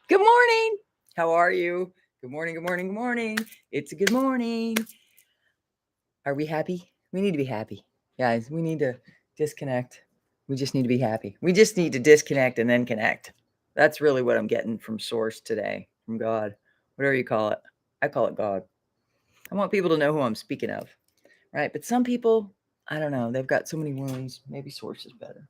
Good morning. How are you? Good morning, good morning, good morning. It's a good morning. Are we happy? We need to be happy. Guys, we need to disconnect. We just need to be happy. We just need to disconnect and then connect. That's really what I'm getting from source today, from God, whatever you call it. I call it God. I want people to know who I'm speaking of, right? But some people, I don't know, they've got so many wounds. Maybe source is better.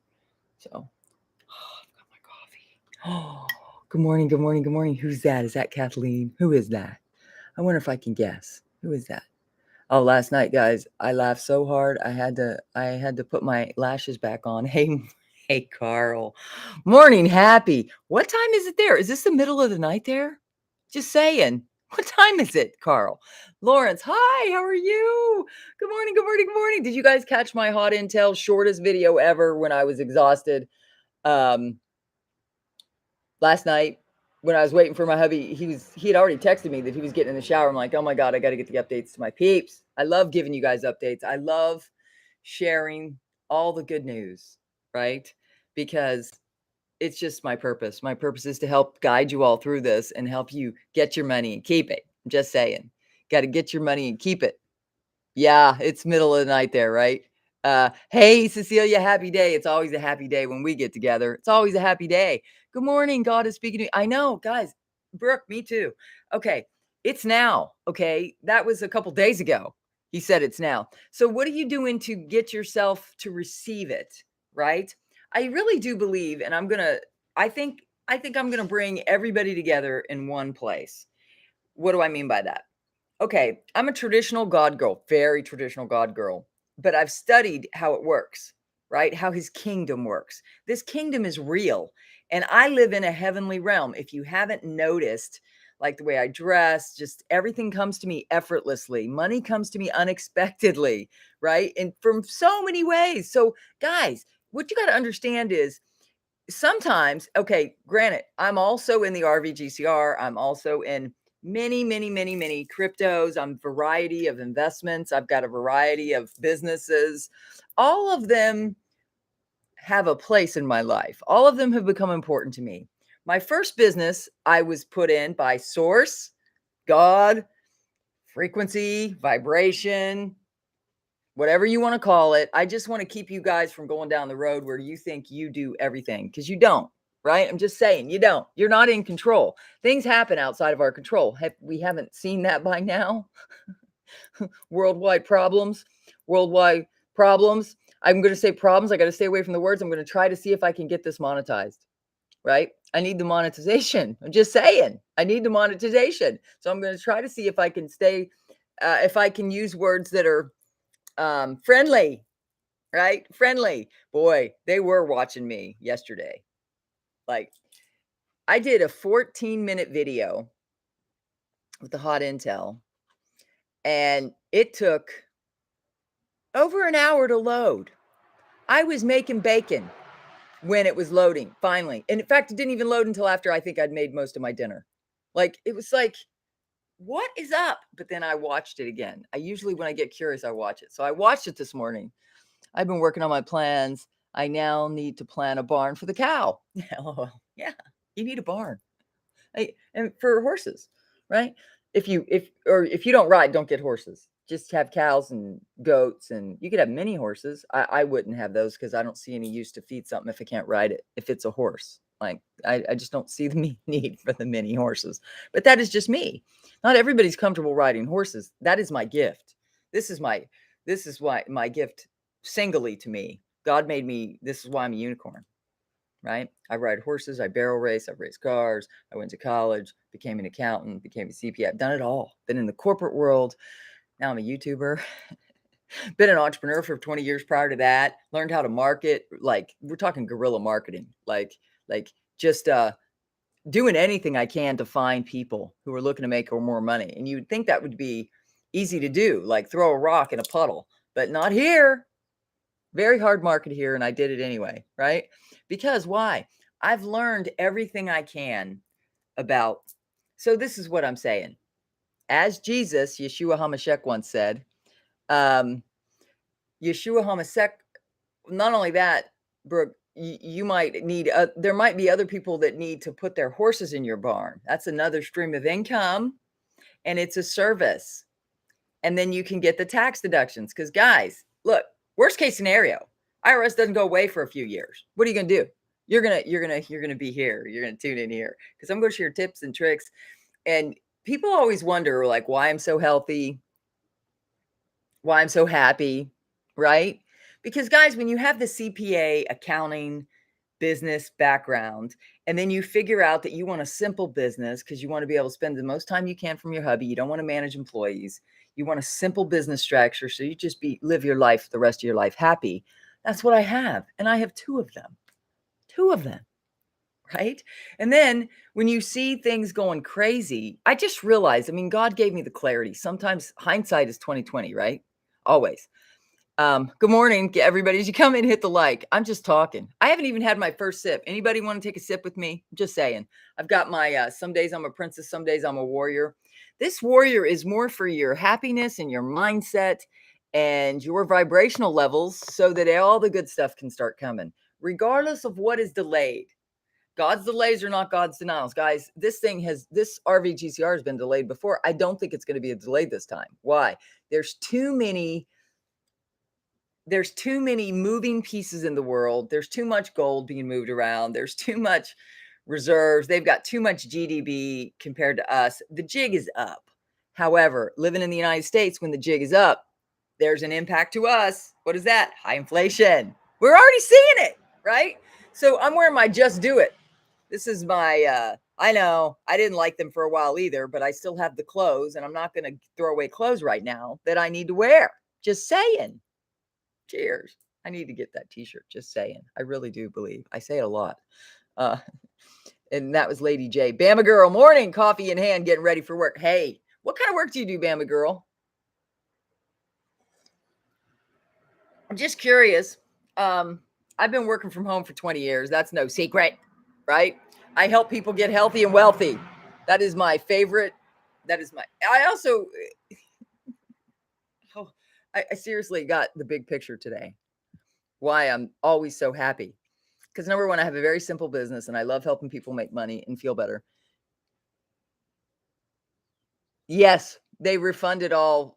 So, I've got my coffee. Oh, good morning, good morning, good morning. Who's that? Is that Kathleen? Who is that? I wonder if I can guess. Who is that? Oh, last night, guys, I laughed so hard I had to put my lashes back on. Hey, Carl. Morning, happy. What time is it there? Is this the middle of the night there? Just saying. What time is it, Carl? Lawrence, hi, how are you? Good morning, good morning, good morning. Did you guys catch my hot intel shortest video ever when I was exhausted? Um, Last night when I was waiting for my hubby, he had already texted me that he was getting in the shower. I'm like, oh my God, I got to get the updates to my peeps. I love giving you guys updates. I love sharing all the good news, right? Because it's just my purpose. My purpose is to help guide you all through this and help you get your money and keep it. I'm just saying, got to get your money and keep it. Yeah, it's middle of the night there, right? Hey, Cecilia, happy day. It's always a happy day when we get together. It's always a happy day. Good morning. God is speaking to me. I know, guys. Brooke, me too. Okay, it's now. Okay, that was a couple days ago. He said it's now. So, what are you doing to get yourself to receive it? Right? I really do believe, and I think, I'm gonna bring everybody together in one place. What do I mean by that? Okay, I'm a traditional God girl, very traditional God girl, but I've studied how it works, right? How his kingdom works. This kingdom is real, and I live in a heavenly realm. If you haven't noticed, like the way I dress, just everything comes to me effortlessly. Money comes to me unexpectedly, right? And from so many ways. So, guys, what you got to understand is sometimes, okay, granted, I'm also in the RVGCR. I'm also in many cryptos. I'm a variety of investments. I've got a variety of businesses. All of them have a place in my life. All of them have become important to me. My first business, I was put in by source, God, frequency, vibration, whatever you want to call it. I just want to keep you guys from going down the road where you think you do everything, because you don't, right? I'm just saying, you don't. You're not in control. Things happen outside of our control. We haven't seen that by now. Worldwide problems, worldwide problems. I'm going to say problems. I got to stay away from the words. I'm going to try to see if I can get this monetized, right? I need the monetization. I'm just saying, I need the monetization. So I'm going to try to see if I can if I can use words that are friendly, right? Friendly. Boy, they were watching me yesterday. Like, I did a 14-minute video with the hot intel, and it took over an hour to load. I was making bacon when it was loading, finally. And in fact, it didn't even load until after I think I'd made most of my dinner. Like, it was like, what is up? But then I watched it again. I usually, when I get curious, I watch it. So I watched it this morning. I've been working on my plans. I now need to plan a barn for the cow. LOL. Yeah, you need a barn. And for horses, right? If you don't ride, don't get horses. Just have cows and goats, and you could have mini horses. I wouldn't have those because I don't see any use to feed something if I can't ride it. If it's a horse, like I just don't see the need for the mini horses. But that is just me. Not everybody's comfortable riding horses. That is my gift. This is my this is why my gift singly to me. God made me. This is why I'm a unicorn, right? I ride horses, I barrel race, I've raced cars, I went to college, became an accountant, became a CPA. I've done it all. Been in the corporate world. Now I'm a YouTuber. Been an entrepreneur for 20 years prior to that. Learned how to market. Like, we're talking guerrilla marketing. Like just doing anything I can to find people who are looking to make more money. And you'd think that would be easy to do, like throw a rock in a puddle, but not here. Very hard market here, and I did it anyway, right? Because why? I've learned everything I can about. So this is what I'm saying. As Jesus, Yeshua HaMashiach once said, um, Yeshua HaMashiach, not only that, Brooke, you might need, there might be other people that need to put their horses in your barn. That's another stream of income, and it's a service. And then you can get the tax deductions. Because guys, look, worst case scenario, IRS doesn't go away for a few years. What are you gonna do? You're gonna be here. You're gonna tune in here because I'm gonna share tips and tricks. And people always wonder, like, why I'm so healthy, why I'm so happy, right? Because guys, when you have the CPA, accounting, business background, and then you figure out that you want a simple business because you want to be able to spend the most time you can from your hubby. You don't want to manage employees. You want a simple business structure so you just live your life the rest of your life happy. That's what I have, and I have two of them. Two of them, right? And then when you see things going crazy, I just realized, I mean, God gave me the clarity. Sometimes hindsight is 2020, right? Always. Good morning, everybody. As you come in, hit the like. I'm just talking. I haven't even had my first sip. Anybody want to take a sip with me? Just saying. I've got my, some days I'm a princess, some days I'm a warrior. This warrior is more for your happiness and your mindset and your vibrational levels so that all the good stuff can start coming, regardless of what is delayed. God's delays are not God's denials. Guys, this RVGCR has been delayed before. I don't think it's going to be a delay this time. Why? There's too many moving pieces in the world. There's too much gold being moved around. There's too much reserves. They've got too much GDP compared to us. The jig is up. However, living in the United States, when the jig is up, there's an impact to us. What is that? High inflation. We're already seeing it, right? So I'm wearing my Just Do It. This is my, I know I didn't like them for a while either, but I still have the clothes, and I'm not going to throw away clothes right now that I need to wear. Just saying. Cheers. I need to get that t-shirt. Just saying. I really do believe. I say it a lot. Uh, and that was Lady J. Bama girl, morning, coffee in hand, getting ready for work. Hey, what kind of work do you do, Bama girl? I'm just curious. I've been working from home for 20 years. That's no secret, right? I help people get healthy and wealthy. That is my favorite. I also, oh, I seriously got the big picture today. Why I'm always so happy. Because number one, I have a very simple business and I love helping people make money and feel better. Yes, they refunded a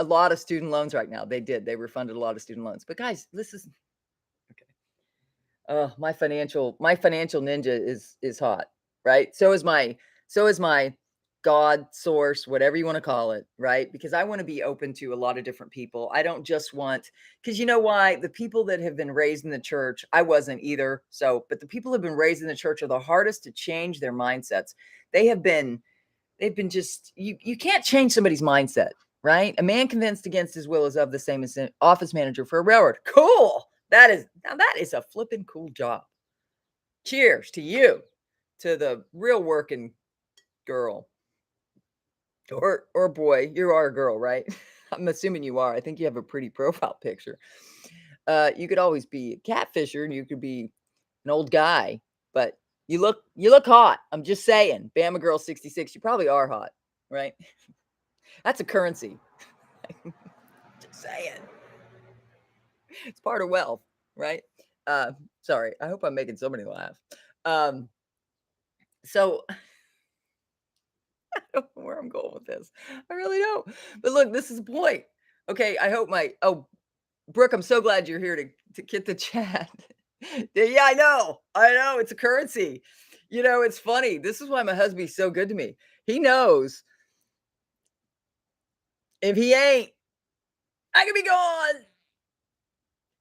lot of student loans right now. They did. They refunded a lot of student loans. But guys, this is okay. Oh, my financial ninja is hot, right? So is my God source, whatever you want to call it, right? Because I want to be open to a lot of different people. I don't just want, because you know why? The people that have been raised in the church, I wasn't either. So, but the people who have been raised in the church are the hardest to change their mindsets. They've been just, you can't change somebody's mindset, right? A man convinced against his will is of the same as an office manager for a railroad. Cool. That is a flipping cool job. Cheers to you, to the real working girl or boy. You are a girl, right? I'm assuming you are. I think you have a pretty profile picture. You could always be a catfisher and you could be an old guy, but you look hot. I'm just saying. Bama girl 66. You probably are hot, right? That's a currency. Just saying. It's part of wealth, right? Sorry. I hope I'm making somebody laugh. So I don't know where I'm going with this. I really don't. But look, this is the point. Okay, I hope Brooke, I'm so glad you're here to get the chat. Yeah, I know. I know. It's a currency. You know, it's funny. This is why my husband's so good to me. He knows if he ain't, I can be gone.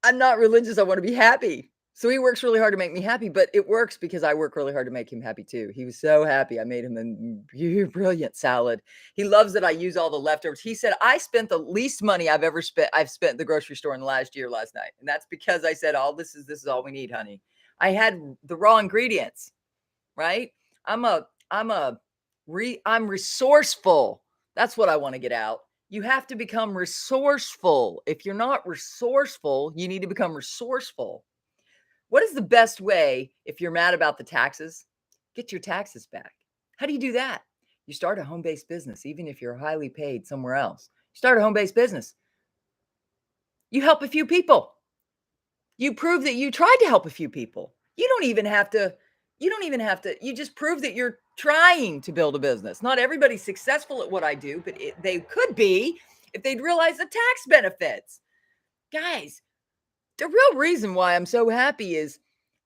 I'm not religious. I want to be happy. So he works really hard to make me happy, but it works because I work really hard to make him happy too. He was so happy. I made him a brilliant salad. He loves that I use all the leftovers. He said, I spent the least money I've ever spent. I've spent at the grocery store in the last year last night. And that's because I said, this is all we need, honey. I had the raw ingredients, right? I'm resourceful. That's what I want to get out. You have to become resourceful. If you're not resourceful, you need to become resourceful. What is the best way if you're mad about the taxes? Get your taxes back. How do you do that? You start a home-based business, even if you're highly paid somewhere else. You start a home-based business. You help a few people. You prove that you tried to help a few people. You just prove that you're trying to build a business. Not everybody's successful at what I do, but they could be if they'd realize the tax benefits. Guys, the real reason why I'm so happy is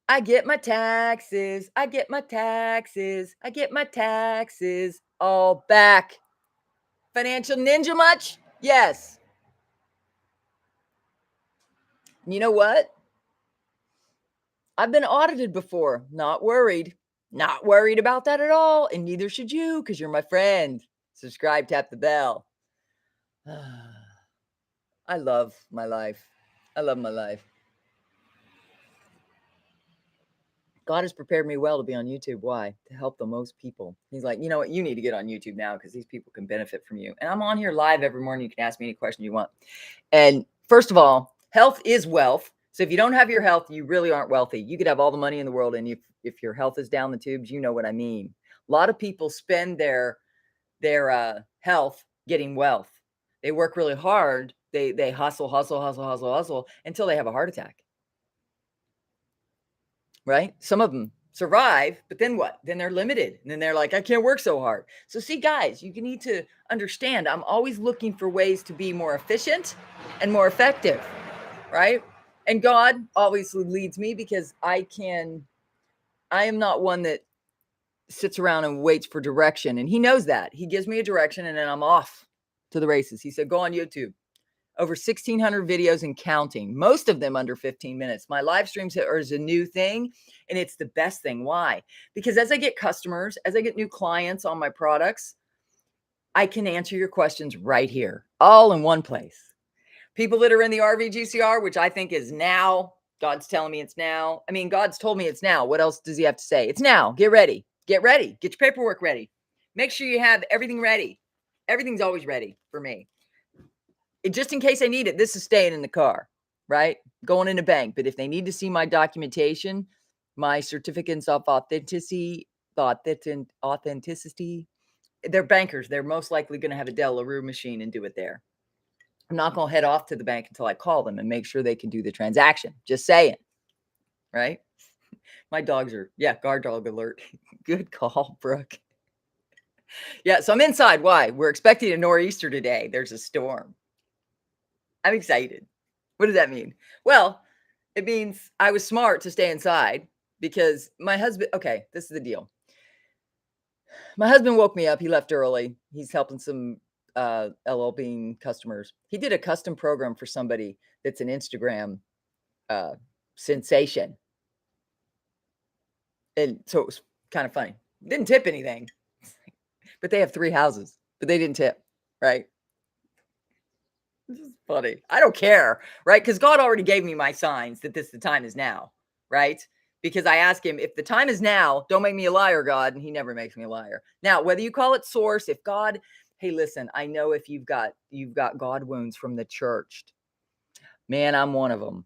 I get my taxes, I get my taxes, I get my taxes all back. Financial ninja much? Yes. You know what? I've been audited before. Not worried. Not worried about that at all. And neither should you because you're my friend. Subscribe, tap the bell. I love my life. I love my life. God has prepared me well to be on YouTube. Why? To help the most people. He's like, you know what? You need to get on YouTube now because these people can benefit from you. And I'm on here live every morning. You can ask me any question you want. And first of all, health is wealth. So if you don't have your health, you really aren't wealthy. You could have all the money in the world. And if your health is down the tubes, you know what I mean. A lot of people spend their health getting wealth. They work really hard. They hustle until they have a heart attack. Right? Some of them survive, but then what? Then they're limited. And then they're like, I can't work so hard. So see, guys, you need to understand, I'm always looking for ways to be more efficient and more effective, right? And God obviously leads me because I am not one that sits around and waits for direction. And he knows that. He gives me a direction and then I'm off to the races. He said, go on YouTube. Over 1,600 videos and counting, most of them under 15 minutes. My live streams is a new thing, and it's the best thing. Why? Because as I get customers, as I get new clients on my products, I can answer your questions right here, all in one place. People that are in the RVGCR, which I think is now, God's telling me it's now. I mean, God's told me it's now. What else does he have to say? It's now. Get ready. Get ready. Get your paperwork ready. Make sure you have everything ready. Everything's always ready for me. Just in case I need it, this is staying in the car, right? Going in a bank. But if they need to see my documentation, my certificates of authenticity, they're bankers. They're most likely going to have a Delarue machine and do it there. I'm not going to head off to the bank until I call them and make sure they can do the transaction. Just saying, right? My dogs are, guard dog alert. Good call, Brooke. Yeah, so I'm inside. Why? We're expecting a nor'easter today. There's a storm. I'm excited. What does that mean? Well, it means I was smart to stay inside because my husband, okay, this is the deal. My husband woke me up. He left early. He's helping some LL Bean customers. He did a custom program for somebody that's an Instagram sensation. And so it was kind of funny. Didn't tip anything, but they have 3 houses, but they didn't tip, right? This is funny. I don't care, right? Because God already gave me my signs that the time is now, right? Because I ask him, if the time is now, don't make me a liar, God. And he never makes me a liar. Now, whether you call it source, if God, hey, listen, I know if you've got God wounds from the churched. Man, I'm one of them.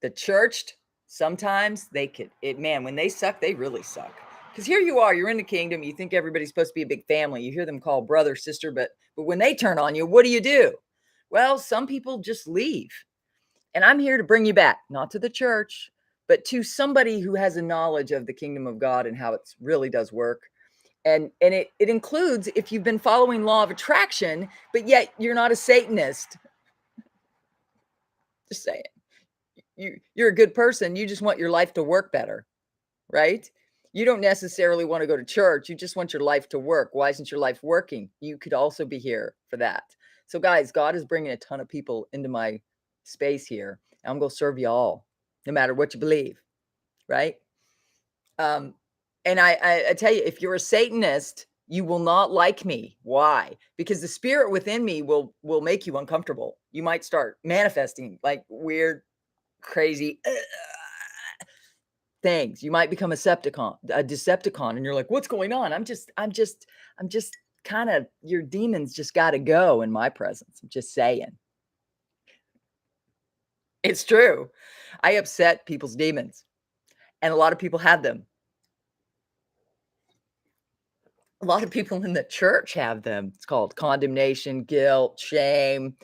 The churched, sometimes when they suck, they really suck. Because here you are, you're in the kingdom. You think everybody's supposed to be a big family. You hear them call brother, sister, but when they turn on you, what do? Well, some people just leave. And I'm here to bring you back, not to the church, but to somebody who has a knowledge of the kingdom of God and how it really does work. And it includes if you've been following law of attraction, but yet you're not a Satanist. Just saying. You're a good person. You just want your life to work better, right? You don't necessarily want to go to church. You just want your life to work. Why isn't your life working? You could also be here for that. So guys, God is bringing a ton of people into my space here. And I'm going to serve you all, no matter what you believe, right? And I tell you, if you're a Satanist, you will not like me. Why? Because the spirit within me will make you uncomfortable. You might start manifesting like weird, crazy things. You might become a Decepticon, and you're like, what's going on? I'm just kind of, your demons just got to go in my presence. I'm just saying. It's true. I upset people's demons, and a lot of people have them. A lot of people in the church have them. It's called condemnation, guilt, shame,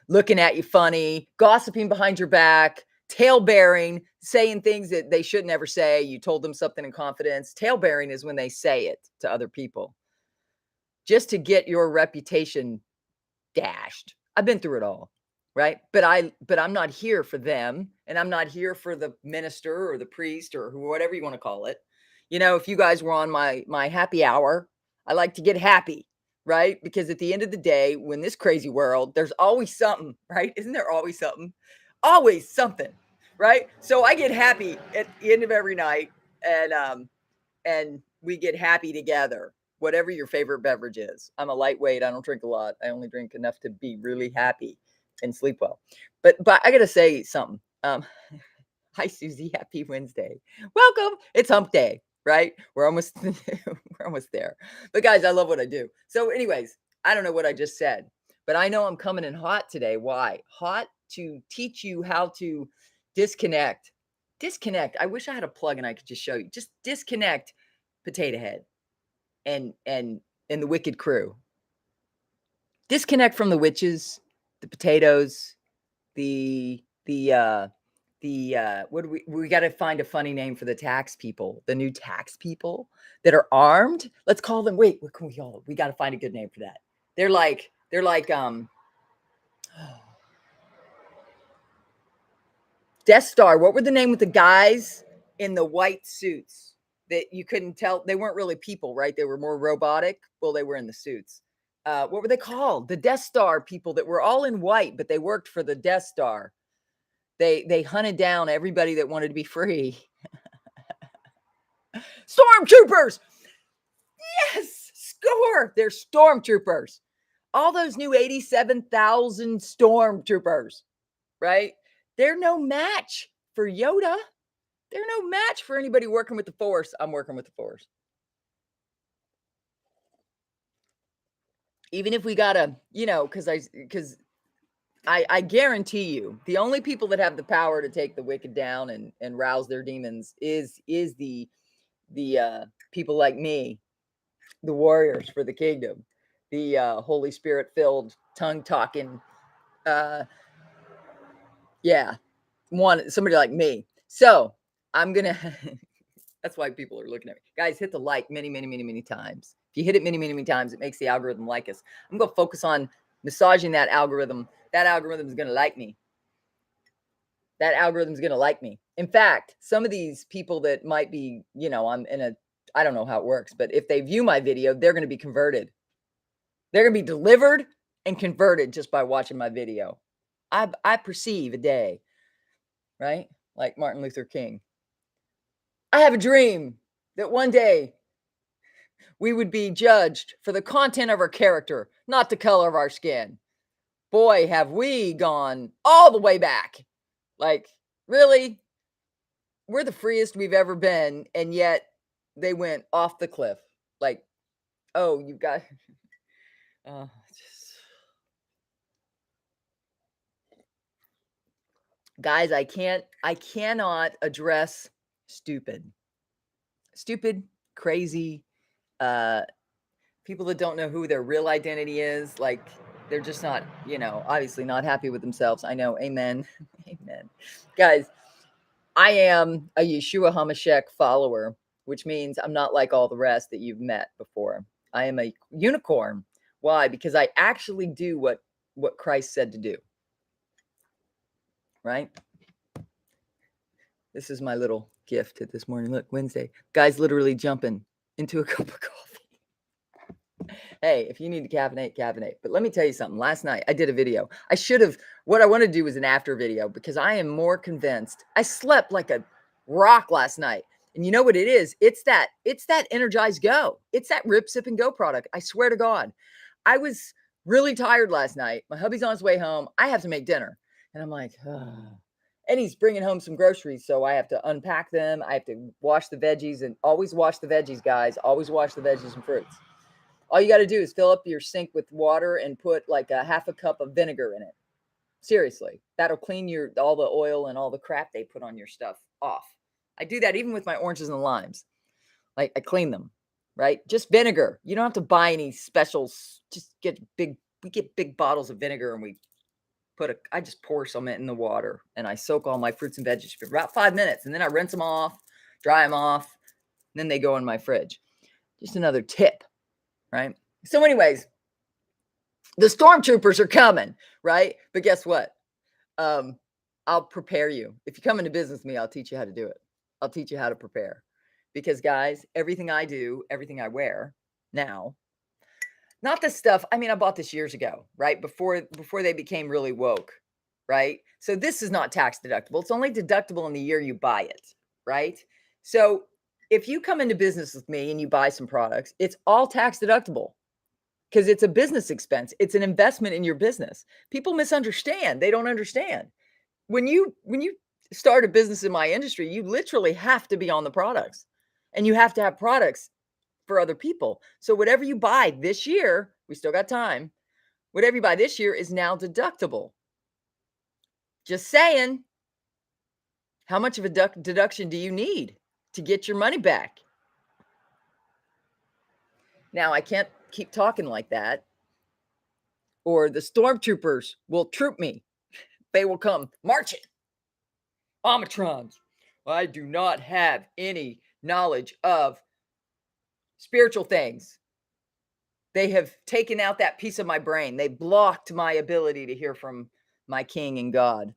looking at you funny, gossiping behind your back, tail bearing, saying things that they should never say. You told them something in confidence. Talebearing is when they say it to other people just to get your reputation dashed. I've been through it all, right? But I'm not here for them, and I'm not here for the minister or the priest or whatever you want to call it. You know, if you guys were on my happy hour, I like to get happy, right? Because at the end of the day, when this crazy world, there's always something, right? Isn't there always something? Always something, right? So I get happy at the end of every night, and we get happy together. Whatever your favorite beverage is. I'm a lightweight. I don't drink a lot. I only drink enough to be really happy and sleep well. But I gotta say something. Hi Susie, happy Wednesday. Welcome. It's hump day, right? We're almost we're almost there. But guys, I love what I do. So, anyways, I don't know what I just said, but I know I'm coming in hot today. Why? Hot to teach you how to disconnect. Disconnect. I wish I had a plug and I could just show you. Just disconnect Potato Head and the wicked crew. Disconnect from the witches, the potatoes, the what do we got to find a funny name for the tax people, the new tax people that are armed. Let's call them. Wait, what can we call them? We got to find a good name for that. They're like Death Star. What were the name with the guys in the white suits that you couldn't tell? They weren't really people, right? They were more robotic. Well, they were in the suits. What were they called? The Death Star people that were all in white, but they worked for the Death Star. They hunted down everybody that wanted to be free. Stormtroopers! Yes! Score! They're stormtroopers. All those new 87,000 stormtroopers, right? They're no match for Yoda. They're no match for anybody working with the Force. I'm working with the Force. Even if we gotta, because I guarantee you, the only people that have the power to take the wicked down and rouse their demons is the people like me, the warriors for the kingdom, the Holy Spirit filled, tongue talking, yeah, somebody like me. So I'm gonna. That's why people are looking at me. Guys, hit the like many, many, many, many times. If you hit it many, many, many times, it makes the algorithm like us. I'm going to focus on massaging that algorithm. That algorithm is going to like me. That algorithm is going to like me. In fact, some of these people that might be, I don't know how it works, but if they view my video, they're going to be converted. They're going to be delivered and converted just by watching my video. I perceive a day, right? Like Martin Luther King. I have a dream that one day we would be judged for the content of our character, not the color of our skin. Boy, have we gone all the way back. Like, really? We're the freest we've ever been, and yet they went off the cliff. Like, oh, you got... Guys, I cannot address stupid, crazy, people that don't know who their real identity is. Like, they're just not, obviously not happy with themselves. I know. Amen. Amen. Guys, I am a Yeshua HaMashiach follower, which means I'm not like all the rest that you've met before. I am a unicorn. Why? Because I actually do what Christ said to do. Right? This is my little gift this morning. Look, Wednesday. Guy's literally jumping into a cup of coffee. Hey, if you need to caffeinate. But let me tell you something. Last night, I did a video. What I want to do is an after video because I am more convinced. I slept like a rock last night. And you know what it is? It's that Energize Go. It's that Rip, Sip, and Go product. I swear to God. I was really tired last night. My hubby's on his way home. I have to make dinner. And I'm like, and he's bringing home some groceries, so I have to unpack them. I have to wash the veggies, and always wash the veggies, guys. Always wash the veggies and fruits. All you got to do is fill up your sink with water and put like a half a cup of vinegar in it. Seriously, that'll clean all the oil and all the crap they put on your stuff off. I do that even with my oranges and limes. Like, I clean them, right? Just vinegar. You don't have to buy any specials. Just we get big bottles of vinegar and we I just pour some in the water and I soak all my fruits and veggies for about 5 minutes, and then I rinse them off, dry them off, and then they go in my fridge. Just another tip, right? So anyways, the stormtroopers are coming, right? But guess what? I'll prepare you. If you come into business with me, I'll teach you how to do it. I'll teach you how to prepare. Because guys, everything I do, everything I wear now, not this stuff. I mean, I bought this years ago, right? Before they became really woke, right? So this is not tax deductible. It's only deductible in the year you buy it, right? So if you come into business with me and you buy some products, it's all tax deductible because it's a business expense. It's an investment in your business. People misunderstand. They don't understand. When you start a business in my industry, you literally have to be on the products and you have to have products for other people. So whatever you buy this year, we still got time. Whatever you buy this year is now deductible. Just saying. How much of a deduction do you need to get your money back? Now, I can't keep talking like that, or the stormtroopers will troop me. They will come marching. Omatrons. I do not have any knowledge of spiritual things. They have taken out that piece of my brain. They blocked my ability to hear from my King and God,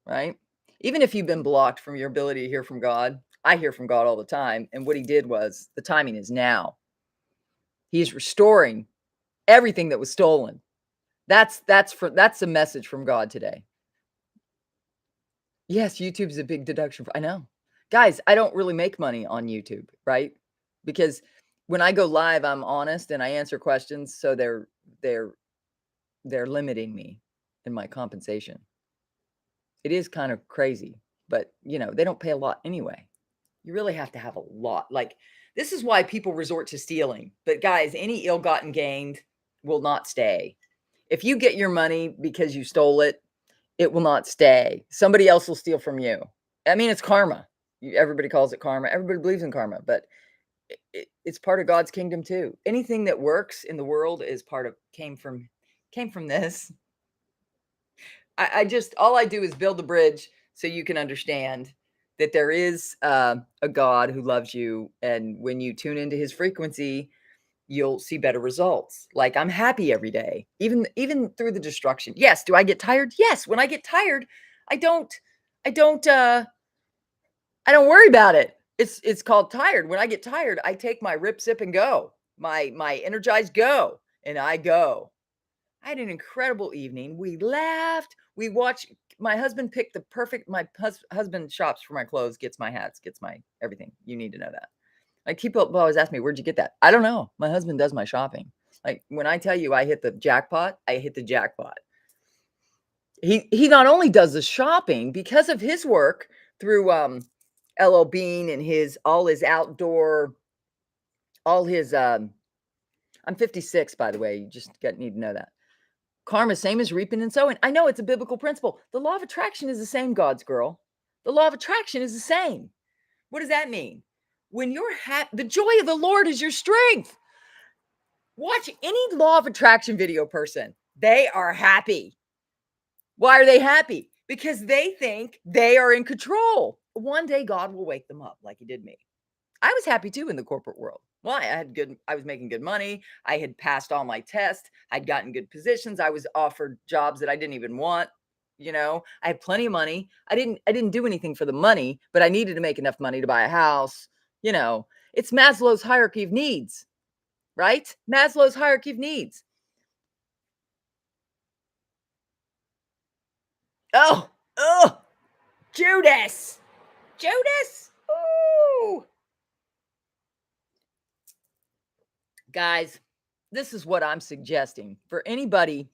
right? Even if you've been blocked from your ability to hear from God, I hear from God all the time. And what he did was the timing is now. He's restoring everything that was stolen. That's the message from God today. Yes, YouTube's a big deduction. I know. Guys, I don't really make money on YouTube, right? Because when I go live, I'm honest and I answer questions, so they're limiting me in my compensation. It is kind of crazy, but they don't pay a lot anyway. You really have to have a lot. Like, this is why people resort to stealing. But guys, any ill-gotten gain will not stay. If you get your money because you stole it, it will not stay. Somebody else will steal from you. I mean, it's karma. Everybody calls it karma. Everybody believes in karma, but it's part of God's kingdom too. Anything that works in the world is came from this. All I do is build the bridge so you can understand that there is a God who loves you, and when you tune into his frequency, you'll see better results. Like, I'm happy every day, even through the destruction. Yes. Do I get tired? Yes. When I get tired, I don't worry about it. It's called tired. When I get tired, I take my rip, sip, and go. My energized go, and I go. I had an incredible evening. We laughed. We watched. My husband picked the perfect. My husband shops for my clothes, gets my hats, gets my everything. You need to know that. Like, people always ask me, where'd you get that? I don't know. My husband does my shopping. Like, when I tell you I hit the jackpot, I hit the jackpot. He not only does the shopping because of his work through LL Bean and all his outdoor, all his I'm 56, by the way. You just need to know that. Karma, same as reaping and sowing. I know it's a biblical principle. The law of attraction is the same, God's girl. The law of attraction is the same. What does that mean? When you're happy, the joy of the Lord is your strength. Watch any law of attraction video person. They are happy. Why are they happy? Because they think they are in control. One day God will wake them up like he did me. I was happy too in the corporate world. Why? I was making good money. I had passed all my tests. I'd gotten good positions. I was offered jobs that I didn't even want. I had plenty of money. I didn't do anything for the money, but I needed to make enough money to buy a house. It's Maslow's hierarchy of needs, right? Maslow's hierarchy of needs. Oh, Judas. Ooh. Guys, this is what I'm suggesting for anybody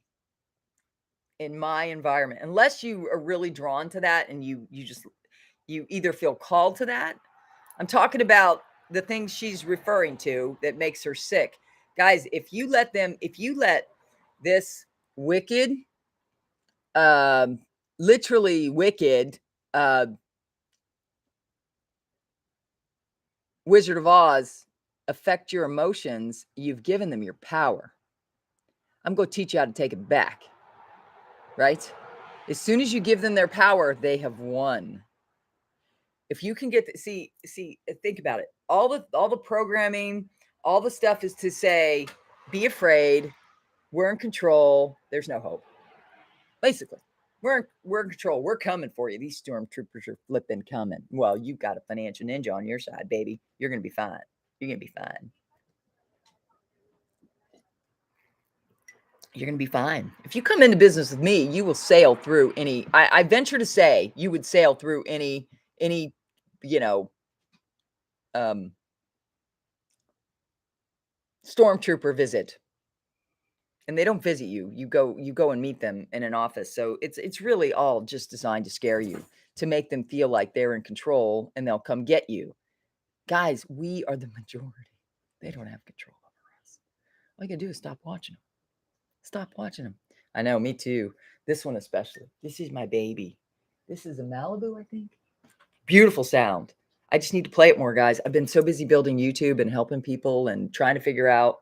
in my environment, unless you are really drawn to that and you either feel called to that. I'm talking about the things she's referring to that makes her sick. Guys, if you let this wicked, literally wicked, Wizard of Oz affect your emotions, you've given them your power. I'm going to teach you how to take it back, right? As soon as you give them their power, they have won. If you can get see, think about it. All the programming, all the stuff is to say, be afraid, we're in control, there's no hope. Basically, we're in control. We're coming for you. These stormtroopers are flipping coming. Well, you got a financial ninja on your side, baby. You're gonna be fine. You're gonna be fine. You're gonna be fine. If you come into business with me, you will sail through any. I venture to say you would sail through any you know stormtrooper visit. And they don't visit you. You go and meet them in an office. So it's really all just designed to scare you, to make them feel like they're in control and they'll come get you. Guys, we are the majority. They don't have control over us. All you gotta do is stop watching them. Stop watching them. I know, me too. This one especially. This is my baby. This is a Malibu, I think. Beautiful sound. I just need to play it more, guys. I've been so busy building YouTube and helping people and trying to figure out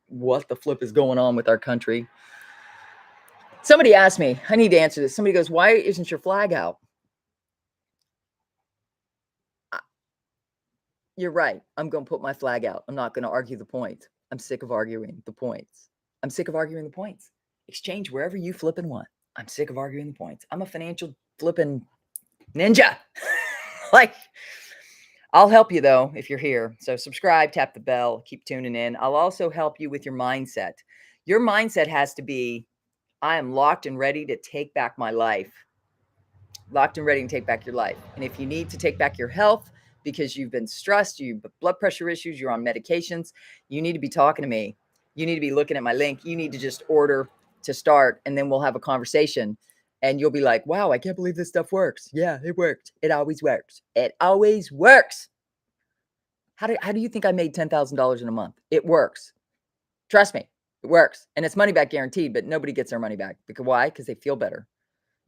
what the flip is going on with our country. Somebody asked me, I need to answer this. Somebody goes, why isn't your flag out? You're right. I'm going to put my flag out. I'm not going to argue the point. I'm sick of arguing the points. I'm sick of arguing the points. Exchange wherever you flipping want. I'm sick of arguing the points. I'm a financial flipping ninja. Like, I'll help you though if you're here. So subscribe, tap the bell, keep tuning in. I'll also help you with your mindset. Your mindset has to be, I am locked and ready to take back my life. Locked and ready to take back your life. And if you need to take back your health because you've been stressed, you've blood pressure issues, you're on medications, you need to be talking to me. You need to be looking at my link. You need to just order to start, and then we'll have a conversation. And you'll be like, wow, I can't believe this stuff works. Yeah, it worked. It always works. It always works. How do you think I made $10,000 in a month? It works. Trust me, it works. And it's money back guaranteed, but nobody gets their money back. Because why? Because they feel better.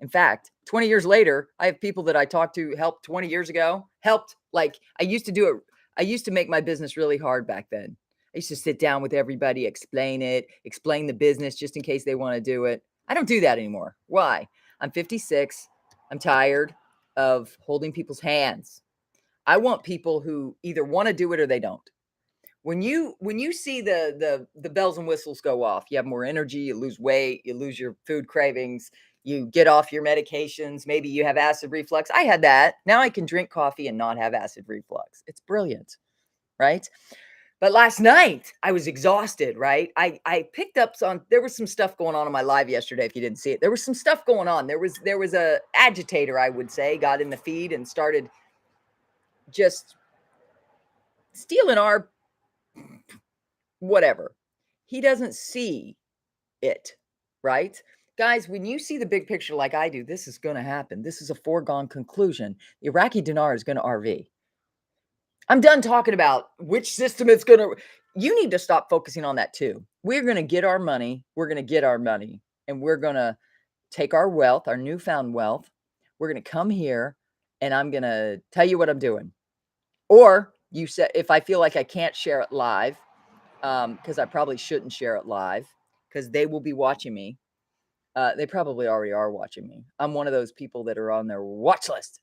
In fact, 20 years later, I have people that I talked to helped 20 years ago, helped. Like, I used to do it. I used to make my business really hard back then. I used to sit down with everybody, explain the business just in case they want to do it. I don't do that anymore. Why? I'm 56. I'm tired of holding people's hands. I want people who either want to do it or they don't. When you see the bells and whistles go off, you have more energy, you lose weight, you lose your food cravings, you get off your medications, maybe you have acid reflux. I had that. Now I can drink coffee and not have acid reflux. It's brilliant, right? But last night I was exhausted, right? I picked up there was some stuff going on in my live yesterday. If you didn't see it, there was some stuff going on. There was a agitator, I would say, got in the feed and started just stealing our whatever. He doesn't see it, right? Guys, when you see the big picture like I do, this is going to happen. This is a foregone conclusion. The Iraqi dinar is going to RV. I'm done talking about which system it's going to. You need to stop focusing on that too. We're going to get our money. We're going to get our money. And we're going to take our wealth, our newfound wealth. We're going to come here and I'm going to tell you what I'm doing. Or you said, if I feel like I can't share it live, because I probably shouldn't share it live because they will be watching me. They probably already are watching me. I'm one of those people that are on their watch list.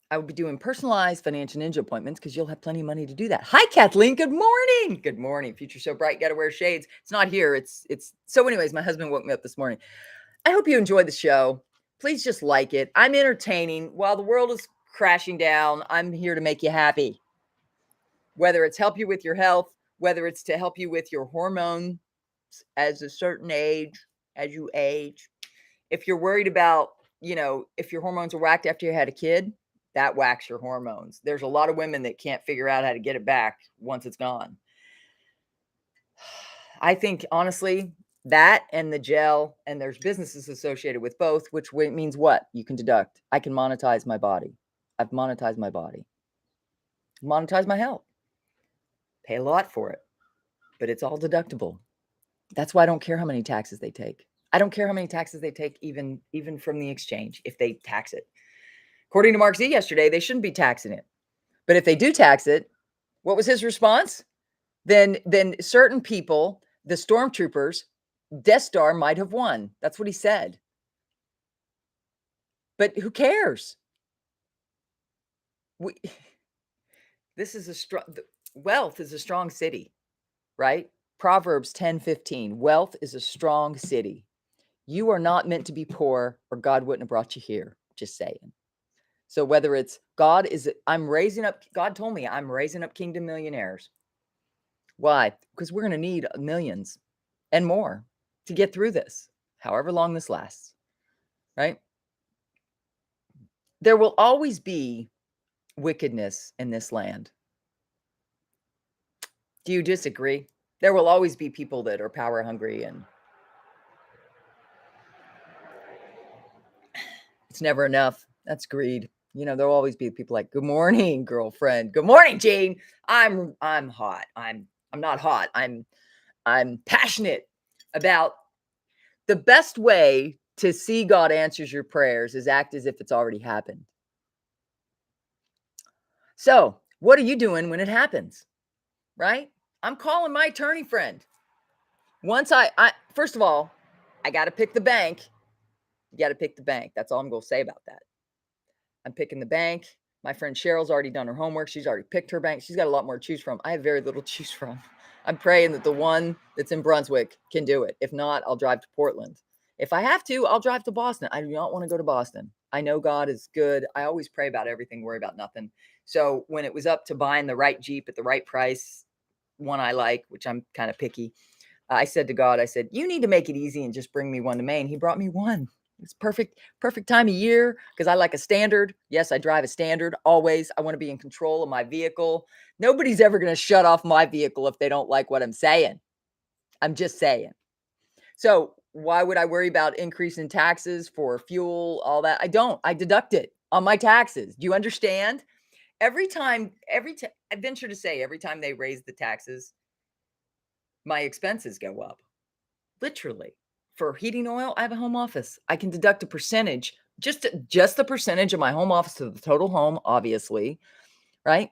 I will be doing personalized financial ninja appointments because you'll have plenty of money to do that. Hi, Kathleen. Good morning. Good morning. Future so bright. Got to wear shades. It's not here. It's so anyways, my husband woke me up this morning. I hope you enjoyed the show. Please just like it. I'm entertaining. While the world is crashing down, I'm here to make you happy. Whether it's help you with your health, whether it's to help you with your hormones as a certain age, as you age. If you're worried about, if your hormones are whacked after you had a kid, that whacks your hormones. There's a lot of women that can't figure out how to get it back once it's gone. I think, honestly, that and the gel, and there's businesses associated with both, which means what? You can deduct. I can monetize my body. I've monetized my body. Monetize my health. Pay a lot for it, but it's all deductible. That's why I don't care how many taxes they take. I don't care how many taxes they take, even from the exchange, if they tax it. According to Mark Z yesterday, they shouldn't be taxing it. But if they do tax it, what was his response? Then certain people, the stormtroopers, Death Star might have won. That's what he said. But who cares? We, this is a strong, wealth is a strong city, right? Proverbs 10:15. Wealth is a strong city. You are not meant to be poor, or God wouldn't have brought you here. Just saying. So whether it's God told me I'm raising up kingdom millionaires. Why? Because we're going to need millions and more to get through this, however long this lasts, right? There will always be wickedness in this land. Do you disagree? There will always be people that are power hungry, and it's never enough. That's greed. There'll always be people like, "Good morning, girlfriend. Good morning, Jane. I'm hot. I'm not hot. I'm passionate about the best way to see God answers your prayers is act as if it's already happened." So, what are you doing when it happens? Right? I'm calling my attorney friend. Once first of all, I got to pick the bank. You got to pick the bank. That's all I'm going to say about that. I'm picking the bank. My friend Cheryl's already done her homework. She's already picked her bank. She's got a lot more to choose from. I have very little to choose from. I'm praying that the one that's in Brunswick can do it. If not, I'll drive to Portland. If I have to, I'll drive to Boston. I do not want to go to Boston. I know God is good. I always pray about everything, worry about nothing. So when it was up to buying the right Jeep at the right price, one I like, which I'm kind of picky, I said to God, I said, you need to make it easy and just bring me one to Maine. He brought me one. It's perfect time of year because I like a standard. Yes, I drive a standard always. I want to be in control of my vehicle. Nobody's ever going to shut off my vehicle if they don't like what I'm saying. I'm just saying. So why would I worry about increasing taxes for fuel, all that? I don't. I deduct it on my taxes. Do you understand? I venture to say every time they raise the taxes, my expenses go up. Literally. For heating oil, I have a home office. I can deduct a percentage, just the percentage of my home office to the total home, obviously, right?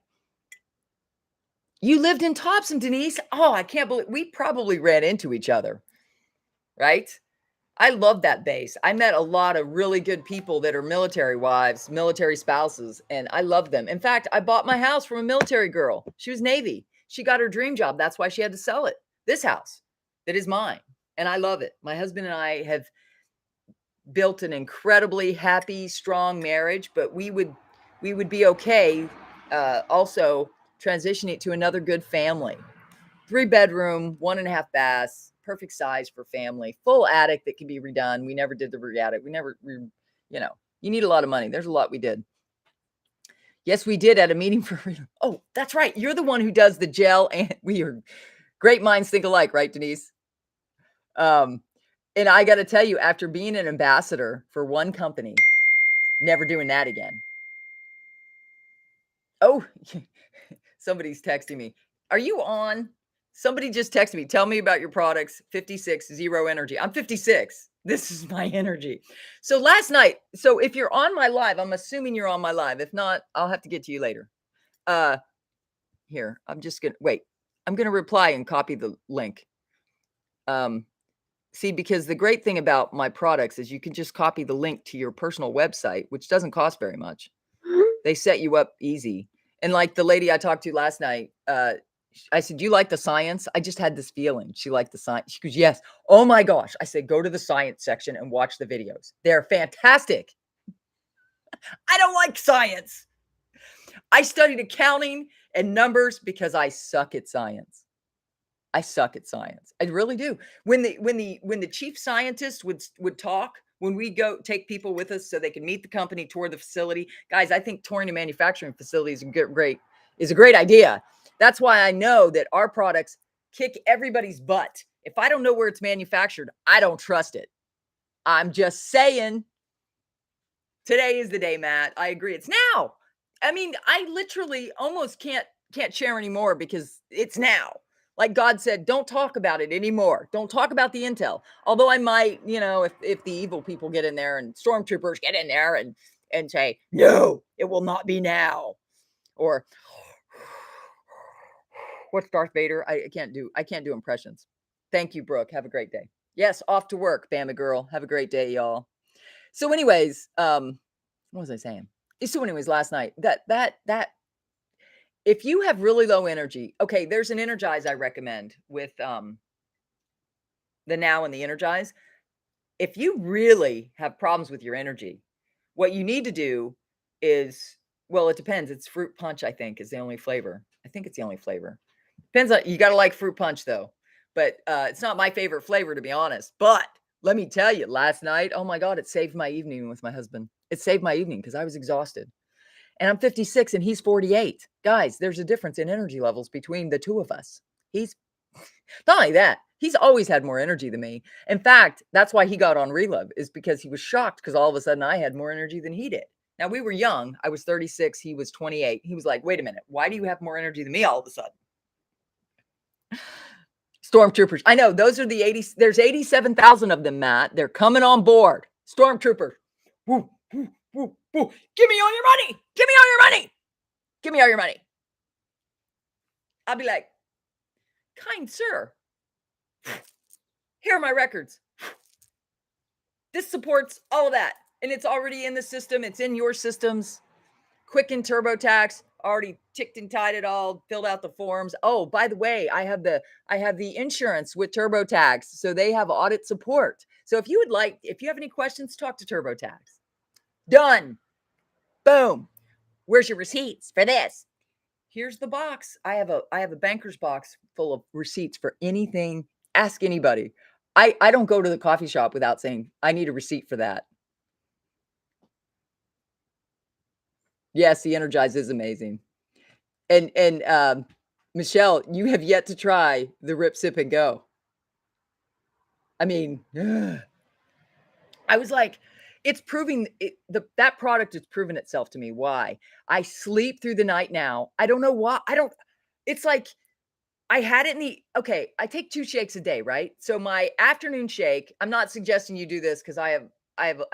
You lived in Thompson, Denise. Oh, I can't believe we probably ran into each other, right? I love that base. I met a lot of really good people that are military wives, military spouses, and I love them. In fact, I bought my house from a military girl. She was Navy. She got her dream job. That's why she had to sell it. This house that is mine. And I love it. My husband and I have built an incredibly happy, strong marriage, but we would be okay also transitioning to another good family. 3-bedroom, 1.5 baths, perfect size for family, full attic that can be redone. We never did the re-attic. You need a lot of money. There's a lot we did. Yes, we did at a meeting for freedom. Oh, that's right. You're the one who does the gel, and we are great minds think alike, right, Denise? And I got to tell you, after being an ambassador for one company, never doing that again. Oh, somebody's texting me. Are you on? Somebody just texted me. Tell me about your products. 56, zero energy. I'm 56. This is my energy. So last night, so if you're on my live, I'm assuming you're on my live. If not, I'll have to get to you later. Here, I'm just going to wait. I'm going to reply and copy the link. See, because the great thing about my products is you can just copy the link to your personal website, which doesn't cost very much. They set you up easy. And like the lady I talked to last night, I said, do you like the science? I just had this feeling. She liked the science. She goes, yes. Oh my gosh. I said, go to the science section and watch the videos. They're fantastic. I don't like science. I studied accounting and numbers because I suck at science. I suck at science. I really do. When the chief scientist would talk, when we go take people with us so they can meet the company, tour the facility, guys, I think touring a manufacturing facility is a great idea. That's why I know that our products kick everybody's butt. If I don't know where it's manufactured, I don't trust it. I'm just saying. Today is the day, Matt. I agree. It's now. I mean, I literally almost can't share anymore because it's now. Like God said, don't talk about it anymore. Don't talk about the intel. Although I might, if the evil people get in there and stormtroopers get in there and say, no, it will not be now. Or what's Darth Vader? I can't do impressions. Thank you, Brooke. Have a great day. Yes, off to work, Bama girl. Have a great day, y'all. So, anyways, what was I saying? So, anyways, last night that if you have really low energy, okay, there's an Energize I recommend with the Now and the Energize. If you really have problems with your energy, what you need to do is, well, it depends. It's fruit punch, I think, is the only flavor. I think it's the only flavor. Depends on, you got to like fruit punch though. But it's not my favorite flavor, to be honest. But let me tell you, last night, oh my God, it saved my evening with my husband. It saved my evening because I was exhausted. And I'm 56 and he's 48. Guys, there's a difference in energy levels between the two of us. He's not only that, he's always had more energy than me. In fact, that's why he got on Relive, is because he was shocked because all of a sudden I had more energy than he did. Now we were young. I was 36. He was 28. He was like, wait a minute. Why do you have more energy than me all of a sudden? Stormtroopers. I know those are the 80. There's 87,000 of them, Matt. They're coming on board. Stormtroopers. Woo, woo, woo, woo. Give me all your money. Give me all your money. Give me all your money. I'll be like, kind sir, here are my records. This supports all of that. And it's already in the system. It's in your systems. Quicken TurboTax, already ticked and tied it all, filled out the forms. Oh, by the way, I have the insurance with TurboTax, so they have audit support. So if you have any questions, talk to TurboTax. Done. Boom. Where's your receipts for this? Here's the box. I have a banker's box full of receipts for anything. Ask anybody. I don't go to the coffee shop without saying, I need a receipt for that. Yes, the Energize is amazing. And Michelle, you have yet to try the Rip, Sip, and Go. I mean, I was like, it's proving that product has proven itself to me. Why? I sleep through the night now. I don't know why. It's like I had it okay, I take 2 shakes a day, right? So my afternoon shake, I'm not suggesting you do this because I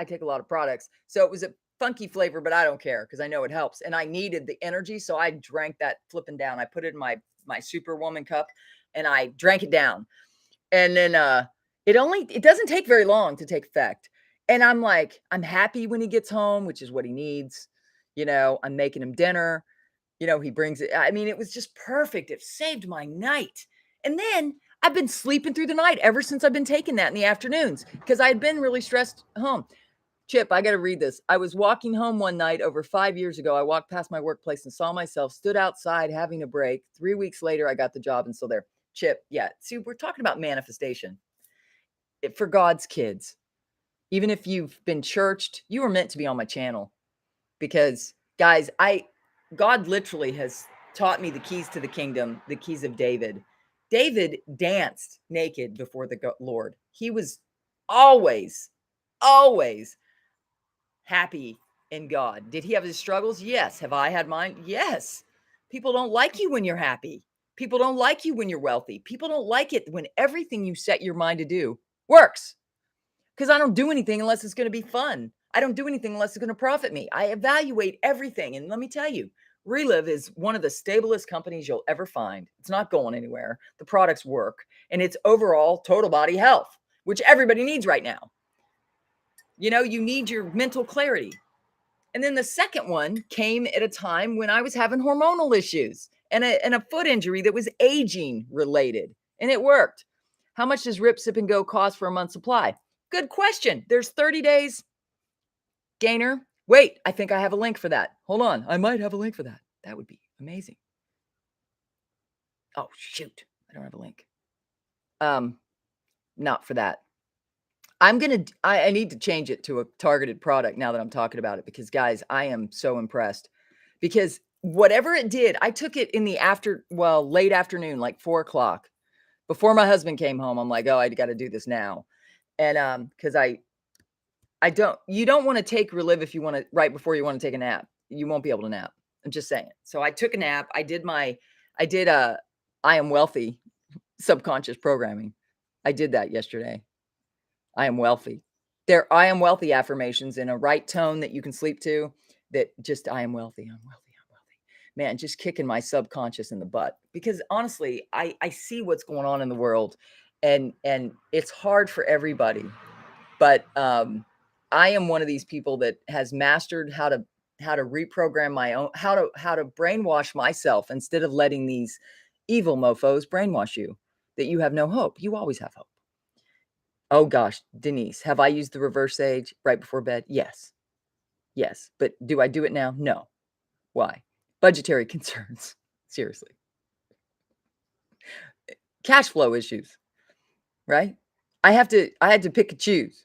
take a lot of products. So it was a funky flavor, but I don't care because I know it helps. And I needed the energy. So I drank that flipping down. I put it in my Superwoman cup and I drank it down. And then it doesn't take very long to take effect. And I'm like, I'm happy when he gets home, which is what he needs. I'm making him dinner. He brings it. I mean, it was just perfect. It saved my night. And then I've been sleeping through the night ever since I've been taking that in the afternoons because I had been really stressed home. Chip, I got to read this. I was walking home one night over 5 years ago. I walked past my workplace and saw myself, stood outside having a break. 3 weeks later, I got the job and still there. Chip, yeah. See, we're talking about manifestation. For God's kids. Even if you've been churched, you were meant to be on my channel because, guys, God literally has taught me the keys to the kingdom, the keys of David. David danced naked before the Lord. He was always, always happy in God. Did he have his struggles? Yes. Have I had mine? Yes. People don't like you when you're happy. People don't like you when you're wealthy. People don't like it when everything you set your mind to do works. Because I don't do anything unless it's going to be fun. I don't do anything unless it's going to profit me. I evaluate everything. And let me tell you, Relive is one of the stablest companies you'll ever find. It's not going anywhere. The products work. And it's overall total body health, which everybody needs right now. You need your mental clarity. And then the second one came at a time when I was having hormonal issues and a foot injury that was aging related. And it worked. How much does Rip, Sip, and Go cost for a month's supply? Good question. There's 30 days. Gainer. Wait, I think I have a link for that. Hold on. I might have a link for that. That would be amazing. Oh, shoot. I don't have a link. Not for that. I need to change it to a targeted product now that I'm talking about it because, guys, I am so impressed because whatever it did, I took it in the late afternoon, like 4:00 before my husband came home. I'm like, oh, I got to do this now. And because you don't want to take Relive if you want to right before you want to take a nap. You won't be able to nap. I'm just saying. So I took a nap. I did I am wealthy subconscious programming. I did that yesterday. I am wealthy. I am wealthy affirmations in a right tone that you can sleep to that just, I am wealthy. I'm wealthy. I'm wealthy. Man, just kicking my subconscious in the butt because honestly, I see what's going on in the world and it's hard for everybody. But I am one of these people that has mastered how to reprogram my own, how to brainwash myself instead of letting these evil mofos brainwash you that you have no hope. You always have hope. Oh gosh, Denise, have I used the reverse sage right before bed? Yes. Yes. But do I do it now? No. Why? Budgetary concerns. Seriously. Cash flow issues, right? I had to pick and choose.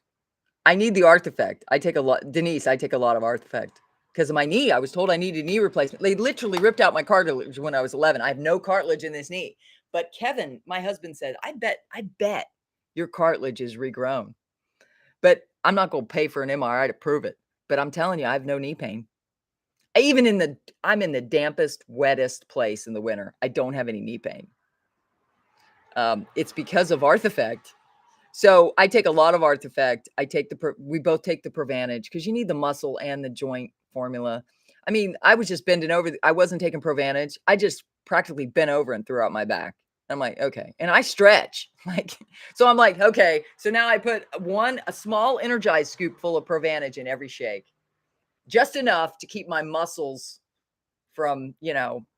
I need the artifact. I take a lot, Denise, I take a lot of artifact because of my knee. I was told I needed knee replacement. They literally ripped out my cartilage when I was 11. I have no cartilage in this knee. But Kevin, my husband, said, I bet your cartilage is regrown. But I'm not going to pay for an MRI to prove it. But I'm telling you, I have no knee pain. I'm in the dampest, wettest place in the winter. I don't have any knee pain. It's because of artifact. So I take a lot of artifact. We both take the Provantage because you need the muscle and the joint formula. I mean, I was just bending over. I wasn't taking Provantage. I just practically bent over and threw out my back. I'm like, okay. And I stretch so I'm like, okay. So now I put a small energized scoop full of Provantage in every shake, just enough to keep my muscles from,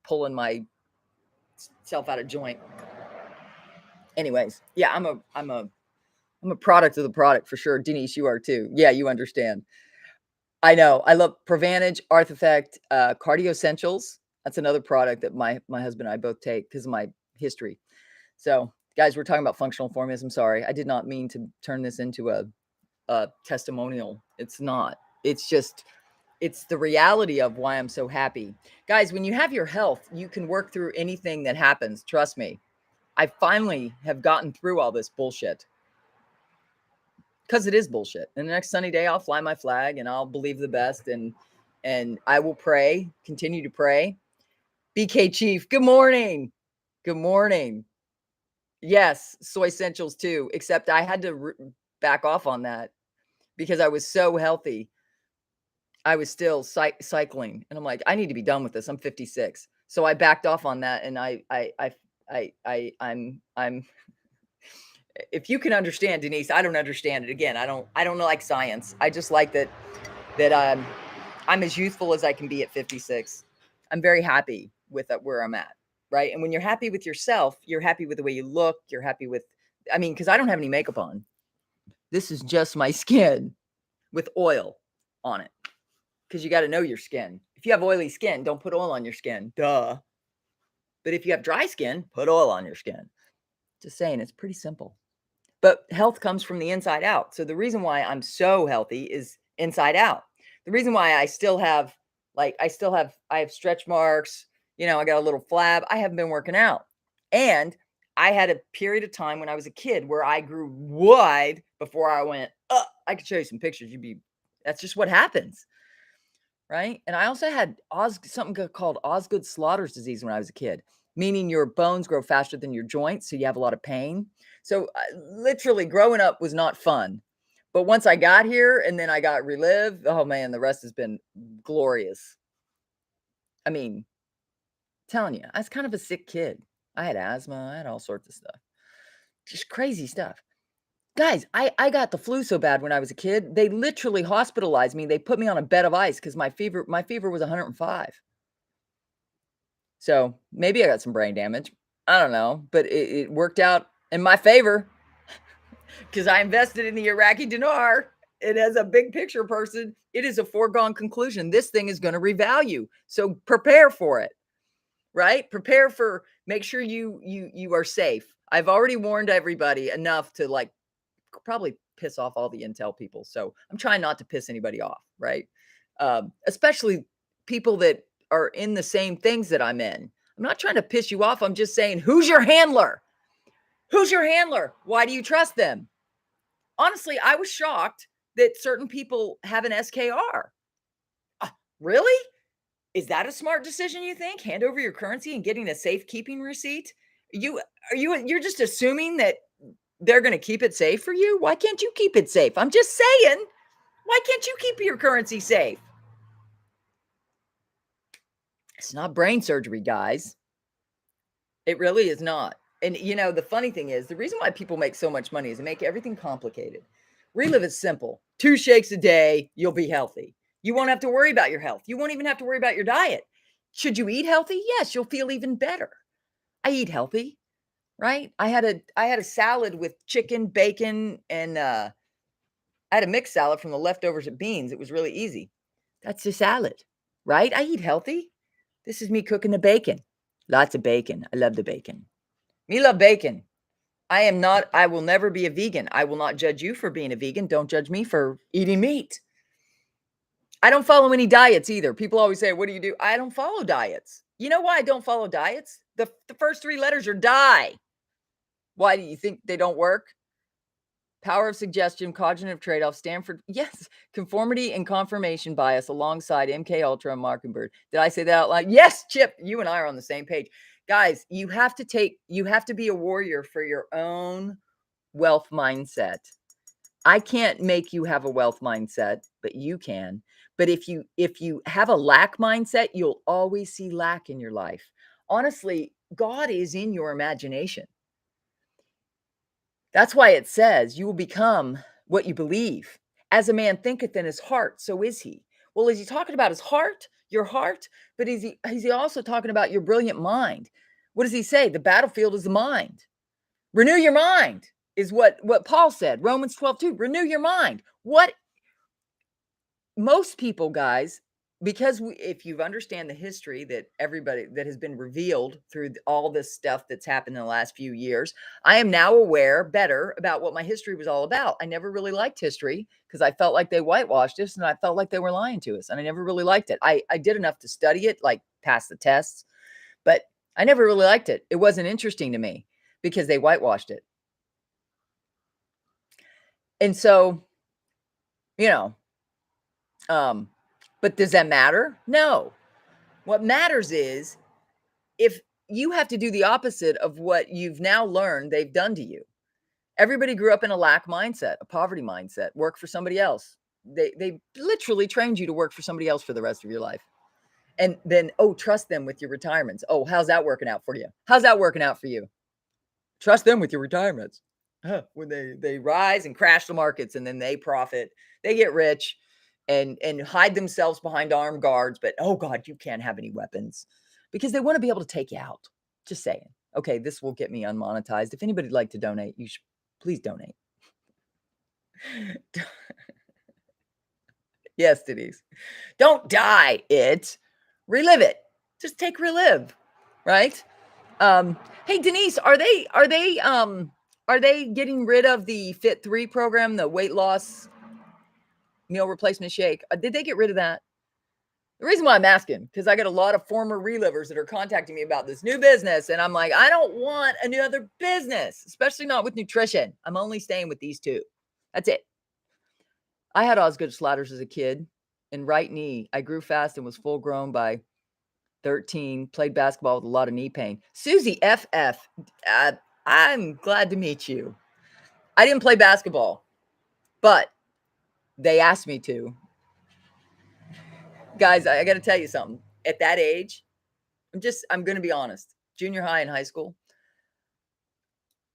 pulling myself out of joint. Anyways, yeah, I'm a product of the product for sure. Denise, you are too. Yeah, you understand. I know. I love Provantage, Artifact, Cardio Essentials. That's another product that my husband and I both take because of my history. So, guys, we're talking about functional formulas. I'm sorry. I did not mean to turn this into a testimonial. It's not. It's the reality of why I'm so happy. Guys, when you have your health, you can work through anything that happens. Trust me. I finally have gotten through all this bullshit. Because it is bullshit. And the next sunny day, I'll fly my flag and I'll believe the best, and I will pray, continue to pray. BK Chief, good morning. Good morning. Yes, soy essentials too, except I had to back off on that because I was so healthy. I was still cycling, and I'm like, I need to be done with this. I'm 56, so I backed off on that, and I'm if you can understand, Denise, I don't understand it. Again, I don't like science. I just like that I'm as youthful as I can be at 56. I'm very happy with where I'm at, right? And when you're happy with yourself, you're happy with the way you look. You're happy with, because I don't have any makeup on. This is just my skin with oil on it. Because you got to know your skin. If you have oily skin, don't put oil on your skin. Duh. But if you have dry skin, put oil on your skin. Just saying, it's pretty simple. But health comes from the inside out. So the reason why I'm so healthy is inside out. The reason why I have stretch marks, I got a little flab. I haven't been working out. And I had a period of time when I was a kid where I grew wide before I went, I could show you some pictures. That's just what happens. Right. And I also had something called Osgood-Schlatters disease when I was a kid, meaning your bones grow faster than your joints. So you have a lot of pain. So literally growing up was not fun. But once I got here and then I got relived, oh man, the rest has been glorious. Telling you, I was kind of a sick kid. I had asthma. I had all sorts of stuff. Just crazy stuff. Guys, I got the flu so bad when I was a kid. They literally hospitalized me. They put me on a bed of ice because my fever was 105. So maybe I got some brain damage. I don't know, but it worked out in my favor because I invested in the Iraqi dinar. It as a big picture person, it is a foregone conclusion. This thing is going to revalue. So prepare for it, right? Make sure you are safe. I've already warned everybody enough to probably piss off all the intel people. So I'm trying not to piss anybody off, right? Especially people that are in the same things that I'm in. I'm not trying to piss you off. I'm just saying, who's your handler? Who's your handler? Why do you trust them? Honestly, I was shocked that certain people have an SKR. Really? Is that a smart decision, you think? Hand over your currency and getting a safekeeping receipt? You're just assuming that they're going to keep it safe for you? Why can't you keep it safe? I'm just saying, why can't you keep your currency safe? It's not brain surgery, guys. It really is not. And the funny thing is, the reason why people make so much money is they make everything complicated. Relive is simple. 2 shakes a day, you'll be healthy. You won't have to worry about your health. You won't even have to worry about your diet. Should you eat healthy? Yes, you'll feel even better. I eat healthy, right? I had a salad with chicken, bacon, and I had a mixed salad from the leftovers of beans. It was really easy. That's a salad, right? I eat healthy. This is me cooking the bacon. Lots of bacon. I love the bacon. Me love bacon. I will never be a vegan. I will not judge you for being a vegan. Don't judge me for eating meat. I don't follow any diets either. People always say, what do you do? I don't follow diets. You know why I don't follow diets? The first 3 letters are die. Why do you think they don't work? Power of suggestion, cognitive trade-off, Stanford. Yes, conformity and confirmation bias alongside MK Ultra and Mockingbird. Did I say that out loud? Yes, Chip, you and I are on the same page. Guys, you have to be a warrior for your own wealth mindset. I can't make you have a wealth mindset, but you can. But if you have a lack mindset, you'll always see lack in your life. Honestly, God is in your imagination. That's why it says you will become what you believe. As a man thinketh in his heart, so is he. Well, is he talking about his heart, your heart? But is he also talking about your brilliant mind? What does he say? The battlefield is the mind. Renew your mind is what Paul said. Romans 12:2. Renew your mind. What most people, guys, because if you understand the history that everybody that has been revealed through all this stuff that's happened in the last few years, I am now aware better about what my history was all about. I never really liked history because I felt like they whitewashed us and I felt like they were lying to us, and I never really liked it. I did enough to study it, like pass the tests, but I never really liked it. It wasn't interesting to me because they whitewashed it. And so, you know, but does that matter? No. What matters is if you have to do the opposite of what you've now learned they've done to you. Everybody grew up in a lack mindset, a poverty mindset, work for somebody else. They literally trained you to work for somebody else for the rest of your life. And then, trust them with your retirements. Oh, how's that working out for you? How's that working out for you? Trust them with your retirements. When they rise and crash the markets and then they profit, they get rich and hide themselves behind armed guards. But oh God, you can't have any weapons because they want to be able to take you out. Just saying. Okay, this will get me unmonetized. If anybody'd like to donate, you should please donate. Yes, Denise. Don't die it. Relive it. Just take relive, right? Hey Denise, are they getting rid of the Fit 3 program, the weight loss meal replacement shake? Did they get rid of that? The reason why I'm asking, because I got a lot of former relivers that are contacting me about this new business, and I'm like, I don't want another business, especially not with nutrition. I'm only staying with these 2. That's it. I had Osgood Slatters as a kid, and right knee. I grew fast and was full grown by 13, played basketball with a lot of knee pain. Susie FF, I'm glad to meet you. I didn't play basketball, but they asked me to. Guys, I got to tell you something. At that age, I'm going to be honest. Junior high and high school,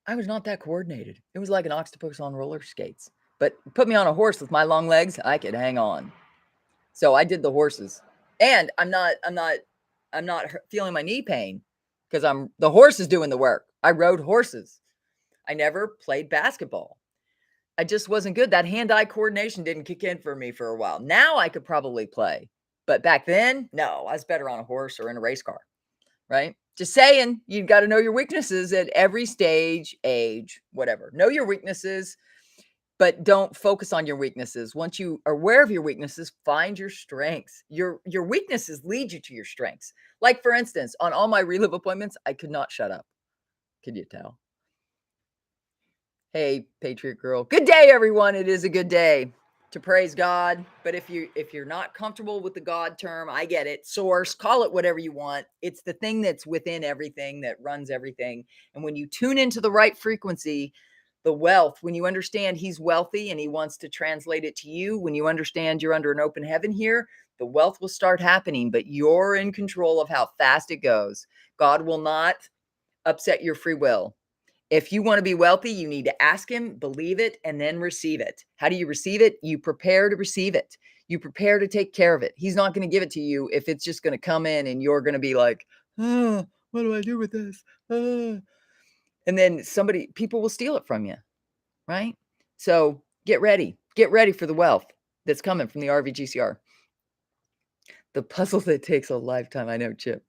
I was not that coordinated. It was like an octopus on roller skates. But put me on a horse with my long legs, I could hang on. So I did the horses. And I'm not feeling my knee pain because the horse is doing the work. I rode horses. I never played basketball. I just wasn't good. That hand-eye coordination didn't kick in for me for a while. Now I could probably play. But back then, no, I was better on a horse or in a race car, right? Just saying, you've got to know your weaknesses at every stage, age, whatever. Know your weaknesses, but don't focus on your weaknesses. Once you are aware of your weaknesses, find your strengths. Your weaknesses lead you to your strengths. Like, for instance, on all my relive appointments, I could not shut up. Can you tell? Hey, Patriot Girl. Good day, everyone. It is a good day to praise God. But if you're not comfortable with the God term, I get it. Source, call it whatever you want. It's the thing that's within everything that runs everything. And when you tune into the right frequency, the wealth, when you understand he's wealthy and he wants to translate it to you, when you understand you're under an open heaven here, the wealth will start happening, but you're in control of how fast it goes. God will not upset your free will. If you want to be wealthy, you need to ask him, believe it, and then receive it. How do you receive it? You prepare to receive it. You prepare to take care of it. He's not going to give it to you if it's just going to come in and you're going to be like, what do I do with this? And then people will steal it from you, right? So get ready. Get ready for the wealth that's coming from the RVGCR. The puzzle that takes a lifetime. I know, Chip.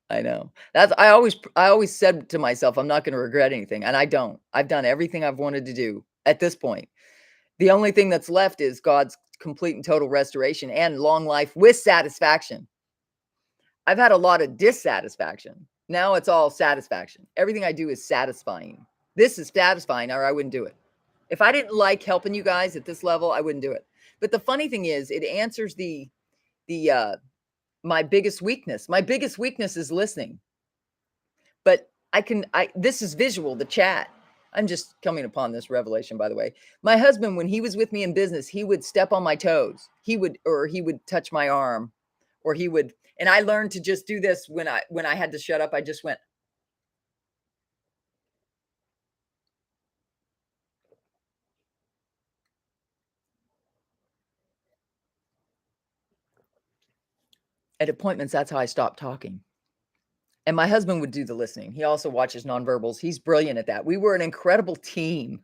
I know. I always said to myself, I'm not going to regret anything. And I don't. I've done everything I've wanted to do at this point. The only thing that's left is God's complete and total restoration and long life with satisfaction. I've had a lot of dissatisfaction. Now it's all satisfaction. Everything I do is satisfying. This is satisfying, or I wouldn't do it. If I didn't like helping you guys at this level, I wouldn't do it. But the funny thing is, it answers my biggest weakness. My biggest weakness is listening. But this is visual, the chat. I'm just coming upon this revelation, by the way. My husband, when he was with me in business, he would step on my toes. He would touch my arm, and I learned to just do this when I had to shut up. I just went. At appointments, that's how I stopped talking. And my husband would do the listening. He also watches nonverbals. He's brilliant at that. We were an incredible team.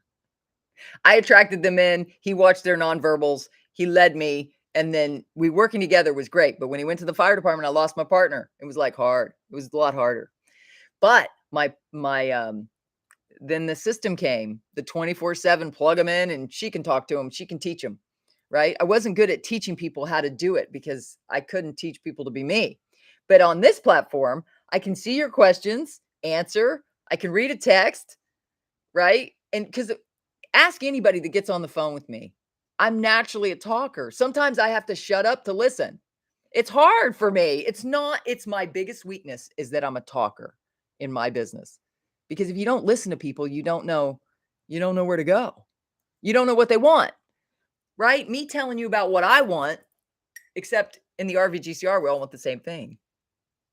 I attracted them in. He watched their nonverbals. He led me. And then we working together was great. But when he went to the fire department, I lost my partner. It was like hard. It was a lot harder. But then the system came, the 24/7, plug them in and she can talk to them. She can teach them, right? I wasn't good at teaching people how to do it because I couldn't teach people to be me. But on this platform, I can see your questions, answer. I can read a text, right? And because ask anybody that gets on the phone with me. I'm naturally a talker. Sometimes I have to shut up to listen. It's hard for me. It's my biggest weakness is that I'm a talker in my business. Because if you don't listen to people, you don't know where to go. You don't know what they want. Right? Me telling you about what I want, except in the RVGCR, we all want the same thing.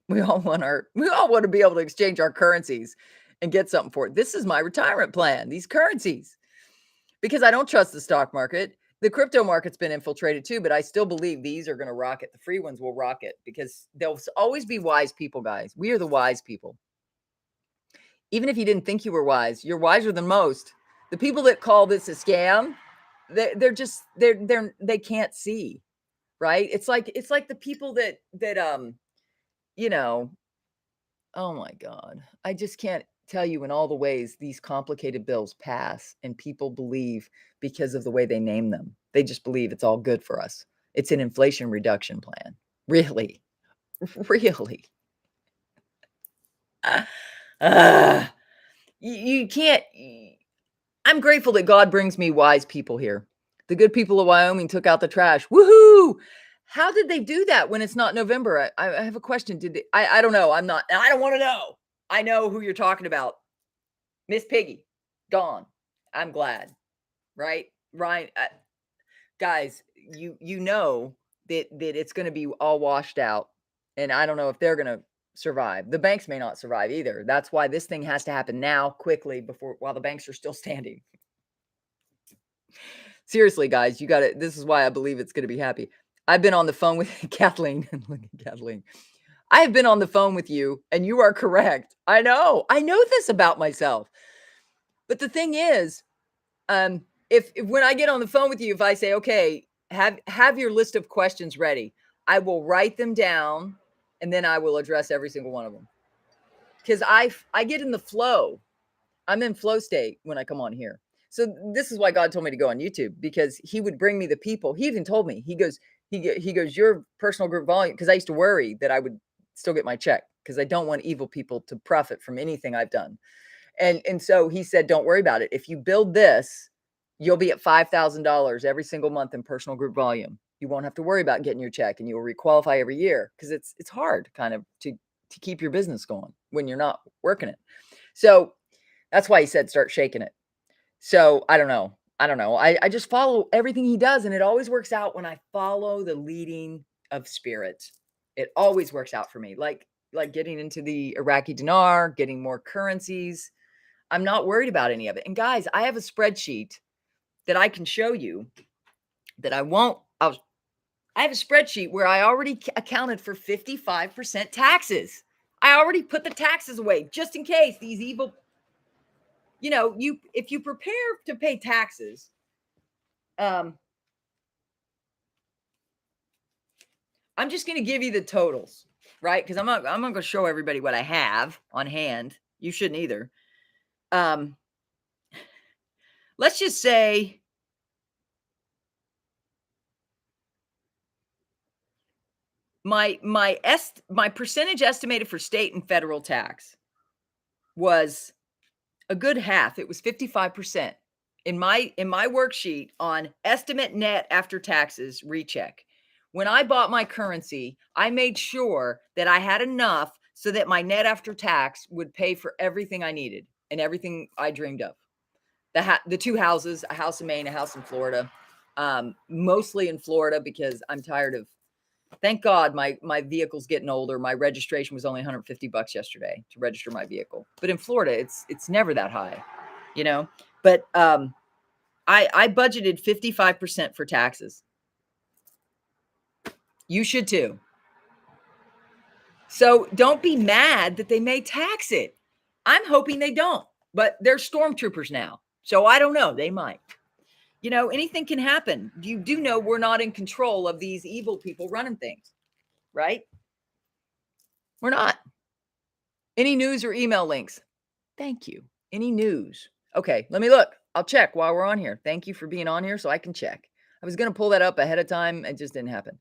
We all want to be able to exchange our currencies and get something for it. This is my retirement plan, these currencies. Because I don't trust the stock market. The crypto market's been infiltrated too, but I still believe these are going to rock it. The free ones will rock it because there'll always be wise people, guys. We are the wise people. Even if you didn't think you were wise, you're wiser than most. The people that call this a scam, they can't see, right? It's like the people that oh my God, I just can't tell you in all the ways these complicated bills pass and people believe because of the way they name them. They just believe it's all good for us. It's an inflation reduction plan. Really? Really? You can't. I'm grateful that God brings me wise people here. The good people of Wyoming took out the trash. Woohoo! How did they do that when it's not November? I have a question. Did they? I don't know. I don't want to know. I know who you're talking about. Miss Piggy, gone. I'm glad. Right, Ryan. Guys, you know that it's going to be all washed out, and I don't know if they're going to survive. The banks may not survive either. That's why this thing has to happen now, quickly, while the banks are still standing. Seriously, guys, you got it. This is why I believe it's going to be happy. I've been on the phone with Kathleen. Look at Kathleen. I have been on the phone with you, and you are correct. I know this about myself. But the thing is, if when I get on the phone with you, if I say, okay, have your list of questions ready, I will write them down, and then I will address every single one of them. Because I get in the flow. I'm in flow state when I come on here. So this is why God told me to go on YouTube, because he would bring me the people. He even told me, he goes, your personal group volume, because I used to worry that I would still get my check because I don't want evil people to profit from anything I've done. And so he said, don't worry about it. If you build this, you'll be at $5,000 every single month in personal group volume. You won't have to worry about getting your check, and you'll requalify every year, because it's hard kind of to keep your business going when you're not working it. So that's why he said, start shaking it. So I don't know. I just follow everything he does, and it always works out when I follow the leading of spirit. It always works out for me. Like like getting into the Iraqi dinar, getting more currencies. I'm not worried about any of it. And guys, I have a spreadsheet that I can show you that I have a spreadsheet where I already accounted for 55% taxes. I already put the taxes away just in case these evil, if you prepare to pay taxes, I'm just going to give you the totals, right? Because I'm not going to show everybody what I have on hand. You shouldn't either. Let's just say my percentage estimated for state and federal tax was a good half. It was 55% in my worksheet on estimate net after taxes recheck. When I bought my currency, I made sure that I had enough so that my net after tax would pay for everything I needed and everything I dreamed of. The two houses, a house in Maine, a house in Florida, mostly in Florida because I'm tired of. Thank God my vehicle's getting older. My registration was only $150 yesterday to register my vehicle. But in Florida, it's never that high, But I budgeted 55% for taxes. You should too. So don't be mad that they may tax it. I'm hoping they don't, but they're stormtroopers now. So I don't know. They might. Anything can happen. You do know we're not in control of these evil people running things, right? We're not. Any news or email links? Thank you. Any news? Okay, let me look. I'll check while we're on here. Thank you for being on here so I can check. I was going to pull that up ahead of time. It just didn't happen.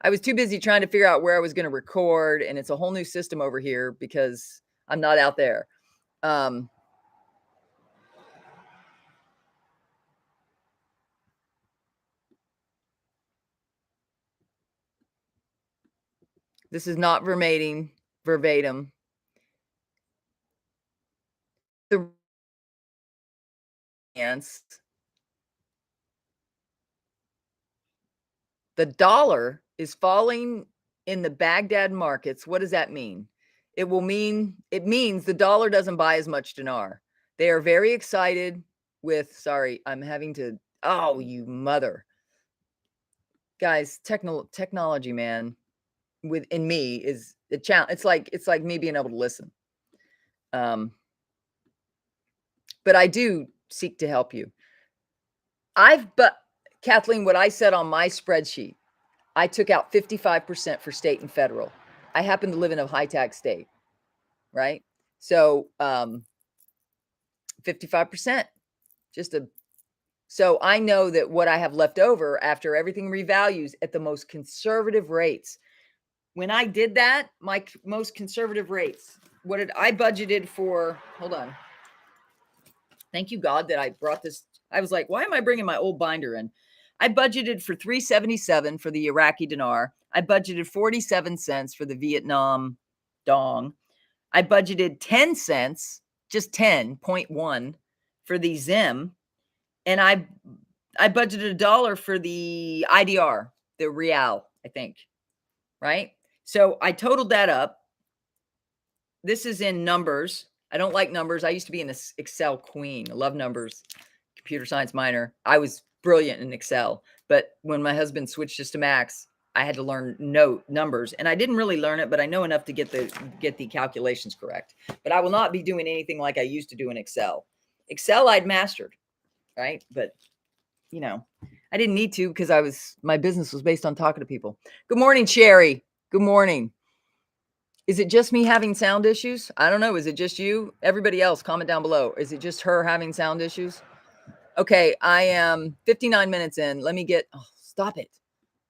I was too busy trying to figure out where I was going to record, and it's a whole new system over here because I'm not out there. This is not verbatim. The dollar is falling in the Baghdad markets. What does that mean? It means the dollar doesn't buy as much dinar. They are very excited sorry, I'm having to, oh, you mother. Guys, technology, man, within me is a challenge. It's like me being able to listen. But I do seek to help you. But Kathleen, what I said on my spreadsheet, I took out 55% for state and federal. I happen to live in a high tax state, right? So 55%, so I know that what I have left over after everything revalues at the most conservative rates. When I did that, my most conservative rates, what did I budgeted for? Hold on. Thank you, God, that I brought this. I was like, why am I bringing my old binder in? I budgeted for 377 for the Iraqi dinar. I budgeted 47 cents for the Vietnam dong. I budgeted 10 cents, just 10.1 for the Zim. And I budgeted $1 for the IDR, the Real, I think. Right? So I totaled that up. This is in numbers. I don't like numbers. I used to be an Excel queen. I love numbers. Computer science minor. I was brilliant in Excel. But when my husband switched us to Max, I had to learn numbers. And I didn't really learn it, but I know enough to get the calculations correct. But I will not be doing anything like I used to do in Excel. Excel I'd mastered, right? But I didn't need to because my business was based on talking to people. Good morning, Sherry. Good morning. Is it just me having sound issues? I don't know. Is it just you? Everybody else, comment down below. Is it just her having sound issues? Okay, I am 59 minutes in. Stop it.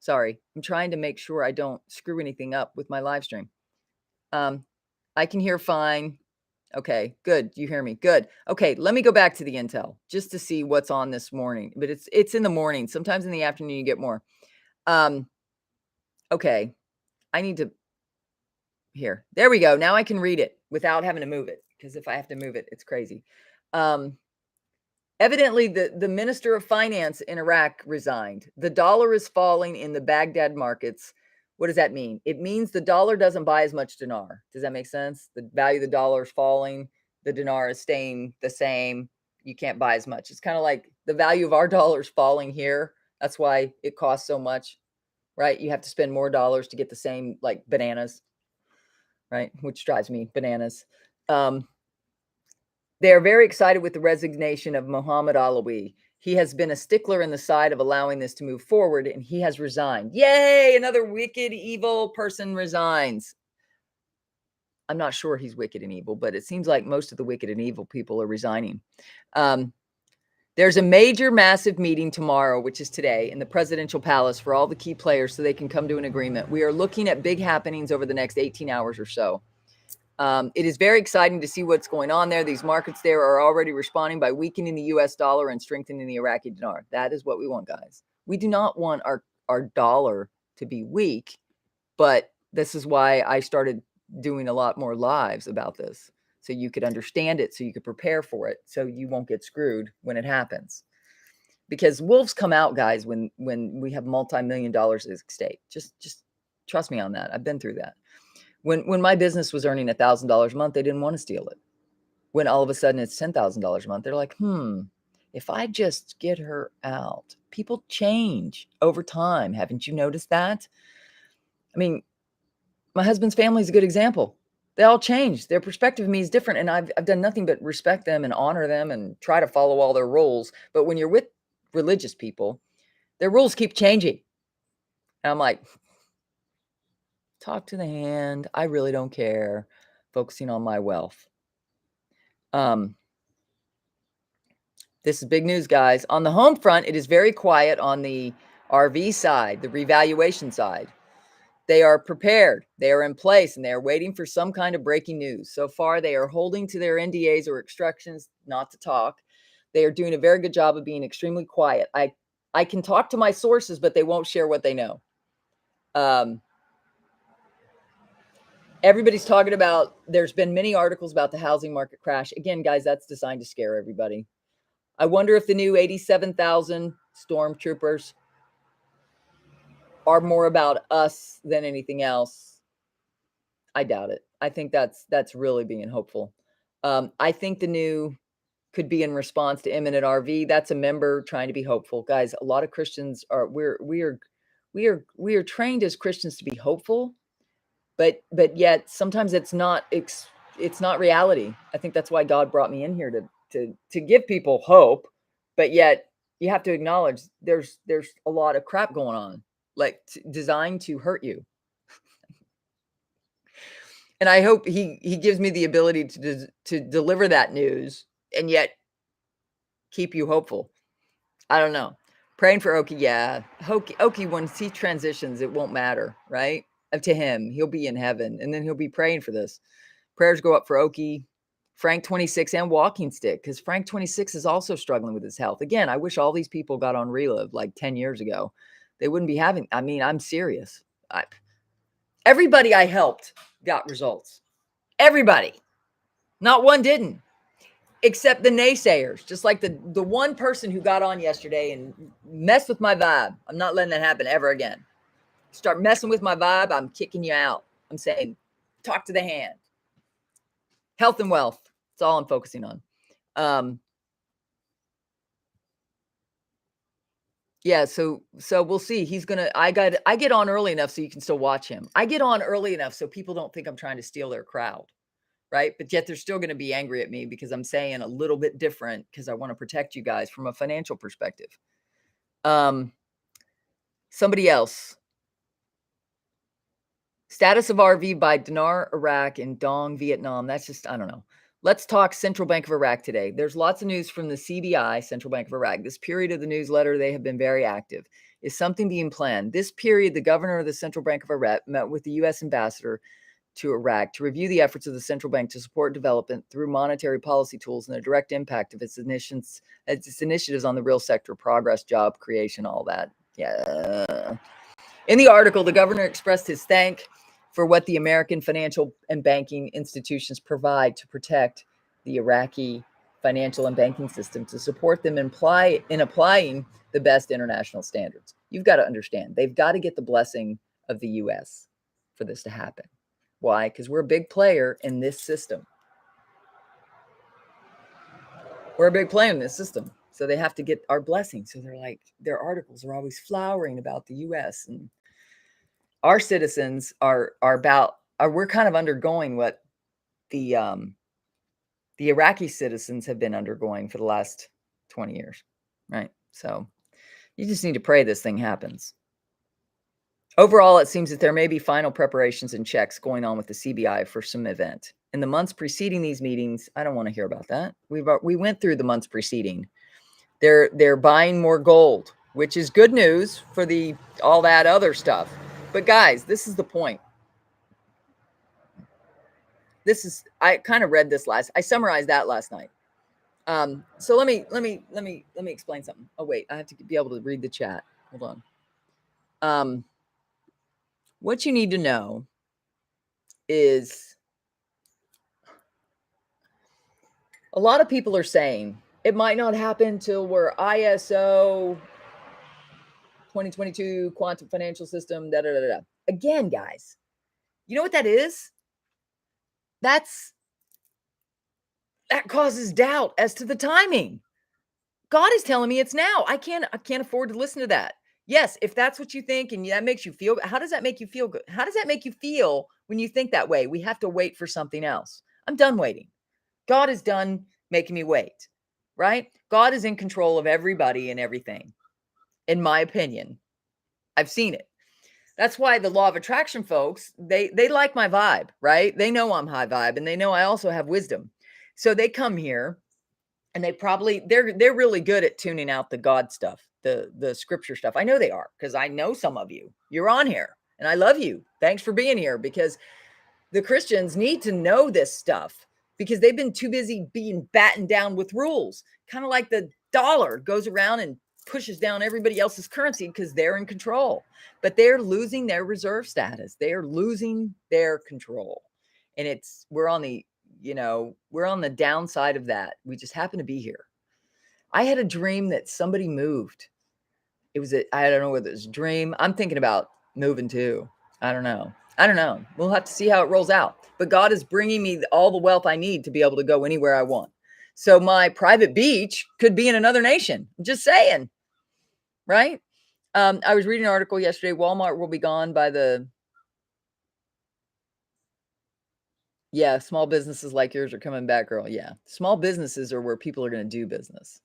Sorry. I'm trying to make sure I don't screw anything up with my live stream. I can hear fine. Okay, good. You hear me? Good. Okay, let me go back to the intel just to see what's on this morning. But it's in the morning. Sometimes in the afternoon you get more. Okay. I need to here. There we go. Now I can read it without having to move it because if I have to move it, it's crazy. Evidently, the minister of finance in Iraq resigned. The dollar is falling in the Baghdad markets. What does that mean? It means the dollar doesn't buy as much dinar. Does that make sense? The value of the dollar is falling. The dinar is staying the same. You can't buy as much. It's kind of like the value of our dollar is falling here. That's why it costs so much, right? You have to spend more dollars to get the same, like bananas, right? Which drives me bananas. They are very excited with the resignation of Mohammed Alawi. He has been a stickler in the side of allowing this to move forward, and he has resigned. Yay! Another wicked, evil person resigns. I'm not sure he's wicked and evil, but it seems like most of the wicked and evil people are resigning. There's a major, massive meeting tomorrow, which is today, in the presidential palace for all the key players so they can come to an agreement. We are looking at big happenings over the next 18 hours or so. It is very exciting to see what's going on there. These markets there are already responding by weakening the US dollar and strengthening the Iraqi dinar. That is what we want, guys. We do not want our dollar to be weak, but this is why I started doing a lot more lives about this, so you could understand it, so you could prepare for it, so you won't get screwed when it happens. Because wolves come out, guys, when we have multi-million dollars at stake. Just trust me on that. I've been through that. When my business was earning $1,000 a month, they didn't want to steal it. When all of a sudden it's $10,000 a month, they're like, if I just get her out. People change over time. Haven't you noticed that? I mean, my husband's family is a good example. They all change. Their perspective of me is different, and I've done nothing but respect them and honor them and try to follow all their rules. But when you're with religious people, their rules keep changing. And I'm like, talk to the hand. I really don't care. Focusing on my wealth. This is big news, guys. On the home front, it is very quiet on the RV side, the revaluation side. They are prepared. They are in place, and they are waiting for some kind of breaking news. So far, they are holding to their NDAs or instructions not to talk. They are doing a very good job of being extremely quiet. I can talk to my sources, but they won't share what they know. Everybody's talking about, there's been many articles about the housing market crash. Again, guys, that's designed to scare everybody. I wonder if the new 87,000 stormtroopers are more about us than anything else. I doubt it. I think that's really being hopeful. I think the new could be in response to imminent RV. That's a member trying to be hopeful. Guys, a lot of Christians are, we are trained as Christians to be hopeful, but yet sometimes it's not reality. I think that's why God brought me in here to give people hope, but yet you have to acknowledge there's a lot of crap going on, like designed to hurt you. And I hope he gives me the ability to deliver that news and yet keep you hopeful. I don't know. Praying for Oki, yeah. Oki, once he transitions, it won't matter, right? To him, he'll be in heaven, and then he'll be praying for this. Prayers go up for Oki, Frank 26, and Walking Stick, because Frank 26 is also struggling with his health. Again, I wish all these people got on Relive like 10 years ago. They wouldn't be having, I mean, I'm serious. Everybody I helped got results. Everybody. Not one didn't. Except the naysayers, just like the one person who got on yesterday and messed with my vibe. I'm not letting that happen ever again. Start messing with my vibe, I'm kicking you out. I'm saying, talk to the hand. Health and wealth. That's all I'm focusing on. Yeah, so we'll see. He's gonna. I get on early enough so you can still watch him. I get on early enough so people don't think I'm trying to steal their crowd. Right? But yet they're still going to be angry at me because I'm saying a little bit different because I want to protect you guys from a financial perspective. Somebody else. Status of RV by Dinar, Iraq, and Dong, Vietnam. That's just, I don't know. Let's talk Central Bank of Iraq today. There's lots of news from the CBI, Central Bank of Iraq. This period of the newsletter, they have been very active. Is something being planned? This period, the governor of the Central Bank of Iraq met with the U.S. ambassador to Iraq to review the efforts of the central bank to support development through monetary policy tools and the direct impact of its initiatives on the real sector, progress, job creation, all that. Yeah. In the article, the governor expressed his thanks for what the American financial and banking institutions provide to protect the Iraqi financial and banking system, to support them in applying the best international standards. You've got to understand, they've got to get the blessing of the US for this to happen. Why? Because we're a big player in this system. We're a big player in this system. So they have to get our blessing. So they're like, their articles are always flowering about the US. And our citizens we're kind of undergoing what the Iraqi citizens have been undergoing for the last 20 years, right? So you just need to pray this thing happens. Overall, it seems that there may be final preparations and checks going on with the CBI for some event. In the months preceding these meetings, I don't want to hear about that. We went through the months preceding. They're buying more gold, which is good news for all that other stuff. But guys, this is the point. I kind of read this I summarized that last night. So let me explain something. Oh wait, I have to be able to read the chat. Hold on. What you need to know is a lot of people are saying it might not happen till we're ISO 2022 quantum financial system. Again, guys, you know what that is? That causes doubt as to the timing. God is telling me it's now. I can't afford to listen to that. Yes, if that's what you think and that makes you feel, how does that make you feel good? How does that make you feel when you think that way? We have to wait for something else. I'm done waiting. God is done making me wait, right? God is in control of everybody and everything, in my opinion. I've seen it. That's why the law of attraction folks, they like my vibe, right? They know I'm high vibe and they know I also have wisdom. So they come here and they're really good at tuning out the God stuff, the scripture stuff. I know they are, because I know some of you. You're on here and I love you. Thanks for being here, because the Christians need to know this stuff, because they've been too busy being battened down with rules. Kind of like the dollar goes around and pushes down everybody else's currency because they're in control. But they're losing their reserve status. They're losing their control. And we're on the downside of that. We just happen to be here. I had a dream that somebody moved. I don't know whether it's a dream. I'm thinking about moving too. I don't know. We'll have to see how it rolls out. But God is bringing me all the wealth I need to be able to go anywhere I want. So my private beach could be in another nation. I'm just saying, right? I was reading an article yesterday. Walmart will be gone by small businesses like yours are coming back, girl. Yeah. Small businesses are where people are going to do business.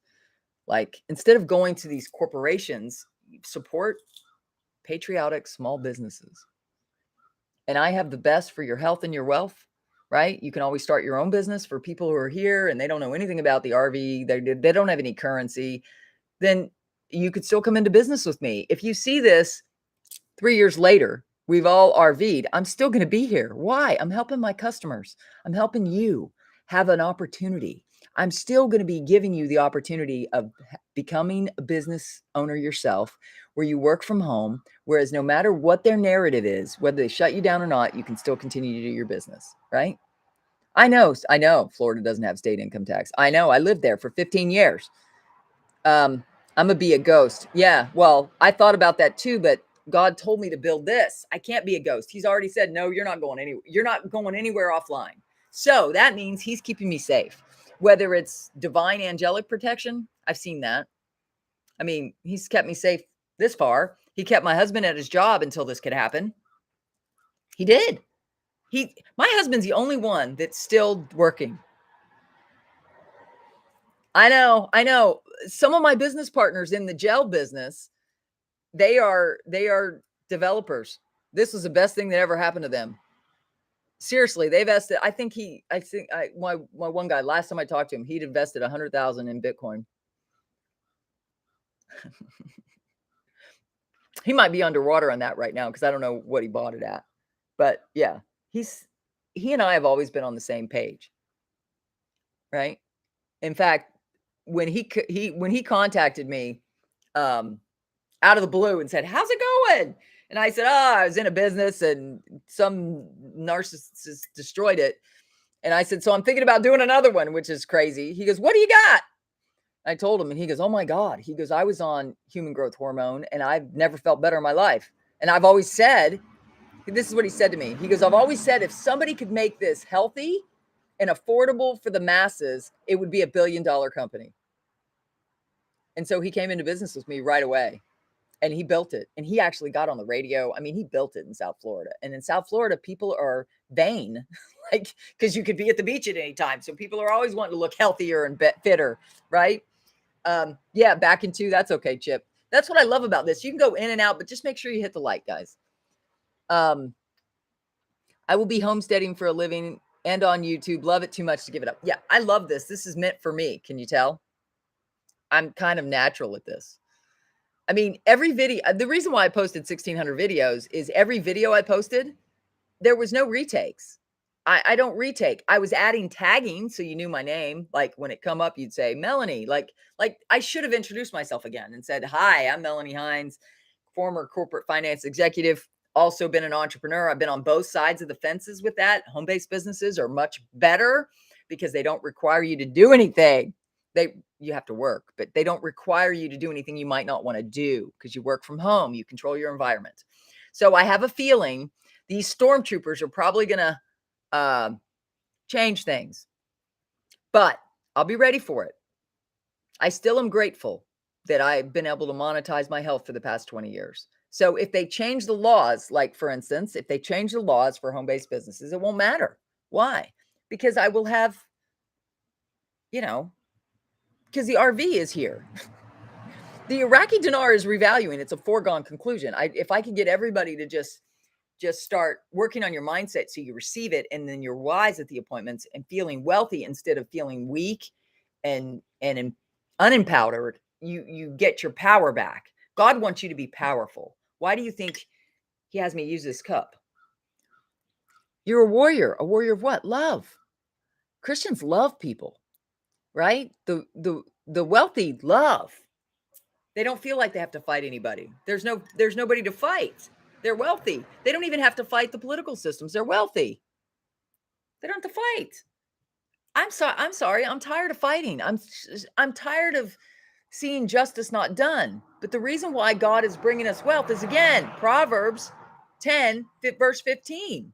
Like, instead of going to these corporations, support patriotic small businesses. And I have the best for your health and your wealth, right? You can always start your own business for people who are here and they don't know anything about the RV. They don't have any currency. Then you could still come into business with me. If you see this 3 years later, we've all RV'd, I'm still going to be here. Why? I'm helping my customers. I'm helping you have an opportunity. I'm still going to be giving you the opportunity of becoming a business owner yourself, where you work from home, whereas no matter what their narrative is, whether they shut you down or not, you can still continue to do your business, right? I know Florida doesn't have state income tax. I know, I lived there for 15 years. I'm gonna be a ghost. Yeah, well, I thought about that too, but God told me to build this. I can't be a ghost. He's already said, no, you're not going anywhere. You're not going anywhere offline. So that means he's keeping me safe. Whether it's divine angelic protection, I've seen that. I mean, he's kept me safe this far. He kept my husband at his job until this could happen. He did. My husband's the only one that's still working. I know. Some of my business partners in the gel business, they are developers. This was the best thing that ever happened to them. Seriously, they've invested. My one guy, last time I talked to him, he'd invested 100,000 in Bitcoin. He might be underwater on that right now, because I don't know what he bought it at. But yeah, he and I have always been on the same page, right? In fact, when he contacted me out of the blue and said, "How's it going?" And I said, I was in a business and some narcissist destroyed it. And I said, so I'm thinking about doing another one, which is crazy. He goes, what do you got? I told him, and he goes, oh my God. He goes, I was on human growth hormone and I've never felt better in my life. And I've always said, This is what he said to me. He goes, I've always said if somebody could make this healthy and affordable for the masses, it would be $1 billion company. And so he came into business with me right away. And he built it. And he actually got on the radio. I mean, he built it in South Florida. And in South Florida, people are vain, like, because you could be at the beach at any time. So people are always wanting to look healthier and fitter, right? Yeah, back in 2. That's okay, Chip. That's what I love about this. You can go in and out, but just make sure you hit the like, guys. I will be homesteading for a living and on YouTube. Love it too much to give it up. Yeah, I love this. This is meant for me. Can you tell? I'm kind of natural at this. I mean, every video, the reason why I posted 1,600 videos is every video I posted, there was no retakes. I don't retake. I was adding tagging so you knew my name. Like when it come up, you'd say, Melanie. Like I should have introduced myself again and said, hi, I'm Melanie Hines, former corporate finance executive, also been an entrepreneur. I've been on both sides of the fences with that. Home-based businesses are much better because they don't require you to do anything. You have to work, but they don't require you to do anything you might not want to do because you work from home. You control your environment. So I have a feeling these stormtroopers are probably going to change things, but I'll be ready for it. I still am grateful that I've been able to monetize my health for the past 20 years. So if they change the laws, like for instance, if they change the laws for home-based businesses, it won't matter. Why? Because I will have, because the RV is here. The Iraqi dinar is revaluing. It's a foregone conclusion. If I could get everybody to just start working on your mindset so you receive it, and then you're wise at the appointments and feeling wealthy instead of feeling weak and unempowered, you get your power back. God wants you to be powerful. Why do you think he has me use this cup? You're a warrior. A warrior of what? Love. Christians love people, right? The wealthy love. They don't feel like they have to fight anybody. There's nobody to fight. They're wealthy. They don't even have to fight the political systems. They're wealthy. They don't have to fight. I'm sorry. I'm tired of fighting. I'm tired of seeing justice not done. But the reason why God is bringing us wealth is, again, Proverbs 10, verse 15.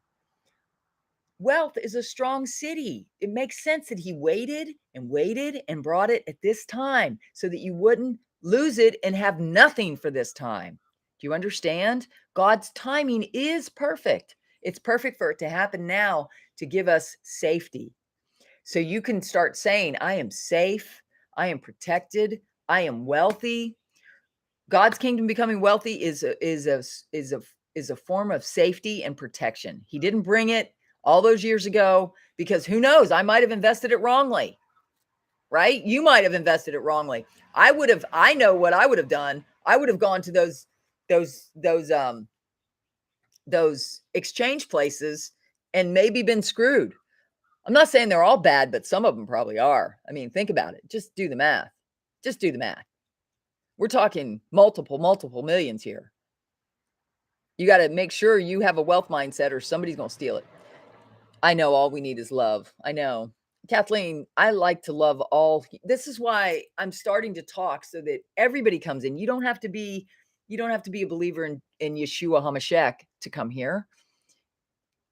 Wealth is a strong city. It makes sense that he waited and brought it at this time so that you wouldn't lose it and have nothing for this time. Do you understand? God's timing is perfect. It's perfect for it to happen now to give us safety. So you can start saying, I am safe. I am protected. I am wealthy. God's kingdom becoming wealthy is a form of safety and protection. He didn't bring it all those years ago because who knows, I might have invested it wrongly, right? You might have invested it wrongly. I know what I would have done. I would have gone to those exchange places and maybe been screwed. I'm not saying they're all bad, but some of them probably are. I mean, think about it. Just do the math. We're talking multiple millions here. You got to make sure you have a wealth mindset or somebody's going to steal it. I know all we need is love. I know. Kathleen, I like to love all. This is why I'm starting to talk so that everybody comes in. You don't have to be a believer in Yeshua HaMashiach to come here.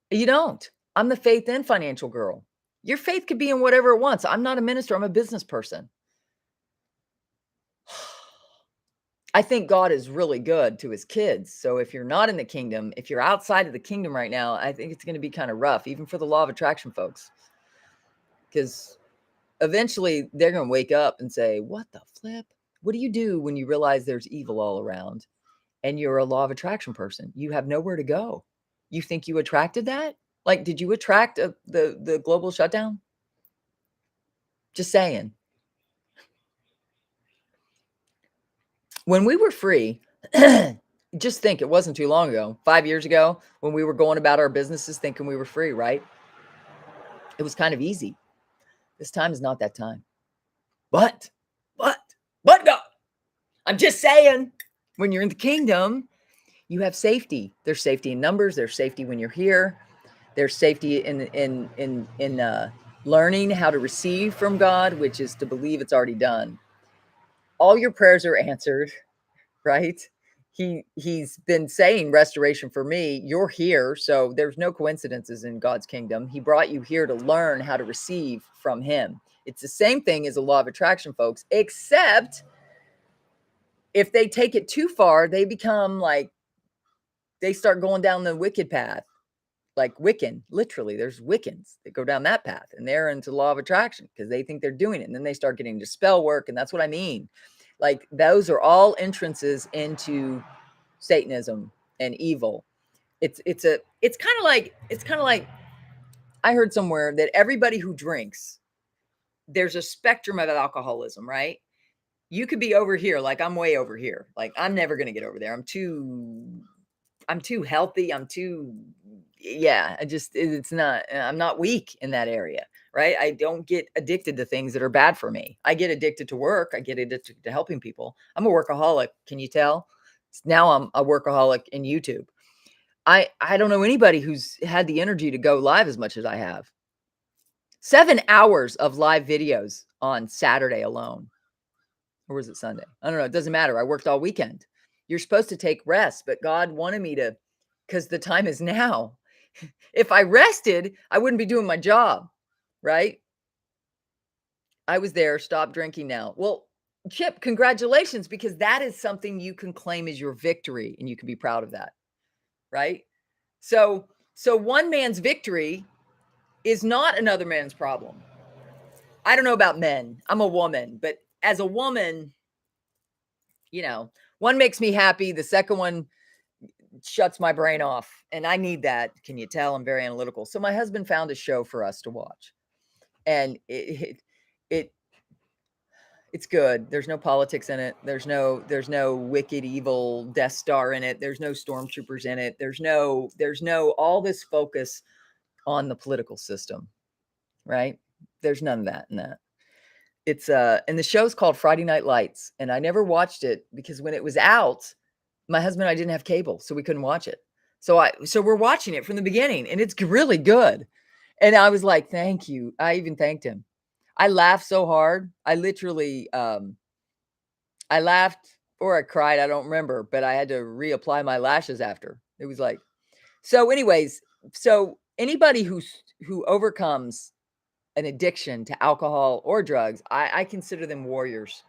You don't. I'm the faith and financial girl. Your faith could be in whatever it wants. I'm not a minister. I'm a business person. I think God is really good to his kids. So if you're not in the kingdom, if you're outside of the kingdom right now, I think it's going to be kind of rough, even for the law of attraction folks. Because eventually they're going to wake up and say, what the flip? What do you do when you realize there's evil all around and you're a law of attraction person? You have nowhere to go. You think you attracted that? Like, did you attract the global shutdown? Just saying. When we were free, just think, it wasn't too long ago, 5 years ago, when we were going about our businesses thinking we were free, right? It was kind of easy. This time is not that time. But God, I'm just saying, when you're in the kingdom, you have safety. There's safety in numbers. There's safety when you're here. There's safety in learning how to receive from God, which is to believe it's already done. All your prayers are answered, right? he's been saying restoration for me. You're here, so there's no coincidences in God's kingdom. He brought you here to learn how to receive from him. It's the same thing as a law of attraction, folks, except if they take it too far, they become like, they start going down the wicked path, like Wiccan. Literally, there's Wiccans that go down that path, and they're into law of attraction because they think they're doing it. And then they start getting into spell work, and that's what I mean. Like, those are all entrances into Satanism and evil. It's kind of like I heard somewhere that everybody who drinks, there's a spectrum of alcoholism, right? You could be over here, like I'm way over here. Like, I'm never gonna get over there. I'm too healthy. I'm too, yeah, it's not, I'm not weak in that area, right? I don't get addicted to things that are bad for me. I get addicted to work. I get addicted to helping people. I'm a workaholic. Can you tell? Now I'm a workaholic in YouTube. I don't know anybody who's had the energy to go live as much as I have. 7 hours of live videos on Saturday alone. Or was it Sunday? I don't know. It doesn't matter. I worked all weekend. You're supposed to take rest, but God wanted me to, because the time is now. If I rested, I wouldn't be doing my job, right? I was there. Stop drinking now. Well, Chip, congratulations, because that is something you can claim as your victory, and you can be proud of that, right? So one man's victory is not another man's problem. I don't know about men. I'm a woman, but as a woman, one makes me happy. The second one shuts my brain off, and I need that. Can you tell? I'm very analytical. So my husband found a show for us to watch, and it's good. There's no politics in it. There's no wicked evil Death Star in it. There's no stormtroopers in it. There's no all this focus on the political system, right? There's none of that in that. It's and the show's called Friday Night Lights, and I never watched it because when it was out, my husband and I didn't have cable, so we couldn't watch it. So we're watching it from the beginning, and it's really good. And I was like, "Thank you." I even thanked him. I laughed so hard. I literally I laughed or I cried, I don't remember, but I had to reapply my lashes after. It was like, so anyways, so anybody who overcomes an addiction to alcohol or drugs, I consider them warriors.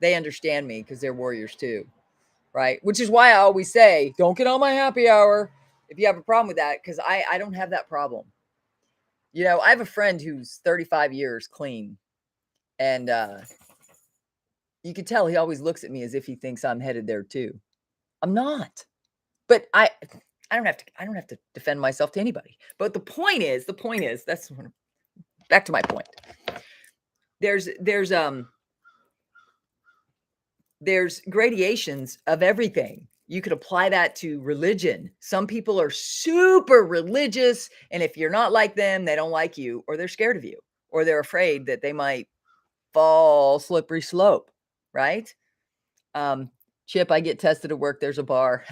They understand me because they're warriors too, right? Which is why I always say, don't get on my happy hour if you have a problem with that, because I don't have that problem. I have a friend who's 35 years clean, and you can tell he always looks at me as if he thinks I'm headed there too. I'm not. But I don't have to defend myself to anybody. But the point is, that's back to my point. There's gradations of everything. You could apply that to religion. Some people are super religious, and if you're not like them, they don't like you, or they're scared of you, or they're afraid that they might fall slippery slope, right? Chip, I get tested at work. There's a bar.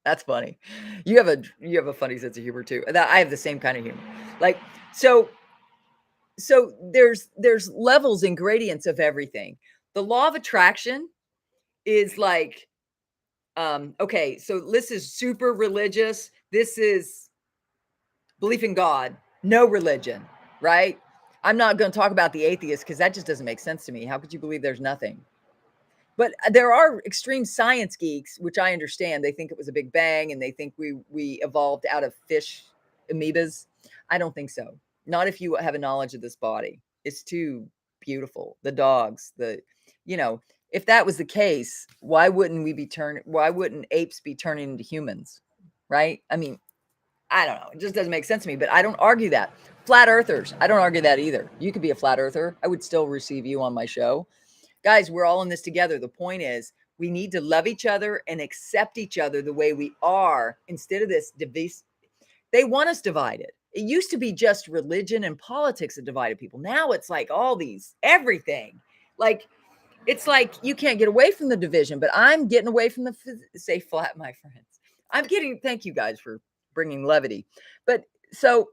That's funny. You have a funny sense of humor too. I have the same kind of humor. Like, so there's levels and gradients of everything. The law of attraction is like, okay, so this is super religious. This is belief in God, no religion, right? I'm not going to talk about the atheist because that just doesn't make sense to me. How could you believe there's nothing? But there are extreme science geeks, which I understand. They think it was a big bang, and they think we evolved out of fish amoebas. I don't think so. Not if you have a knowledge of this body. It's too beautiful. The dogs, if that was the case, why wouldn't apes be turning into humans? Right? I mean, I don't know. It just doesn't make sense to me, but I don't argue that. Flat earthers, I don't argue that either. You could be a flat earther. I would still receive you on my show. Guys, we're all in this together. The point is, we need to love each other and accept each other the way we are instead of this divisive. They want us divided. It used to be just religion and politics that divided people. Now it's like all these, everything. Like, it's like you can't get away from the division, but I'm getting away from say flat, my friends. Thank you guys for bringing levity. But so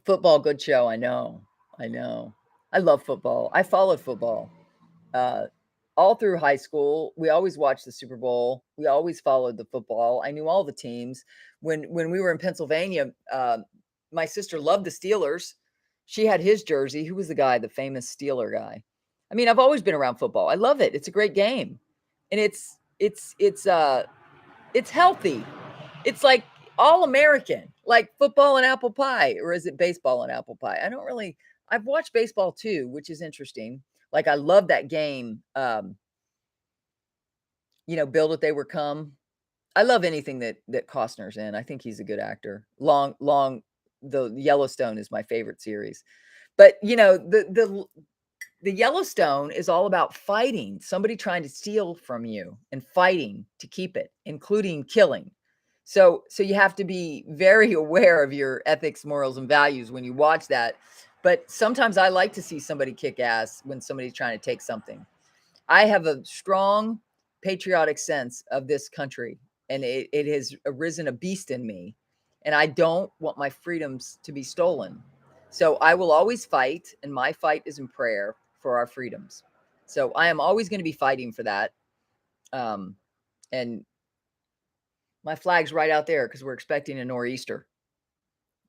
football, good show. I know. I love football. I followed football. all through high school, we always watched the Super Bowl. We always followed the football. I knew all the teams. When we were in Pennsylvania, my sister loved the Steelers. She had his jersey. Who was the guy, the famous Steeler guy? I mean, I've always been around football. I love it. It's a great game, and it's healthy. It's like all American, like football and apple pie, or is it baseball and apple pie? I don't really. I've watched baseball too, which is interesting. Like I love that game. Build It They Were Come. I love anything that Costner's in. I think he's a good actor. The Yellowstone is my favorite series. But the Yellowstone is all about fighting, somebody trying to steal from you and fighting to keep it, including killing. So you have to be very aware of your ethics, morals, and values when you watch that. But sometimes I like to see somebody kick ass when somebody's trying to take something. I have a strong patriotic sense of this country, and it has arisen a beast in me, and I don't want my freedoms to be stolen. So I will always fight, and my fight is in prayer for our freedoms. So I am always going to be fighting for that. And my flag's right out there because we're expecting a nor'easter.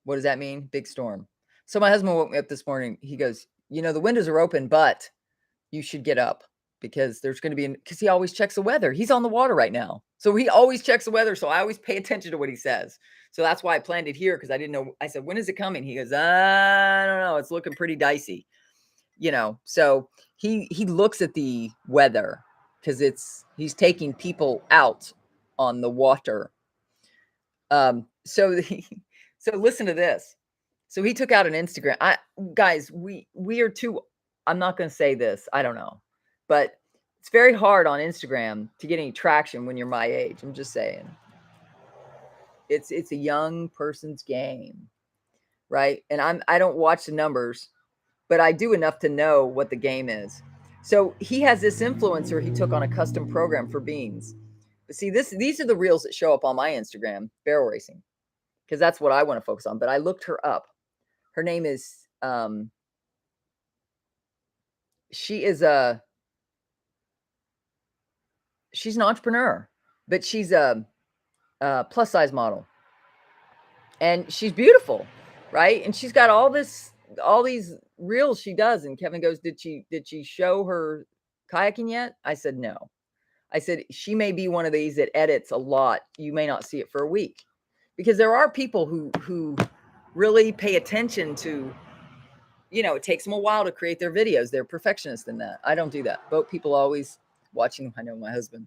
What does that mean? Big storm. So my husband woke me up this morning. He goes, the windows are open, but you should get up because there's going to be, because he always checks the weather. He's on the water right now. So he always checks the weather. So I always pay attention to what he says. So that's why I planned it here because I didn't know. I said, when is it coming? He goes, I don't know. It's looking pretty dicey, So he looks at the weather because he's taking people out on the water. So listen to this. So he took out an Instagram. Guys, we are too. I'm not going to say this. I don't know, but it's very hard on Instagram to get any traction when you're my age. I'm just saying. It's a young person's game, right? And I don't watch the numbers, but I do enough to know what the game is. So he has this influencer he took on a custom program for beans. But see, these are the reels that show up on my Instagram, barrel racing, because that's what I want to focus on. But I looked her up. Her name is she's an entrepreneur, but she's a plus size model, and she's beautiful, right? And she's got all these reels she does. And Kevin goes, did she show her kayaking yet? I said no. I said she may be one of these that edits a lot. You may not see it for a week, because there are people who really pay attention to. It takes them a while to create their videos. They're perfectionists in that. I don't do that. Boat people always watching. I know my husband.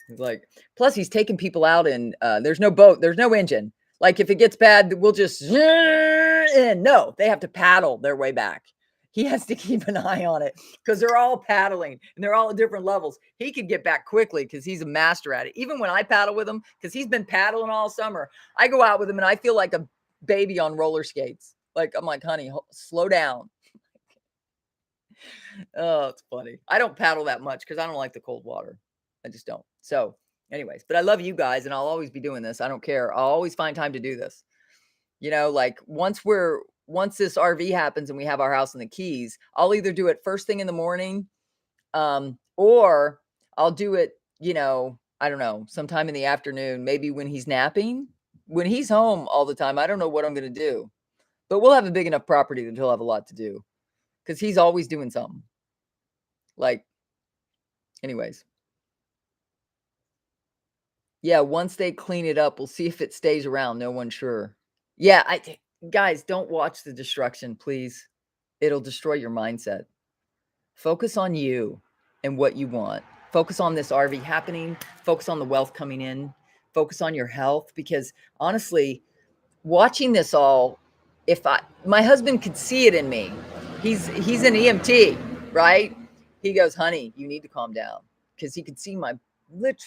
He's like, plus he's taking people out and there's no boat. There's no engine. Like if it gets bad, we'll just, and no, they have to paddle their way back. He has to keep an eye on it because they're all paddling and they're all at different levels. He could get back quickly because he's a master at it. Even when I paddle with him, because he's been paddling all summer, I go out with him and I feel like a baby on roller skates. Like, I'm like, honey, slow down. Oh, it's funny. I don't paddle that much because I don't like the cold water. I just don't. So anyways, but I love you guys and I'll always be doing this. I don't care. I'll always find time to do this. Like once this RV happens and we have our house in the Keys, I'll either do it first thing in the morning, or I'll do it, I don't know, sometime in the afternoon, maybe when he's napping. When he's home all the time, I don't know what I'm going to do. But we'll have a big enough property that he'll have a lot to do because he's always doing something. Like, anyways. Yeah, once they clean it up, we'll see if it stays around. No one's sure. Yeah, guys, don't watch the destruction, please. It'll destroy your mindset. Focus on you and what you want. Focus on this RV happening. Focus on the wealth coming in. Focus on your health, because honestly, watching this all, my husband could see it in me. He's an EMT, right? He goes, honey, you need to calm down, because he could see my blood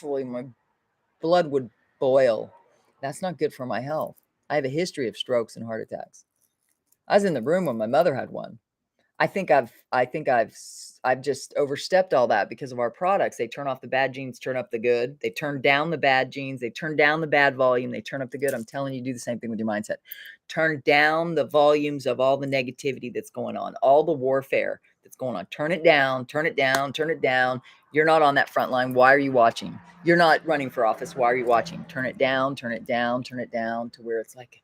would boil. That's not good for my health. I have a history of strokes and heart attacks. I was in the room when my mother had one. I think I've just overstepped all that because of our products. They turn off the bad genes, turn up the good. They turn down the bad genes. They turn down the bad volume. They turn up the good. I'm telling you, do the same thing with your mindset. Turn down the volumes of all the negativity that's going on, all the warfare that's going on. Turn it down, turn it down, turn it down. You're not on that front line. Why are you watching? You're not running for office. Why are you watching? Turn it down, turn it down, turn it down to where it's like,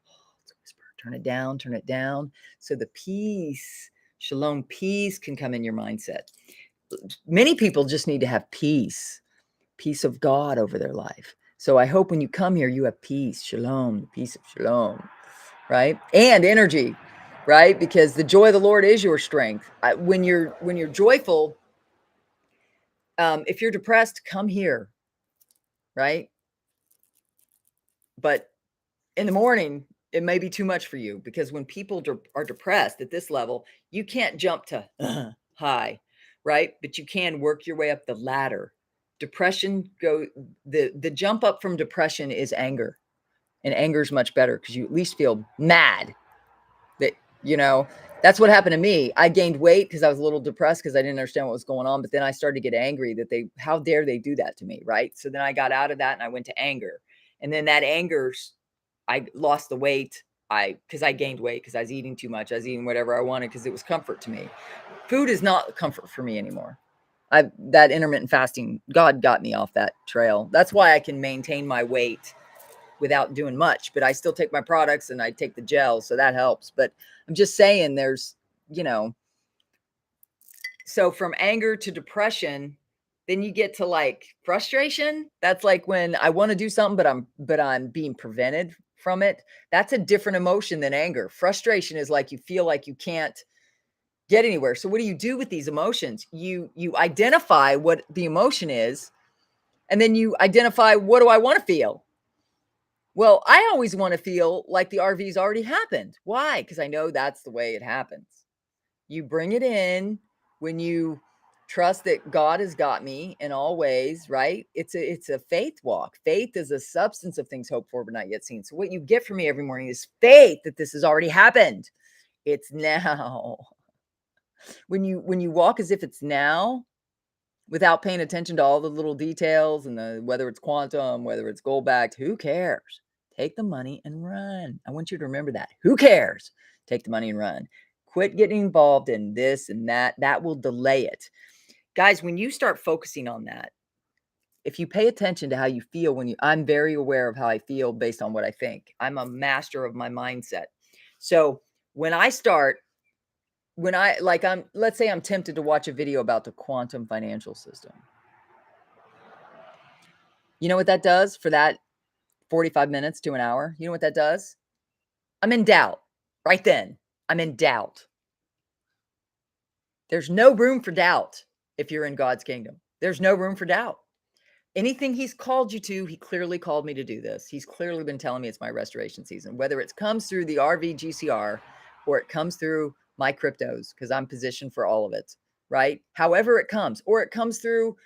oh, it's a whisper. Turn it down, turn it down. So the peace, shalom, peace can come in your mindset. Many people just need to have peace of God over their life. So I hope when you come here, you have peace, shalom, the peace of shalom, right? And energy, right? Because the joy of the Lord is your strength. When you're joyful, if you're depressed, come here, right? But in the morning, it may be too much for you, because when people are depressed at this level, you can't jump to high, right? But you can work your way up the ladder. Depression the jump up from depression is anger, and anger is much better because you at least feel mad that, that's what happened to me. I gained weight because I was a little depressed because I didn't understand what was going on. But then I started to get angry that how dare they do that to me, right? So then I got out of that and I went to anger. And then that anger, I lost the weight. Because I gained weight because I was eating too much. I was eating whatever I wanted because it was comfort to me. Food is not comfort for me anymore. That intermittent fasting, God got me off that trail. That's why I can maintain my weight without doing much, but I still take my products and I take the gel. So that helps. But I'm just saying so from anger to depression, then you get to like frustration. That's like when I want to do something, but I'm being prevented from it. That's a different emotion than anger. Frustration is like you feel like you can't get anywhere. So what do you do with these emotions? You identify what the emotion is, and then you identify, what do I want to feel? Well, I always want to feel like the RV's already happened. Why? Because I know that's the way it happens. You bring it in when you trust that God has got me in all ways, right? It's a faith walk. Faith is a substance of things hoped for but not yet seen. So what you get from me every morning is faith that this has already happened. It's now. When you walk as if it's now, without paying attention to all the little details and whether it's quantum, whether it's gold backed, who cares? Take the money and run. I want you to remember that. Who cares? Take the money and run. Quit getting involved in this and that. That will delay it. Guys, when you start focusing on that, if you pay attention to how you feel I'm very aware of how I feel based on what I think. I'm a master of my mindset. So let's say I'm tempted to watch a video about the quantum financial system. You know what that does for that 45 minutes to an hour? You know what that does? I'm in doubt. Right then, I'm in doubt. There's no room for doubt if you're in God's kingdom. There's no room for doubt. Anything he's called you to, he clearly called me to do this. He's clearly been telling me it's my restoration season, whether it comes through the RV GCR or it comes through my cryptos, because I'm positioned for all of it, right? However it comes, or it comes through,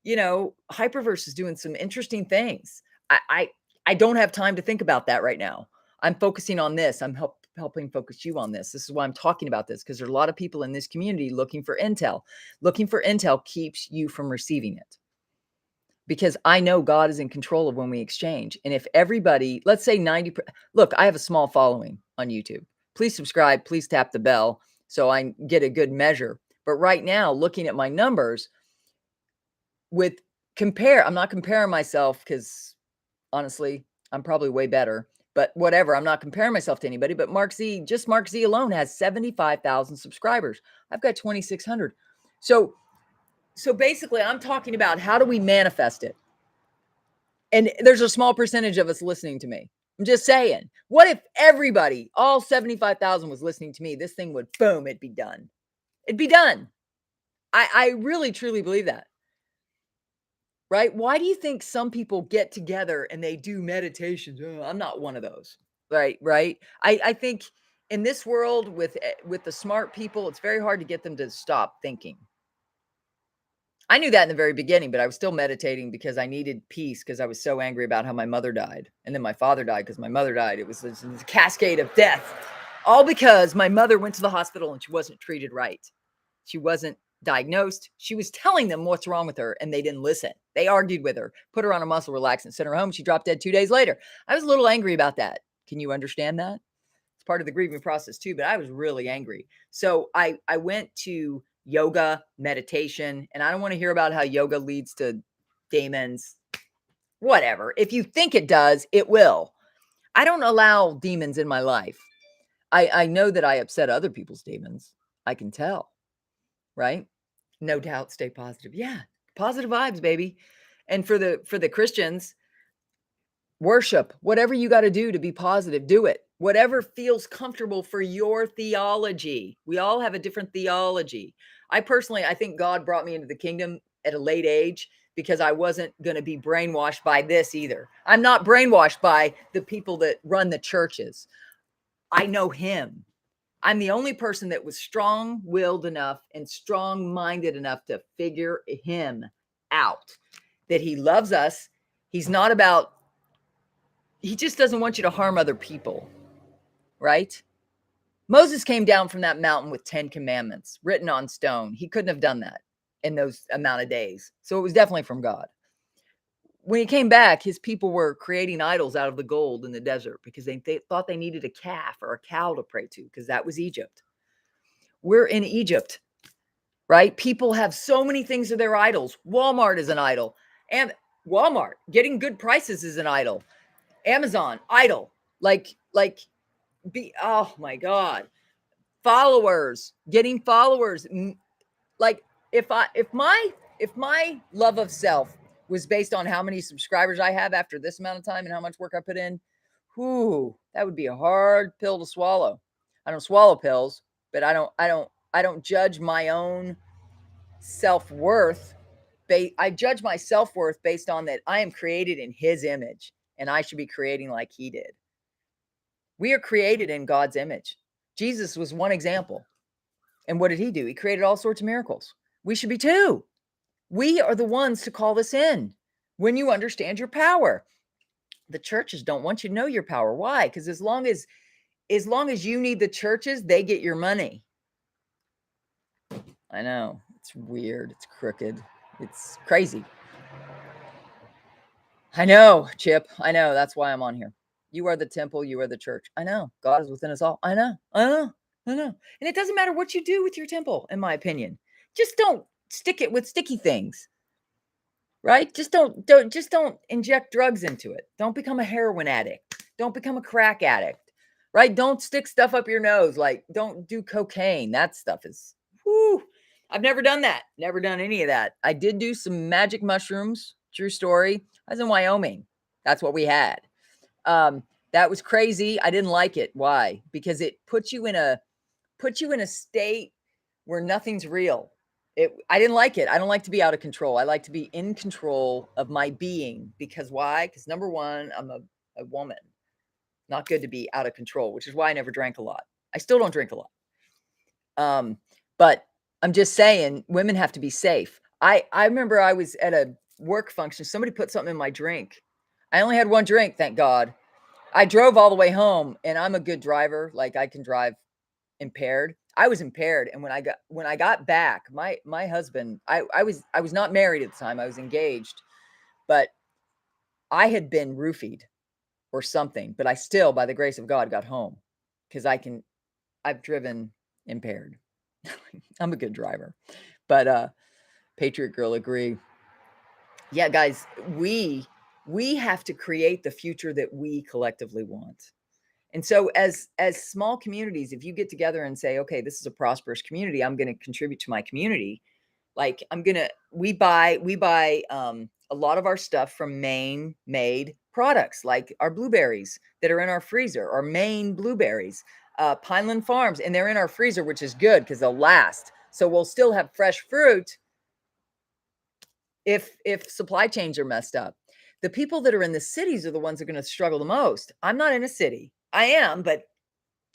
Hyperverse is doing some interesting things. I don't have time to think about that right now. I'm focusing on this. I'm helping focus you on this. This is why I'm talking about this, because there are a lot of people in this community looking for intel. Looking for intel keeps you from receiving it. Because I know God is in control of when we exchange. And if everybody, let's say 90%, look, I have a small following on YouTube. Please subscribe, please tap the bell so I get a good measure. But right now, looking at my numbers, I'm not comparing myself, because honestly, I'm probably way better. But whatever, I'm not comparing myself to anybody. But Mark Z alone has 75,000 subscribers. I've got 2,600. So basically, I'm talking about how do we manifest it? And there's a small percentage of us listening to me. I'm just saying, what if everybody, all 75,000 was listening to me? This thing would, boom, it'd be done. It'd be done. I really, truly believe that. Right? Why do you think some people get together and they do meditations? I'm not one of those. Right? I think in this world with the smart people, it's very hard to get them to stop thinking. I knew that in the very beginning, but I was still meditating because I needed peace, because I was so angry about how my mother died. And then my father died because my mother died. It was this cascade of death, all because my mother went to the hospital and she wasn't treated right. She wasn't diagnosed. She was telling them what's wrong with her, and they didn't listen. They argued with her, put her on a muscle relaxant, sent her home. She dropped dead 2 days later. I was a little angry about that. Can you understand that? part of the grieving process too, but I was really angry. So I went to yoga, meditation, and I don't want to hear about how yoga leads to demons. Whatever. If you think it does, it will. I don't allow demons in my life. I know that I upset other people's demons. I can tell, right? No doubt, stay positive. Yeah, positive vibes, baby. And for the Christians, worship, whatever you got to do to be positive, do it. Whatever feels comfortable for your theology. We all have a different theology. I think God brought me into the kingdom at a late age because I wasn't going to be brainwashed by this either. I'm not brainwashed by the people that run the churches. I know him. I'm the only person that was strong-willed enough and strong-minded enough to figure him out, that he loves us. He just doesn't want you to harm other people, right? Moses came down from that mountain with 10 commandments written on stone. He couldn't have done that in those amount of days. So it was definitely from God. When he came back, his people were creating idols out of the gold in the desert because they thought they needed a calf or a cow to pray to, because that was Egypt. We're in Egypt, right? People have so many things of their idols. Walmart is an idol. And Walmart, getting good prices is an idol. Amazon, idol. Oh my God. Followers, getting followers. Like if my love of self was based on how many subscribers I have after this amount of time and how much work I put in, that would be a hard pill to swallow. I don't swallow pills, but I don't judge my own self-worth. I judge my self-worth based on that I am created in his image and I should be creating like he did. We are created in God's image. Jesus was one example. And what did he do? He created all sorts of miracles. We should be too. We are the ones to call this in when you understand your power. The churches don't want you to know your power. Why? Because as long as you need the churches, they get your money. I know. It's weird. It's crooked. It's crazy. I know, Chip. I know. That's why I'm on here. You are the temple. You are the church. I know. God is within us all. I know. And it doesn't matter what you do with your temple, in my opinion. Just don't stick it with sticky things, right? Just don't inject drugs into it. Don't become a heroin addict. Don't become a crack addict, right? Don't stick stuff up your nose. Like, don't do cocaine. That stuff is, I've never done that. Never done any of that. I did do some magic mushrooms. True story. I was in Wyoming. That's what we had. That was crazy. I didn't like it. Why? Because it puts you in a state where nothing's real. I didn't like it. I don't like to be out of control. I like to be in control of my being. Because why? Because number one, I'm a woman. Not good to be out of control, which is why I never drank a lot. I still don't drink a lot. But I'm just saying, women have to be safe. I remember I was at a work function. Somebody put something in my drink. I only had one drink, thank God. I drove all the way home, and I'm a good driver. Like, I can drive impaired. I was impaired, and when I got back, my husband, I was not married at the time. I was engaged, but I had been roofied or something. But I still, by the grace of God, got home because I've driven impaired. I'm a good driver, but Patriot Girl agree. Yeah, guys, we have to create the future that we collectively want. And so as small communities, if you get together and say, okay, this is a prosperous community, I'm going to contribute to my community. Like, we buy a lot of our stuff from Maine made products, like our blueberries that are in our freezer, our Maine blueberries, Pineland Farms, and they're in our freezer, which is good because they'll last. So we'll still have fresh fruit if supply chains are messed up. The people that are in the cities are the ones that are going to struggle the most. I'm not in a city. I am, but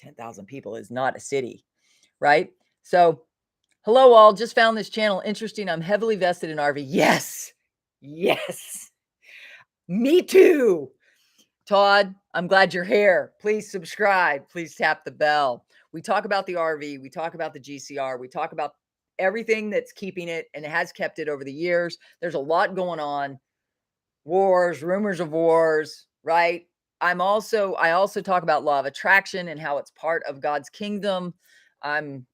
10,000 people is not a city, right? So, hello all, just found this channel interesting. I'm heavily vested in RV. Yes. Me too. Todd, I'm glad you're here. Please subscribe. Please tap the bell. We talk about the RV. We talk about the GCR. We talk about everything that's keeping it and has kept it over the years. There's a lot going on. Wars, rumors of wars, right? I also talk about law of attraction and how it's part of God's kingdom. I'm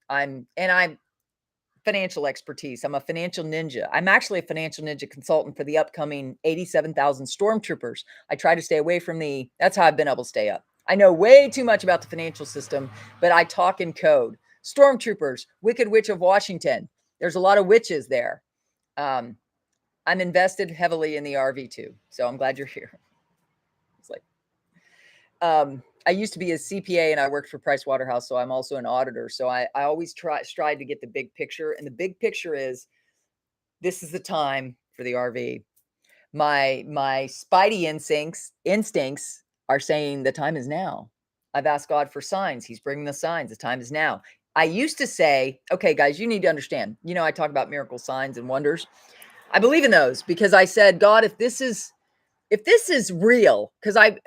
financial expertise. I'm a financial ninja. I'm actually a financial ninja consultant for the upcoming 87,000 stormtroopers. I try to stay away from that's how I've been able to stay up. I know way too much about the financial system, but I talk in code. Stormtroopers, Wicked Witch of Washington. There's a lot of witches there. I'm invested heavily in the RV too. So I'm glad you're here. It's like, I used to be a CPA and I worked for Price Waterhouse, so I'm also an auditor. So I always strive to get the big picture, and the big picture is this is the time for the RV. My spidey instincts are saying the time is now. I've asked God for signs. He's bringing the signs. The time is now. I used to say, okay, guys, you need to understand. I talk about miracle signs and wonders. I believe in those because I said, God, if this is real, because I've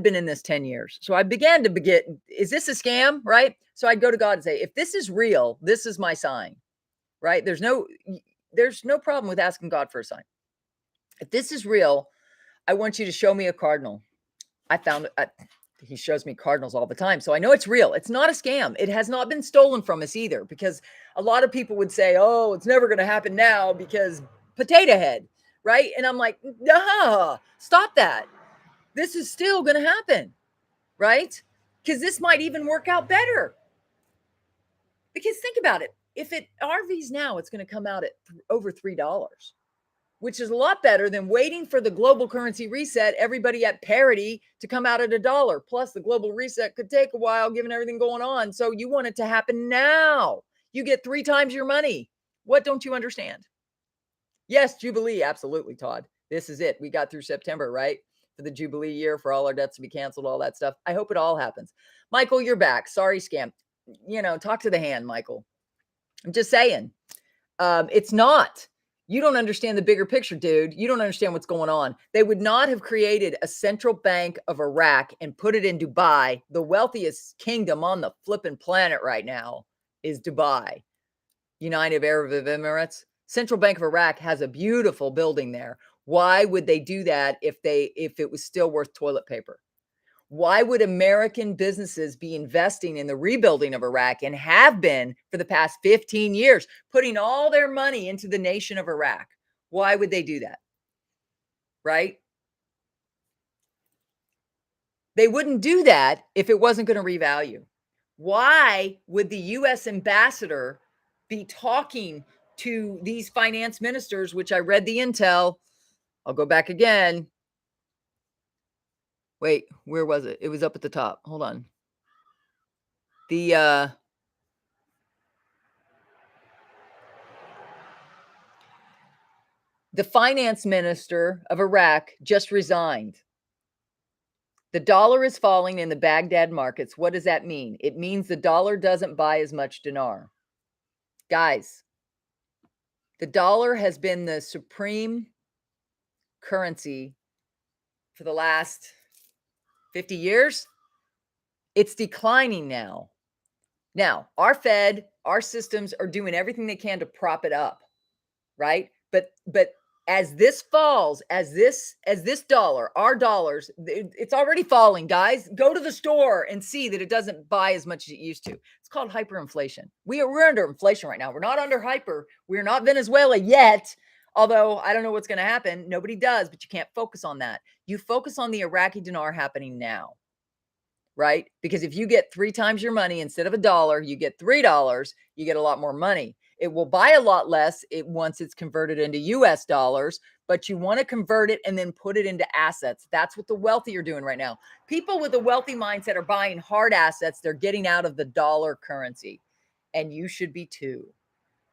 been in this 10 years. So I began to is this a scam? Right. So I'd go to God and say, if this is real, this is my sign. Right. There's no problem with asking God for a sign. If this is real, I want you to show me a cardinal. He shows me cardinals all the time. So I know it's real. It's not a scam. It has not been stolen from us either, because a lot of people would say, oh, it's never going to happen now because potato head. Right. And I'm like, nah, stop that. This is still going to happen. Right. Because this might even work out better. Because think about it. If it RVs now, it's going to come out at over $3, which is a lot better than waiting for the global currency reset, everybody at parity, to come out at $1. Plus, the global reset could take a while given everything going on. So you want it to happen now. You get 3 times your money. What don't you understand? Yes, Jubilee. Absolutely, Todd. This is it. We got through September, right? For the Jubilee year, for all our debts to be canceled, all that stuff. I hope it all happens. Michael, you're back. Sorry, scam. Talk to the hand, Michael. I'm just saying. It's not. You don't understand the bigger picture, dude. You don't understand what's going on. They would not have created a central bank of Iraq and put it in Dubai. The wealthiest kingdom on the flipping planet right now is Dubai, United Arab Emirates. Central Bank of Iraq has a beautiful building there. Why would they do that if it was still worth toilet paper? Why would American businesses be investing in the rebuilding of Iraq, and have been for the past 15 years, putting all their money into the nation of Iraq? Why would they do that? Right? They wouldn't do that if it wasn't going to revalue. Why would the U.S. ambassador be talking to these finance ministers, which I read the intel? I'll go back again. Wait, where was it? It was up at the top. Hold on. The finance minister of Iraq just resigned. The dollar is falling in the Baghdad markets. What does that mean? It means the dollar doesn't buy as much dinar. Guys, the dollar has been the supreme currency for the last 50 years. It's declining now. Now, our Fed, our systems are doing everything they can to prop it up, right? But as this falls, as this dollar, our dollars, it's already falling, guys. Go to the store and see that it doesn't buy as much as it used to. It's called hyperinflation. We're under inflation right now. We're not under hyper. We're not Venezuela yet. Although I don't know what's going to happen. Nobody does, but you can't focus on that. You focus on the Iraqi dinar happening now, right? Because if you get 3 times your money instead of $1, you get $3, you get a lot more money. It will buy a lot less once it's converted into US dollars, but you want to convert it and then put it into assets. That's what the wealthy are doing right now. People with a wealthy mindset are buying hard assets. They're getting out of the dollar currency, and you should be too.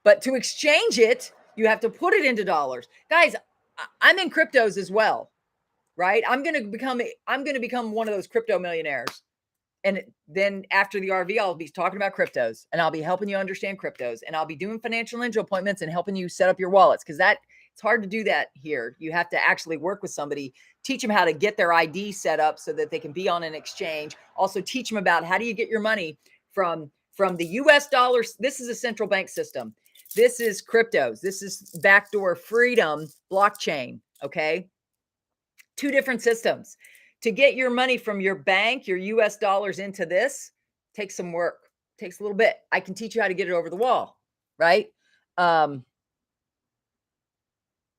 But to exchange it, you have to put it into dollars. Guys, I'm in cryptos as well, right? I'm going to become one of those crypto millionaires. And then after the RV, I'll be talking about cryptos, and I'll be helping you understand cryptos, and I'll be doing financial ninja appointments and helping you set up your wallets. Because it's hard to do that here. You have to actually work with somebody, teach them how to get their ID set up so that they can be on an exchange. Also teach them about how do you get your money from the US dollars. This is a central bank system. This is cryptos. This is backdoor freedom blockchain. Okay. 2 different systems. to get your money from your bank, your US dollars into this takes some work, takes a little bit. I can teach you how to get it over the wall, right?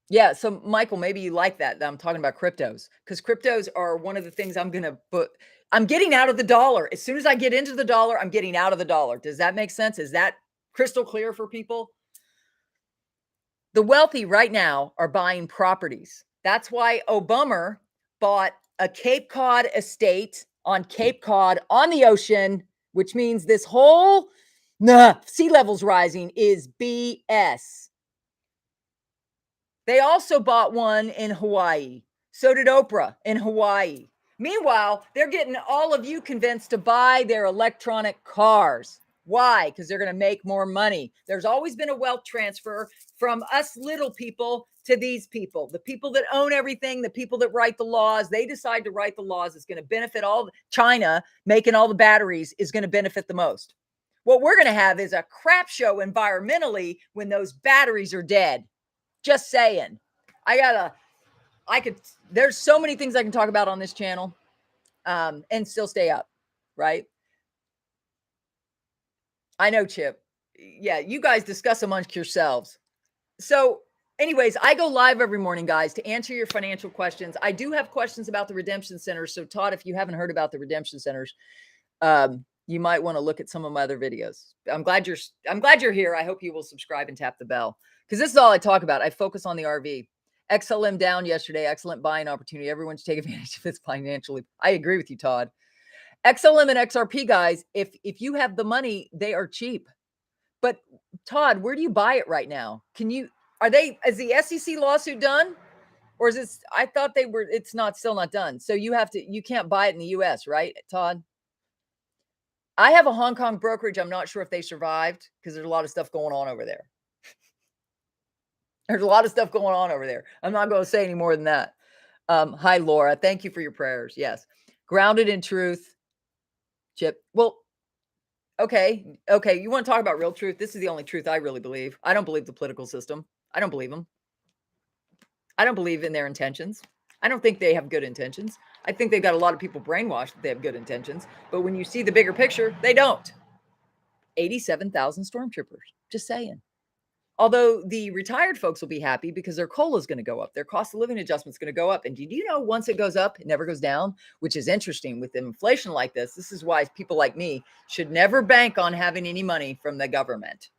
Yeah, so Michael, maybe you like that I'm talking about cryptos, because cryptos are one of the things I'm gonna put. I'm getting out of the dollar. As soon as I get into the dollar, I'm getting out of the dollar. Does that make sense? Is that crystal clear for people? The wealthy right now are buying properties. That's why Obama bought a Cape Cod estate on Cape Cod on the ocean, which means this whole sea levels rising is BS. They also bought one in Hawaii. So did Oprah in Hawaii. Meanwhile, they're getting all of you convinced to buy their electronic cars. Why? Because they're going to make more money. There's always been a wealth transfer from us little people to these people. The people that own everything, the people that write the laws, they decide to write the laws. It's going to benefit all. China making all the batteries is going to benefit the most. What we're going to have is a crap show environmentally when those batteries are dead. Just saying. There's so many things I can talk about on this channel and still stay up, right? I know, Chip. Yeah, you guys discuss amongst yourselves. So, anyways, I go live every morning, guys, to answer your financial questions. I do have questions about the redemption centers. So, Todd, if you haven't heard about the redemption centers, you might want to look at some of my other videos. I'm glad you're here. I hope you will subscribe and tap the bell, because this is all I talk about. I focus on the RV. XLM down yesterday. Excellent buying opportunity. Everyone should take advantage of this financially. I agree with you, Todd. XLM and XRP, guys, if you have the money, they are cheap. But Todd, where do you buy it right now? Is the SEC lawsuit done? Or is it, I thought it's still not done. So you can't buy it in the US, right, Todd? I have a Hong Kong brokerage. I'm not sure if they survived because there's a lot of stuff going on over there. There's a lot of stuff going on over there. I'm not going to say any more than that. Hi, Laura. Thank you for your prayers. Yes. Grounded in truth. Chip. Well, okay. You want to talk about real truth? This is the only truth I really believe. I don't believe the political system. I don't believe them. I don't believe in their intentions. I don't think they have good intentions. I think they've got a lot of people brainwashed that they have good intentions. But when you see the bigger picture, they don't. 87,000 stormtroopers. Just saying. Although the retired folks will be happy because their COLA is going to go up. Their cost of living adjustment is going to go up. And did you know once it goes up, it never goes down, which is interesting with inflation like this. This is why people like me should never bank on having any money from the government.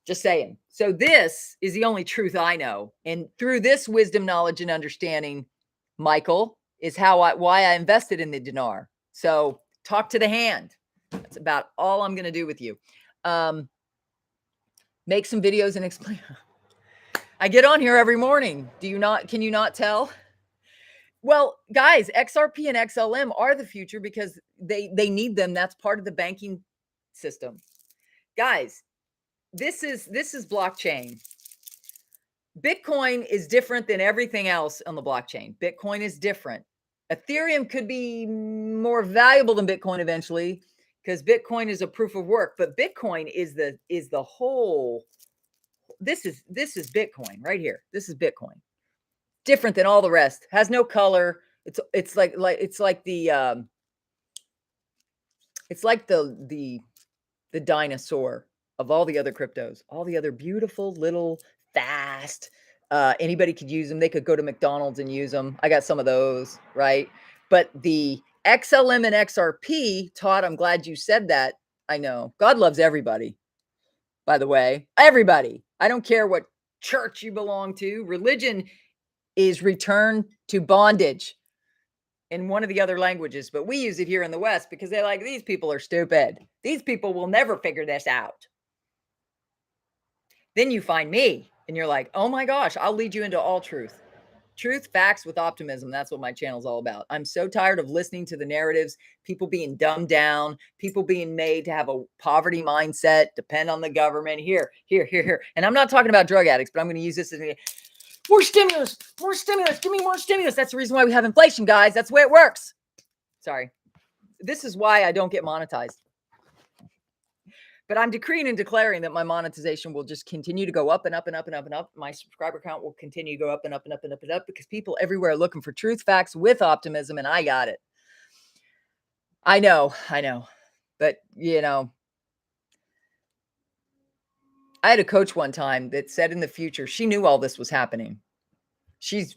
Just saying. So this is the only truth I know. And through this wisdom, knowledge, and understanding, Michael, is why I invested in the dinar. So talk to the hand. That's about all I'm going to do with you. Make some videos and explain. I get on here every morning. Can you not tell? Well, guys, XRP and XLM are the future because they need them. That's part of the banking system. Guys, this is blockchain. Bitcoin is different than everything else on the blockchain. Bitcoin is different. Ethereum could be more valuable than Bitcoin eventually because Bitcoin is a proof of work, but Bitcoin is the whole. This is Bitcoin right here. This is Bitcoin. Different than all the rest. Has no color. It's like the dinosaur of all the other cryptos, all the other beautiful little fast. Anybody could use them. They could go to McDonald's and use them. I got some of those, right? But the XLM and XRP, Todd, I'm glad you said that. I know God loves everybody. By the way, everybody. I don't care what church you belong to. Religion is return to bondage in one of the other languages, but we use it here in the West because they're like, these people are stupid. These people will never figure this out. Then you find me and you're like, oh my gosh, I'll lead you into all truth. Truth, facts with optimism. That's what my channel's all about. I'm so tired of listening to the narratives, people being dumbed down, people being made to have a poverty mindset, depend on the government. Here. And I'm not talking about drug addicts, but I'm going to use this as more stimulus, give me more stimulus. That's the reason why we have inflation, guys. That's the way it works. Sorry. This is why I don't get monetized. But I'm decreeing and declaring that my monetization will just continue to go up and up and up and up and up. My subscriber count will continue to go up and up and up and up and up because people everywhere are looking for truth, facts with optimism, and I got it. I know. But, I had a coach one time that said in the future, she knew all this was happening. She's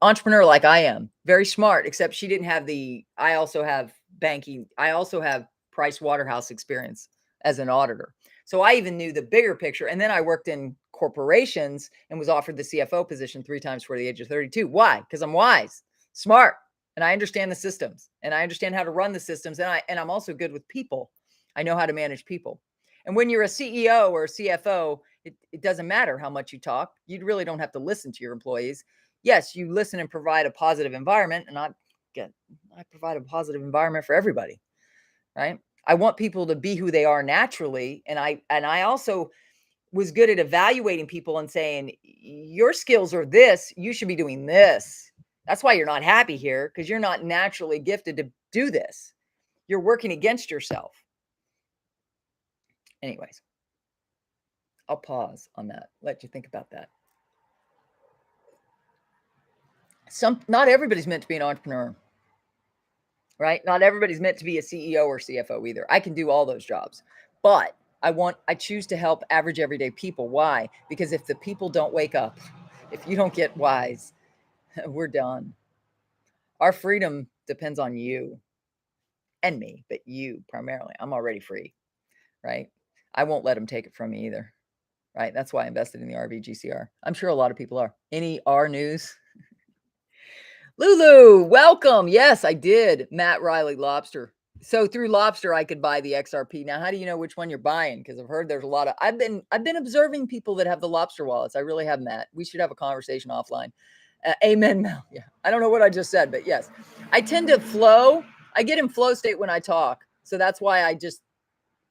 entrepreneur like I am, very smart, except she didn't have I also have banking. I also have Price Waterhouse experience as an auditor. So I even knew the bigger picture. And then I worked in corporations and was offered the CFO position 3 times before the age of 32. Why? Because I'm wise, smart, and I understand the systems and I understand how to run the systems. And I'm also good with people. I know how to manage people. And when you're a CEO or a CFO, it doesn't matter how much you talk. You really don't have to listen to your employees. Yes, you listen and provide a positive environment, and I provide a positive environment for everybody, right? I want people to be who they are naturally, and I also was good at evaluating people and saying, your skills are this, you should be doing this. That's why you're not happy here, because you're not naturally gifted to do this. You're working against yourself. Anyways, I'll pause on that. Let you think about that. Not everybody's meant to be an entrepreneur, right? Not everybody's meant to be a CEO or CFO either. I can do all those jobs, but I choose to help average everyday people. Why? Because if the people don't wake up, if you don't get wise, we're done. Our freedom depends on you and me, but you primarily. I'm already free, right? I won't let them take it from me either, right? That's why I invested in the RVGCR. I'm sure a lot of people are. Any R news? Lulu, welcome. Yes, I did. Matt Riley Lobster. So through Lobster, I could buy the XRP. Now, how do you know which one you're buying? Because I've heard there's a lot of. I've been observing people that have the Lobster wallets. I really have, Matt. We should have a conversation offline. Amen, Mel. Yeah, I don't know what I just said, but yes, I tend to flow. I get in flow state when I talk, so that's why I just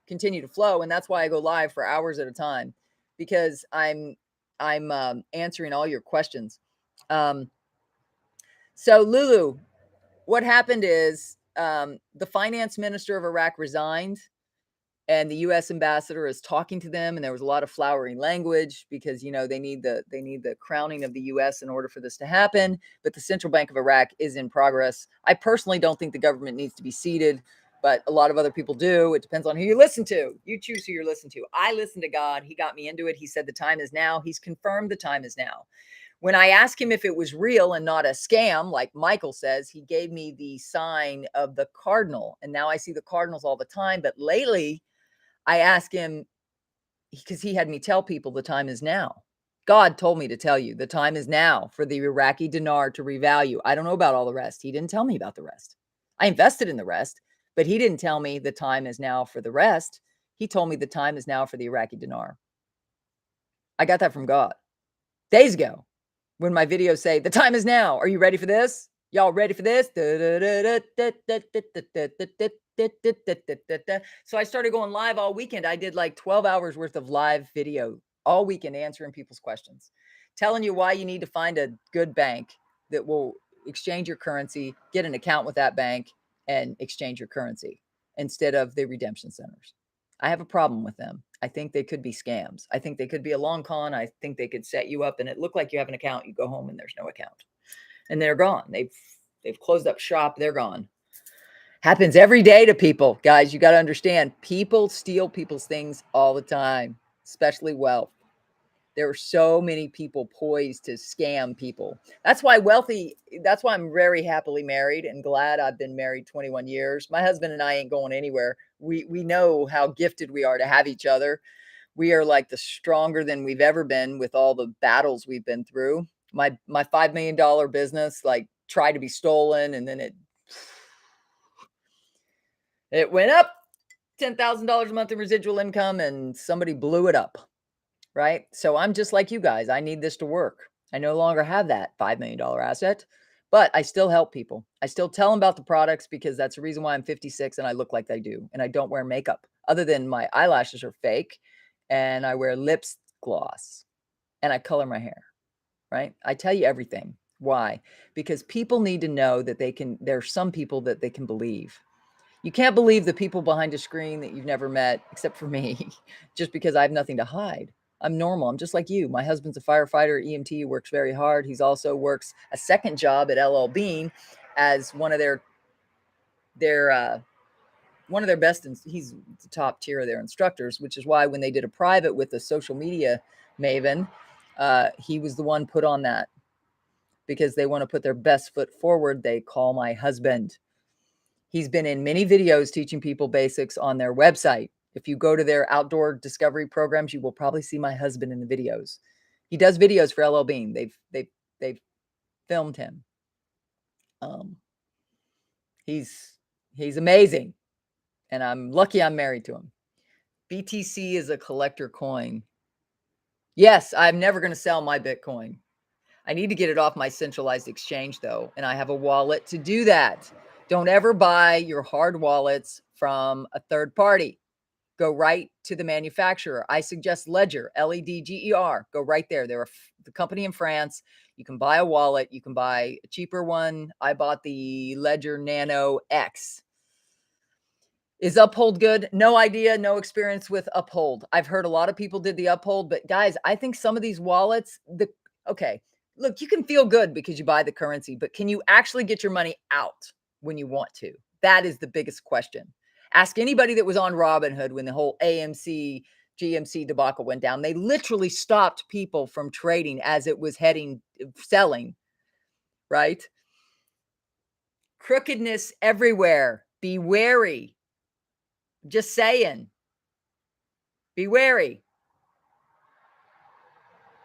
continue to flow, and that's why I go live for hours at a time, because I'm answering all your questions. So Lulu, what happened is the finance minister of Iraq resigned, and the U.S. ambassador is talking to them, and there was a lot of flowering language because they need the crowning of the U.S. in order for this to happen. But the Central Bank of Iraq is in progress. I personally don't think the government needs to be seated, but a lot of other people do. It depends on who you listen to. You choose who you're listening to. I listen to God. He got me into it. He said the time is now. He's confirmed the time is now. When I asked him if it was real and not a scam, like Michael says, he gave me the sign of the cardinal. And now I see the cardinals all the time. But lately, I asked him, because he had me tell people the time is now. God told me to tell you the time is now for the Iraqi dinar to revalue. I don't know about all the rest. He didn't tell me about the rest. I invested in the rest, but he didn't tell me the time is now for the rest. He told me the time is now for the Iraqi dinar. I got that from God days ago. When my videos say, the time is now. Are you ready for this? Y'all ready for this? So I started going live all weekend. I did like 12 hours worth of live video all weekend answering people's questions, telling you why you need to find a good bank that will exchange your currency, get an account with that bank, and exchange your currency instead of the redemption centers. I have a problem with them. I think they could be scams. I think they could be a long con. I think they could set you up and it looked like you have an account. You go home and there's no account. And they're gone. They've closed up shop. They're gone. Happens every day to people. Guys, you got to understand, people steal people's things all the time, especially wealth. There are so many people poised to scam people. That's why I'm very happily married and glad I've been married 21 years. My husband and I ain't going anywhere. We know how gifted we are to have each other. We are like the stronger than we've ever been with all the battles we've been through. My $5 million business, like, tried to be stolen, and then it went up $10,000 a month in residual income, and somebody blew it up. Right? So I'm just like you guys. I need this to work. I no longer have that $5 million asset, but I still help people. I still tell them about the products because that's the reason why I'm 56 and I look like I do. And I don't wear makeup other than my eyelashes are fake and I wear lip gloss and I color my hair, right? I tell you everything. Why? Because people need to know that there's some people that they can believe. You can't believe the people behind a screen that you've never met, except for me, just because I have nothing to hide. I'm normal. I'm just like you. My husband's a firefighter, EMT, works very hard. He's also works a second job at LL Bean as one of their one of their best, and he's the top tier of their instructors, which is why when they did a private with the social media maven, he was the one put on that because they want to put their best foot forward. They call my husband. He's been in many videos teaching people basics on their website. If you go to their outdoor discovery programs, you will probably see my husband in the videos. He does videos for LL Bean. They've filmed him. Um, he's amazing, and I'm lucky I'm married to him. BTC is a collector coin. Yes, I'm never going to sell my Bitcoin. I need to get it off my centralized exchange, though, and I have a wallet to do that. Don't ever buy your hard wallets from a third party. Go right to the manufacturer. I suggest Ledger, Ledger. Go right there. They're the company in France. You can buy a wallet. You can buy a cheaper one. I bought the Ledger Nano X. Is Uphold good? No idea, no experience with Uphold. I've heard a lot of people did the Uphold, but guys, I think some of these wallets, okay, look, you can feel good because you buy the currency, but can you actually get your money out when you want to? That is the biggest question. Ask anybody that was on Robinhood when the whole AMC, GMC debacle went down. They literally stopped people from trading as it was selling, right? Crookedness everywhere. Be wary. Just saying. Be wary.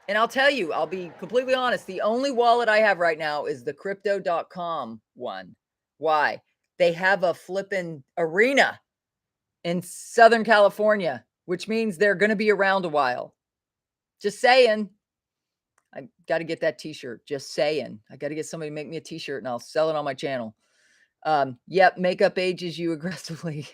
And I'll tell you, I'll be completely honest. The only wallet I have right now is the crypto.com one. Why? They have a flippin' arena in Southern California, which means they're going to be around a while. Just saying. I got to get that t-shirt. Just saying. I got to get somebody to make me a t-shirt and I'll sell it on my channel. Yep. Makeup ages you aggressively.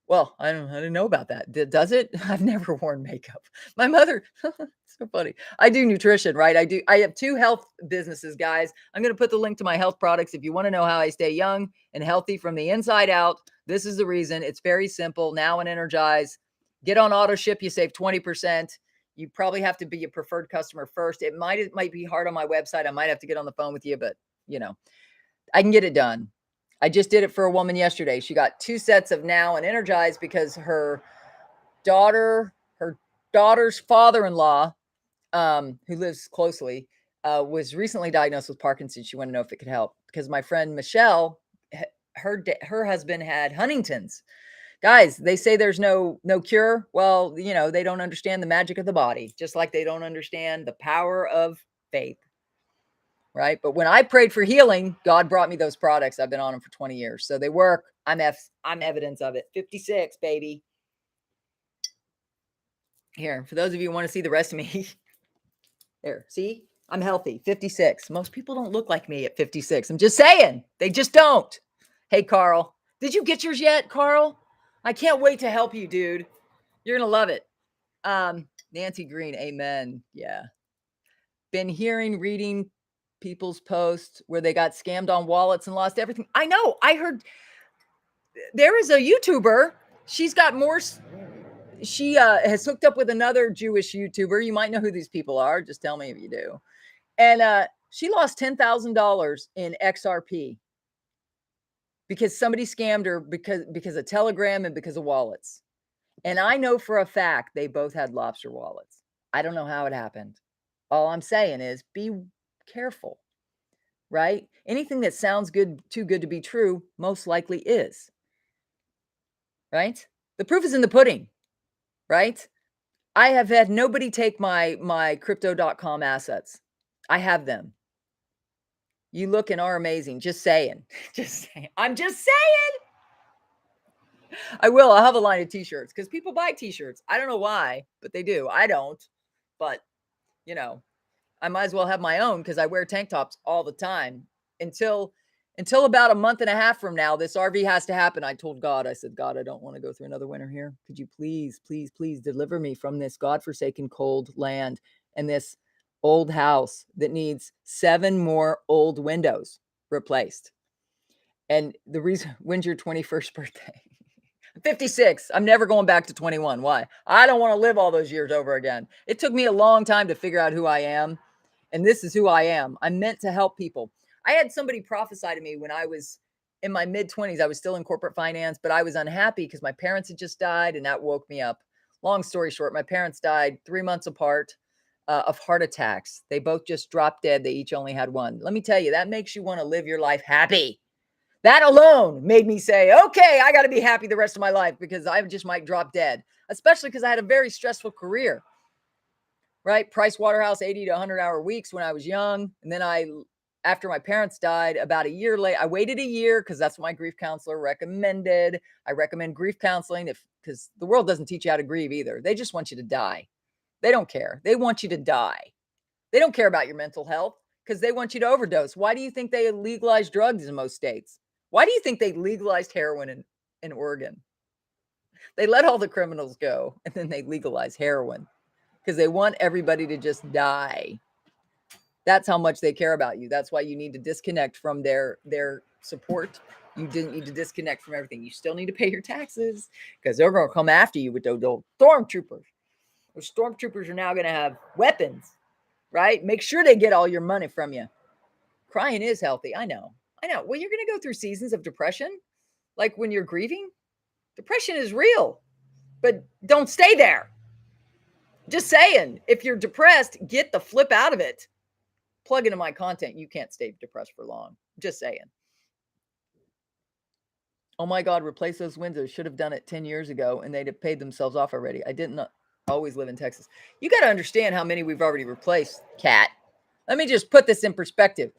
Well, I didn't know about that. Does it? I've never worn makeup. My mother, so funny. I do nutrition, right? I have 2 health businesses, guys. I'm going to put the link to my health products. If you want to know how I stay young and healthy from the inside out, this is the reason. It's very simple. Now and Energize. Get on auto ship. You save 20%. You probably have to be a preferred customer first. It might be hard on my website. I might have to get on the phone with you, but I can get it done. I just did it for a woman yesterday. She got 2 sets of Now and Energize because her daughter's father-in-law, who lives closely, was recently diagnosed with Parkinson's. She wanted to know if it could help because my friend Michelle, her husband had Huntington's. Guys, they say there's no cure. Well, they don't understand the magic of the body, just like they don't understand the power of faith. Right. But when I prayed for healing, God brought me those products. I've been on them for 20 years. So they work. I'm evidence of it. 56, baby. Here, for those of you who want to see the rest of me. There, see, I'm healthy. 56. Most people don't look like me at 56. I'm just saying. They just don't. Hey, Carl. Did you get yours yet, Carl? I can't wait to help you, dude. You're going to love it. Nancy Green. Amen. Yeah. Been reading people's posts where they got scammed on wallets and lost everything. I know. I heard there is a YouTuber. She's got more. She has hooked up with another Jewish YouTuber. You might know who these people are. Just tell me if you do. And she lost $10,000 in XRP because somebody scammed her because of Telegram and because of wallets. And I know for a fact they both had lobster wallets. I don't know how it happened. All I'm saying is be careful. Right? Anything that sounds good, too good to be true, most likely is. Right? The proof is in the pudding. Right? I have had nobody take my crypto.com assets. I have them. You look and are amazing. Just saying. Just saying. I'm just saying. I will. I'll have a line of t-shirts because people buy t-shirts. I don't know why, but they do. I don't. But, I might as well have my own because I wear tank tops all the time. Until about a month and a half from now, this RV has to happen. I told God, I said, God, I don't want to go through another winter here. Could you please, please, please deliver me from this godforsaken cold land and this old house that needs 7 more old windows replaced. And the reason, when's your 21st birthday? 56. I'm never going back to 21. Why? I don't want to live all those years over again. It took me a long time to figure out who I am. And this is who I am. I'm meant to help people. I had somebody prophesy to me when I was in my mid 20s. I was still in corporate finance, but I was unhappy because my parents had just died and that woke me up. Long story short, my parents died 3 months apart of heart attacks. They both just dropped dead. They each only had one. Let me tell you, that makes you want to live your life happy. That alone made me say, okay, I got to be happy the rest of my life because I just might drop dead, especially because I had a very stressful career, right? Price Waterhouse, 80 to 100-hour weeks when I was young. And then after my parents died, about a year later, I waited a year because that's what my grief counselor recommended. I recommend grief counseling because the world doesn't teach you how to grieve either. They just want you to die. They don't care. They want you to die. They don't care about your mental health because they want you to overdose. Why do you think they legalized drugs in most states? Why do you think they legalized heroin in Oregon? They let all the criminals go and then they legalize heroin because they want everybody to just die. That's how much they care about you. That's why you need to disconnect from their support. You didn't need to disconnect from everything. You still need to pay your taxes because they're going to come after you with those stormtroopers. Those stormtroopers are now going to have weapons, right? Make sure they get all your money from you. Crying is healthy. I know. Well, you're going to go through seasons of depression, like when you're grieving. Depression is real, but don't stay there. Just saying, if you're depressed, get the flip out of it. Plug into my content. You can't stay depressed for long. Just saying. Oh my God, replace those windows. Should have done it 10 years ago and they'd have paid themselves off already. I didn't always live in Texas. You got to understand how many we've already replaced, Kat. Let me just put this in perspective.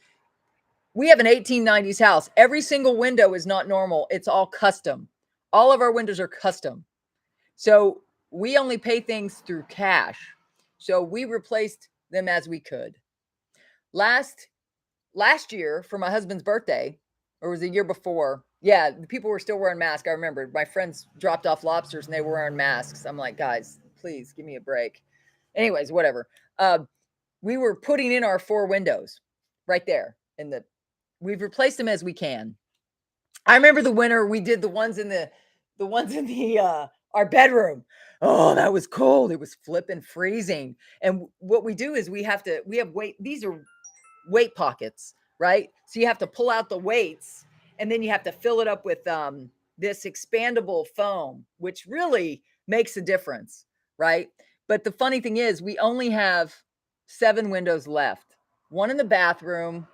We have an 1890s house. Every single window is not normal. It's all custom. All of our windows are custom. So we only pay things through cash. So we replaced them as we could. Last year for my husband's birthday, or was it the year before? Yeah, the people were still wearing masks. I remember my friends dropped off lobsters and they were wearing masks. I'm like, guys, please give me a break. Anyways, whatever. We were putting in our 4 windows right there we've replaced them as we can. I remember the winter we did the ones in our bedroom. Oh, that was cold. It was flipping freezing. And what we do is we have weight. These are weight pockets, right? So you have to pull out the weights and then you have to fill it up with this expandable foam, which really makes a difference, right? But the funny thing is we only have 7 windows left. One in the bathroom,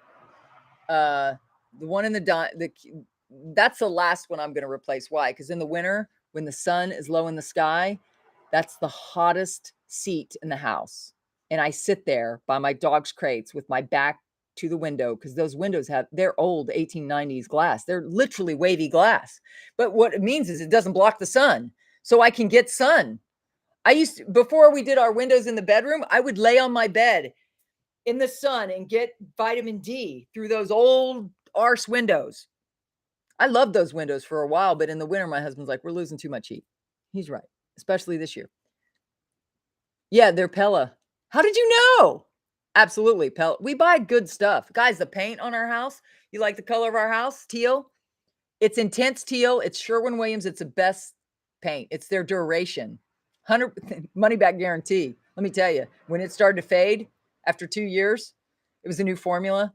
the one in that's the last one I'm going to replace. Why? Because in the winter, when the sun is low in the sky, that's the hottest seat in the house. And I sit there by my dog's crates with my back to the window because those windows they're old 1890s glass. They're literally wavy glass. But what it means is it doesn't block the sun. So I can get sun. Before we did our windows in the bedroom, I would lay on my bed in the sun and get vitamin D through those old arse windows. I loved those windows for a while, but in the winter, my husband's like, we're losing too much heat. He's right, especially this year. Yeah, they're Pella. How did you know? Absolutely, Pella. We buy good stuff. Guys, the paint on our house, you like the color of our house? Teal? It's intense teal. It's Sherwin-Williams. It's the best paint. It's their duration. 100 money back guarantee. Let me tell you, when it started to fade after 2 years, it was a new formula.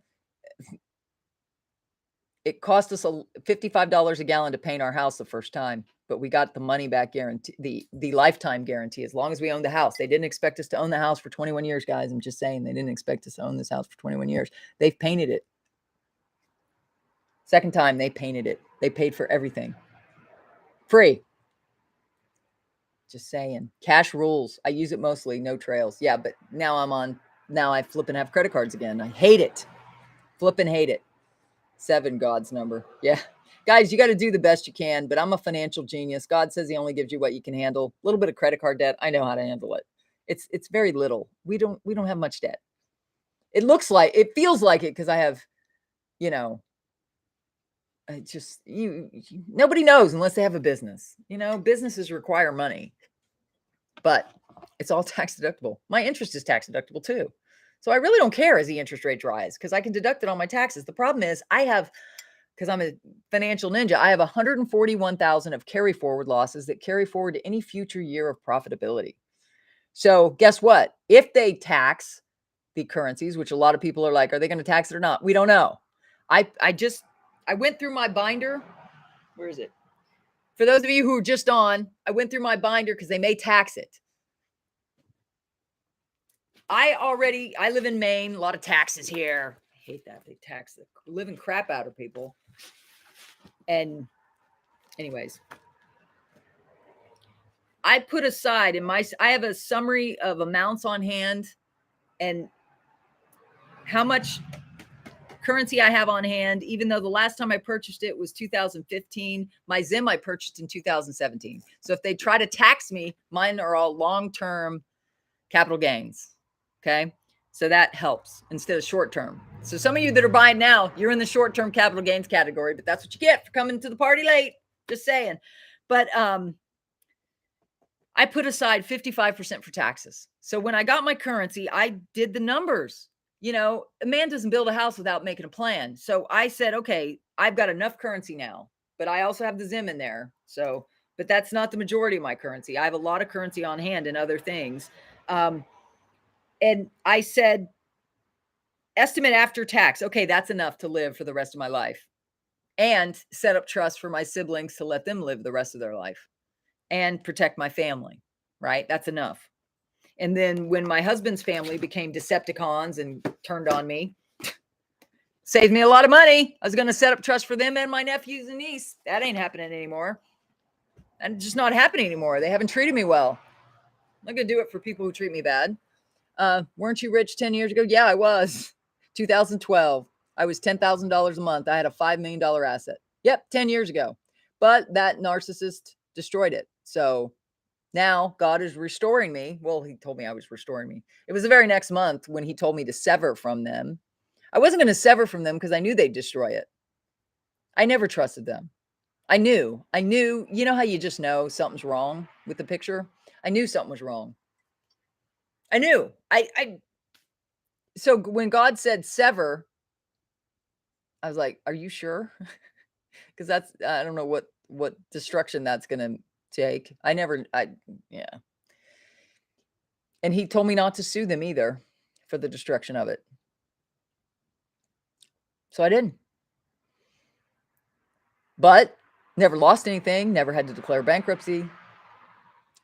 It cost us $55 a gallon to paint our house the first time, but we got the money back guarantee, the lifetime guarantee, as long as we owned the house. They didn't expect us to own the house for 21 years, guys. I'm just saying, they didn't expect us to own this house for 21 years. They've painted it. Second time they painted it. They paid for everything. Free. Just saying. Cash rules. I use it mostly. No trails. Yeah, but now I flip and have credit cards again. I hate it. Flip and hate it. 7, God's number. Yeah. Guys, you got to do the best you can, but I'm a financial genius. God says he only gives you what you can handle. A little bit of credit card debt. I know how to handle it. It's very little. We don't have much debt. It feels like it because I have, nobody knows unless they have a business. Businesses require money, but it's all tax deductible. My interest is tax deductible too. So I really don't care as the interest rate rise because I can deduct it on my taxes. The problem is I have because I'm a financial ninja. I have 141,000 of carry forward losses that carry forward to any future year of profitability. So guess what? If they tax the currencies, which a lot of people are like, are they going to tax it or not? We don't know. I went through my binder. Where is it? For those of you who are just on, I went through my binder because they may tax it. I live in Maine, a lot of taxes here. I hate that. They tax the living crap out of people. And anyways, I put aside I have a summary of amounts on hand and how much currency I have on hand, even though the last time I purchased it was 2015. My Zim I purchased in 2017. So if they try to tax me, mine are all long-term capital gains. Okay. So that helps instead of short-term. So some of you that are buying now, you're in the short-term capital gains category, but that's what you get for coming to the party late. Just saying. But I put aside 55% for taxes. So when I got my currency, I did the numbers. You know, a man doesn't build a house without making a plan. So I said, okay, I've got enough currency now, but I also have the Zim in there. So, but that's not the majority of my currency. I have a lot of currency on hand and other things. And I said, estimate after tax. Okay, that's enough to live for the rest of my life. And set up trust for my siblings to let them live the rest of their life and protect my family, right? That's enough. And then when my husband's family became Decepticons and turned on me, saved me a lot of money. I was going to set up trust for them and my nephews and niece. That ain't happening anymore. And just not happening anymore. They haven't treated me well. I'm not going to do it for people who treat me bad. Weren't you rich 10 years ago? Yeah, I was. 2012. I was $10,000 a month. I had a $5 million asset. Yep, 10 years ago. But that narcissist destroyed it. So now God is restoring me. Well, he told me I was restoring me. It was the very next month when he told me to sever from them. I wasn't going to sever from them because I knew they'd destroy it. I never trusted them. I knew, you know how you just know something's wrong with the picture? I knew something was wrong. I knew. So when God said sever, I was like, are you sure? Because that's, I don't know what destruction that's going to take. Yeah. And he told me not to sue them either for the destruction of it. So I didn't. But never lost anything, never had to declare bankruptcy.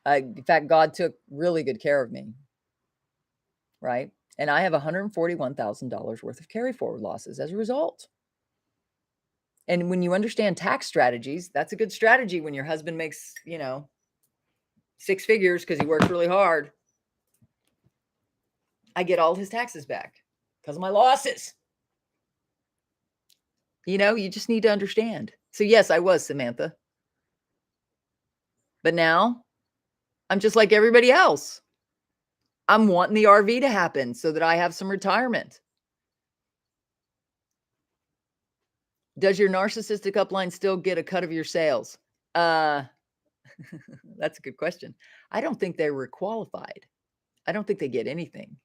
In fact, God took really good care of me. Right? And I have $141,000 worth of carry forward losses as a result. And when you understand tax strategies, that's a good strategy when your husband makes, you know, 6 figures because he works really hard. I get all his taxes back because of my losses. You know, you just need to understand. So yes, I was Samantha. But now I'm just like everybody else. I'm wanting the RV to happen so that I have some retirement. Does your narcissistic upline still get a cut of your sales? That's a good question. I don't think they were qualified. I don't think they get anything.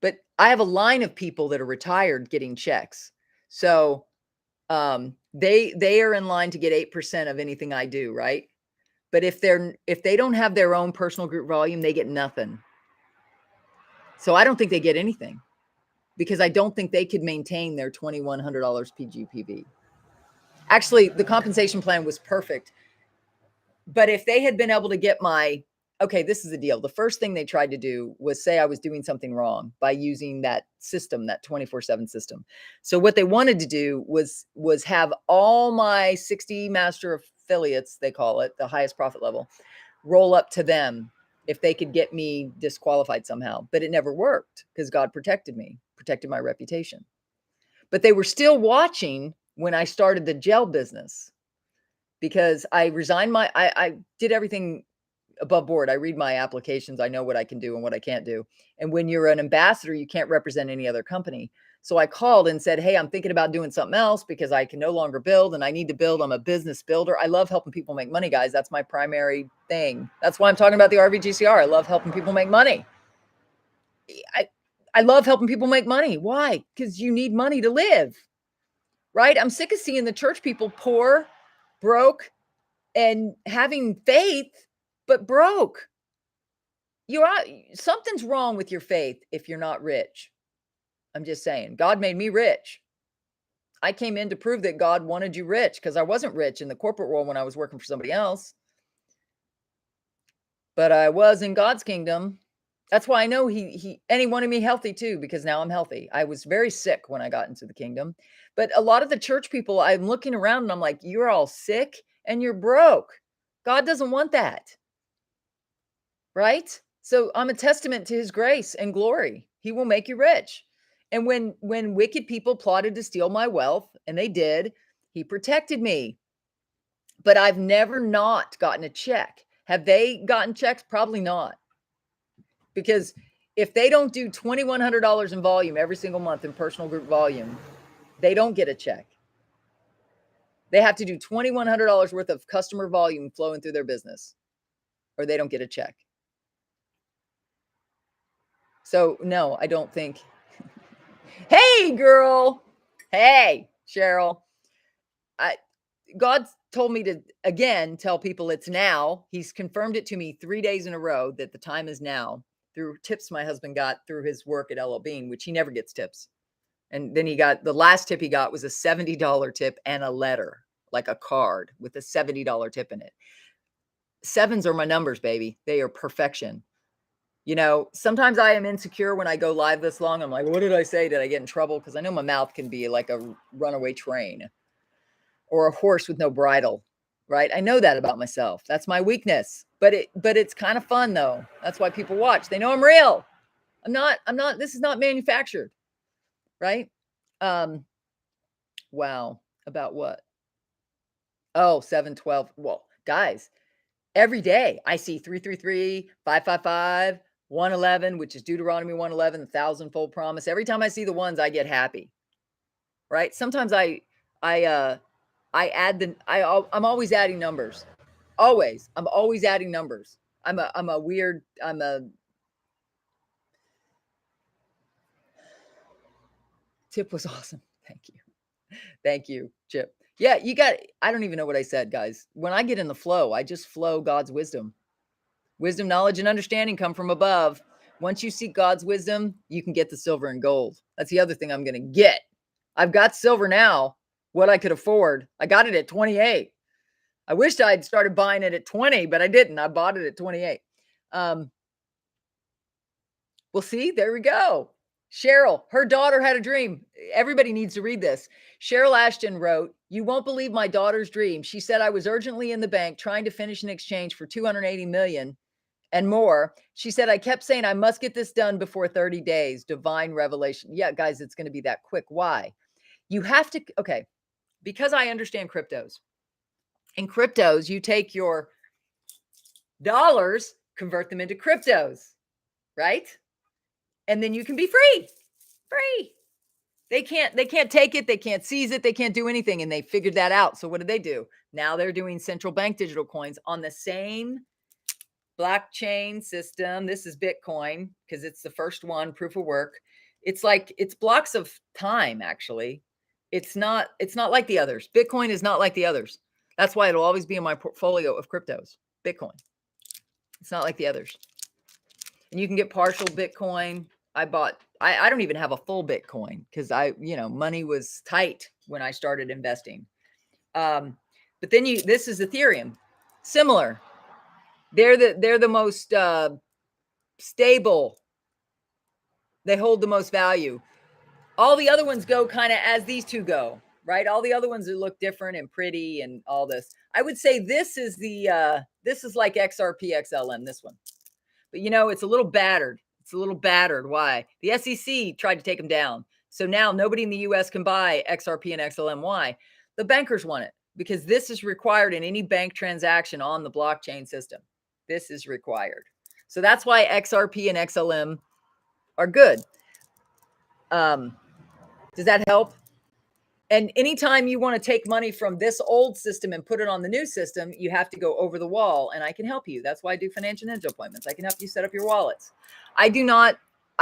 But I have a line of people that are retired getting checks. So they are in line to get 8% of anything I do, right? But if they don't have their own personal group volume, they get nothing. So I don't think they get anything because I don't think they could maintain their $2,100 PGPV. Actually, the compensation plan was perfect. But if they had been able to get okay, this is the deal. The first thing they tried to do was say I was doing something wrong by using that system, that 24/7 system. So what they wanted to do was have all my 60 master affiliates, they call it, the highest profit level, roll up to them if they could get me disqualified somehow. But it never worked because God protected me, protected my reputation. But they were still watching when I started the gel business because I resigned I did everything above board. I read my applications. I know what I can do and what I can't do. And when you're an ambassador, you can't represent any other company. So I called and said, hey, I'm thinking about doing something else because I can no longer build and I need to build. I'm a business builder. I love helping people make money, guys. That's my primary thing. That's why I'm talking about the RVGCR. I love helping people make money. I love helping people make money. Why? Because you need money to live, right? I'm sick of seeing the church people poor, broke, and having faith, but broke. Something's wrong with your faith if you're not rich. I'm just saying. God made me rich. I came in to prove that God wanted you rich because I wasn't rich in the corporate world when I was working for somebody else. But I was in God's kingdom. That's why I know he wanted me healthy too, because now I'm healthy. I was very sick when I got into the kingdom. But a lot of the church people, I'm looking around and I'm like, you're all sick and you're broke. God doesn't want that. Right? So I'm a testament to his grace and glory. He will make you rich. And when wicked people plotted to steal my wealth, and they did, he protected me. But I've never not gotten a check. Have they gotten checks? Probably not. Because if they don't do $2,100 in volume every single month in personal group volume, they don't get a check. They have to do $2,100 worth of customer volume flowing through their business, or they don't get a check. So no, I don't think. Hey, girl. Hey, Cheryl. God told me to, again, tell people it's now. He's confirmed it to me 3 days in a row that the time is now through tips my husband got through his work at LL Bean, which he never gets tips. And then the last tip he got was a $70 tip and a letter, like a card with a $70 tip in it. Sevens are my numbers, baby. They are perfection. Sometimes I am insecure when I go live this long. I'm like, what did I say? Did I get in trouble? Because I know my mouth can be like a runaway train or a horse with no bridle, right? I know that about myself. That's my weakness. But it's kind of fun though. That's why people watch. They know I'm real. I'm not, this is not manufactured, right? Wow. About what? Oh, 712. Well, guys, every day I see 333, 555, 111, which is Deuteronomy 111, the thousandfold promise. Every time I see the ones, I get happy. Right? Sometimes I'm always adding numbers. Always. I'm always adding numbers. Tip was awesome. Thank you. Thank you, Chip. Yeah, I don't even know what I said, guys. When I get in the flow, I just flow God's wisdom. Wisdom, knowledge, and understanding come from above. Once you seek God's wisdom, you can get the silver and gold. That's the other thing I'm going to get. I've got silver now, what I could afford. I got it at 28. I wished I'd started buying it at 20, but I didn't. I bought it at 28. Well, see, there we go. Cheryl, her daughter had a dream. Everybody needs to read this. Cheryl Ashton wrote, "You won't believe my daughter's dream. She said I was urgently in the bank trying to finish an exchange for $280 million and more. She said, I kept saying I must get this done before 30 days. Divine revelation." Yeah, guys, it's going to be that quick. Why? You have to, okay, because I understand cryptos. In cryptos, you take your dollars, convert them into cryptos, right? And then you can be free. They can't take it. They can't seize it. They can't do anything. And they figured that out. So what did they do? Now they're doing central bank digital coins on the same blockchain system. This is Bitcoin because it's the first one, proof of work. It's blocks of time, actually. It's not like the others. Bitcoin is not like the others. That's why it'll always be in my portfolio of cryptos. Bitcoin. It's not like the others. And you can get partial Bitcoin. I don't even have a full Bitcoin because money was tight when I started investing. But then this is Ethereum. Similar. They're the most stable. They hold the most value. All the other ones go kind of as these two go, right? All the other ones look different and pretty and all this. I would say this is like XRP XLM, this one. But it's a little battered. Why? The SEC tried to take them down. So now nobody in the US can buy XRP and XLM. Why? The bankers want it because this is required in any bank transaction on the blockchain system. This is required. So that's why XRP and XLM are good. Does that help? And anytime you want to take money from this old system and put it on the new system, you have to go over the wall, and I can help you. That's why I do financial ninja appointments. I can help you set up your wallets. I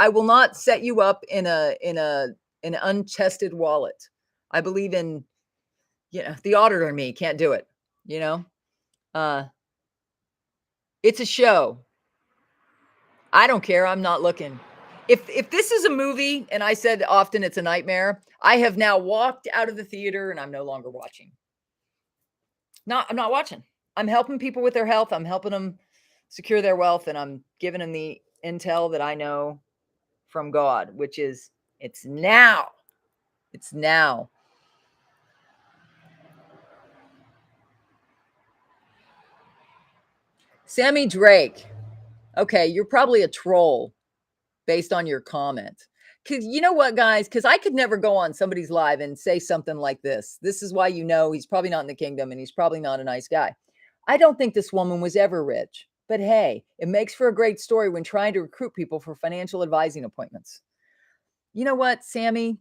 will not set you up in an untested wallet. I believe in, the auditor in me can't do it, you know? Uh, it's a show. I don't care, I'm not looking. If this is a movie and I said often it's a nightmare, I have now walked out of the theater and I'm no longer watching. I'm not watching. I'm helping people with their health, I'm helping them secure their wealth, and I'm giving them the intel that I know from God, which is it's now. It's now. Sammy Drake. Okay, you're probably a troll based on your comment. Because you know what, guys? Because I could never go on somebody's live and say something like this. This is why he's probably not in the kingdom and he's probably not a nice guy. I don't think this woman was ever rich. But hey, it makes for a great story when trying to recruit people for financial advising appointments. You know what, Sammy?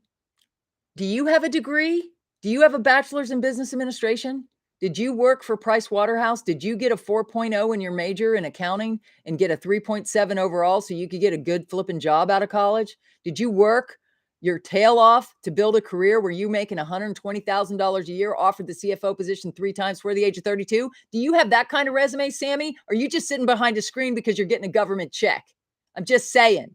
Do you have a degree? Do you have a bachelor's in business administration? Did you work for Price Waterhouse? Did you get a 4.0 in your major in accounting and get a 3.7 overall so you could get a good flipping job out of college? Did you work your tail off to build a career where you making $120,000 a year, offered the CFO position 3 times before the age of 32? Do you have that kind of resume, Sammy? Or are you just sitting behind a screen because you're getting a government check? I'm just saying.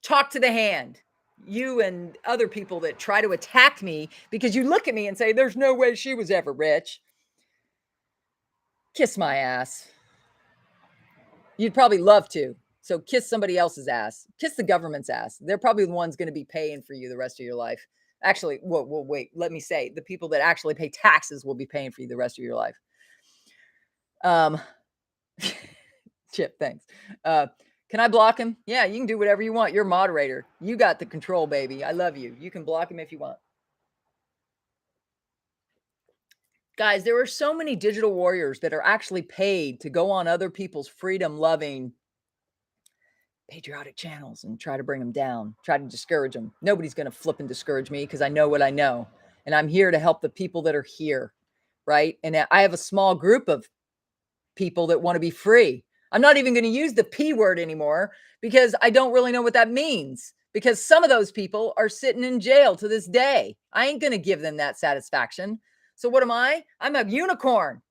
Talk to the hand. You and other people that try to attack me because you look at me and say, there's no way she was ever rich. Kiss my ass. You'd probably love to. So kiss somebody else's ass. Kiss the government's ass. They're probably the ones going to be paying for you the rest of your life. Actually, wait. Let me say, the people that actually pay taxes will be paying for you the rest of your life. Chip, thanks. Can I block him? Yeah, you can do whatever you want. You're a moderator. You got the control, baby. I love you. You can block him if you want. Guys, there are so many digital warriors that are actually paid to go on other people's freedom-loving patriotic channels and try to bring them down, try to discourage them. Nobody's going to flip and discourage me because I know what I know. And I'm here to help the people that are here, right? And I have a small group of people that want to be free. I'm not even going to use the P word anymore because I don't really know what that means, because some of those people are sitting in jail to this day. I ain't going to give them that satisfaction. So what am I? I'm a unicorn.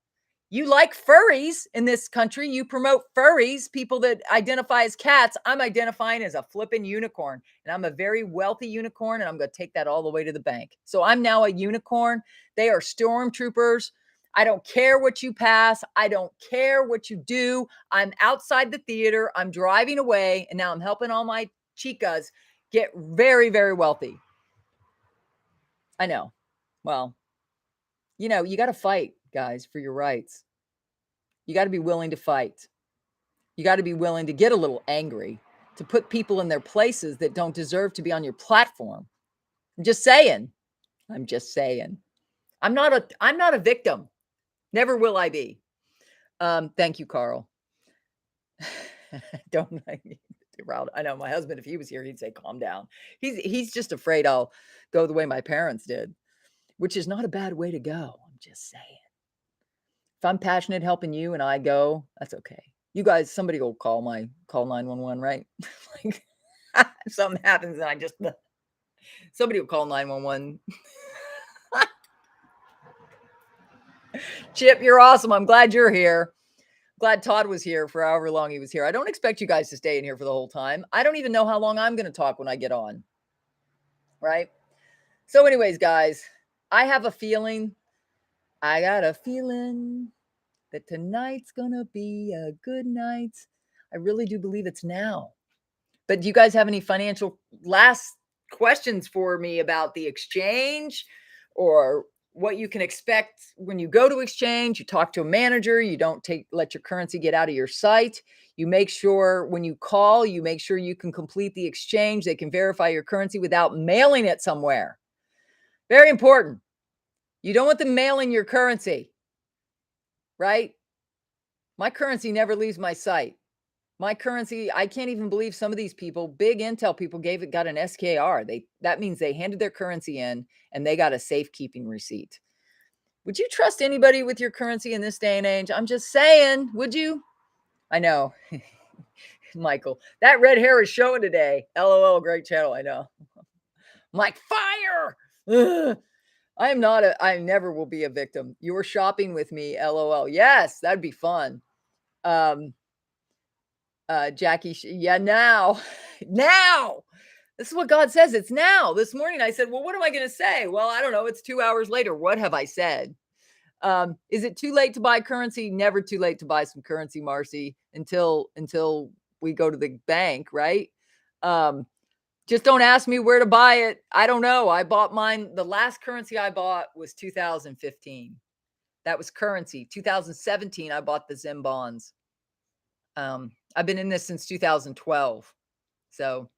You like furries in this country. You promote furries, people that identify as cats. I'm identifying as a flipping unicorn, and I'm a very wealthy unicorn, and I'm going to take that all the way to the bank. So I'm now a unicorn. They are stormtroopers. I don't care what you pass. I don't care what you do. I'm outside the theater. I'm driving away, and now I'm helping all my chicas get very, very wealthy. I know. Well, you got to fight, guys, for your rights. You got to be willing to fight. You got to be willing to get a little angry, to put people in their places that don't deserve to be on your platform. I'm just saying. I'm just saying. I'm not a victim. Never will I be. Thank you, Carl. Don't I know my husband, if he was here, he'd say, calm down. He's just afraid I'll go the way my parents did, which is not a bad way to go. I'm just saying. If I'm passionate helping you and I go, that's okay. You guys, somebody will call 911, right? Like, if something happens and somebody will call 911. Chip, you're awesome. I'm glad you're here. Glad Todd was here for however long he was here. I don't expect you guys to stay in here for the whole time. I don't even know how long I'm going to talk when I get on. Right? So anyways, guys, I got a feeling that tonight's going to be a good night. I really do believe it's now. But do you guys have any financial last questions for me about the exchange, or what you can expect when you go to exchange? You talk to a manager. You don't let your currency get out of your sight. You make sure when you call, you make sure you can complete the exchange. They can verify your currency without mailing it somewhere. Very important. You don't want them mailing your currency, right? My currency never leaves my sight. My currency, I can't even believe some of these people, big Intel people, got an SKR. That means they handed their currency in and they got a safekeeping receipt. Would you trust anybody with your currency in this day and age? I'm just saying, would you? I know. Michael, that red hair is showing today. LOL, great channel. I know. I'm like, fire. Ugh. I never will be a victim. You're shopping with me, LOL. Yes, that'd be fun. Um, Jackie, yeah, now, now. This is what God says. It's now. This morning I said, well, what am I going to say? Well, I don't know. It's 2 hours later. What have I said? Is it too late to buy currency? Never too late to buy some currency, Marcy, until we go to the bank, right? Just don't ask me where to buy it. I don't know. I bought mine. The last currency I bought was 2015. That was currency. 2017, I bought the Zim bonds. I've been in this since 2012. So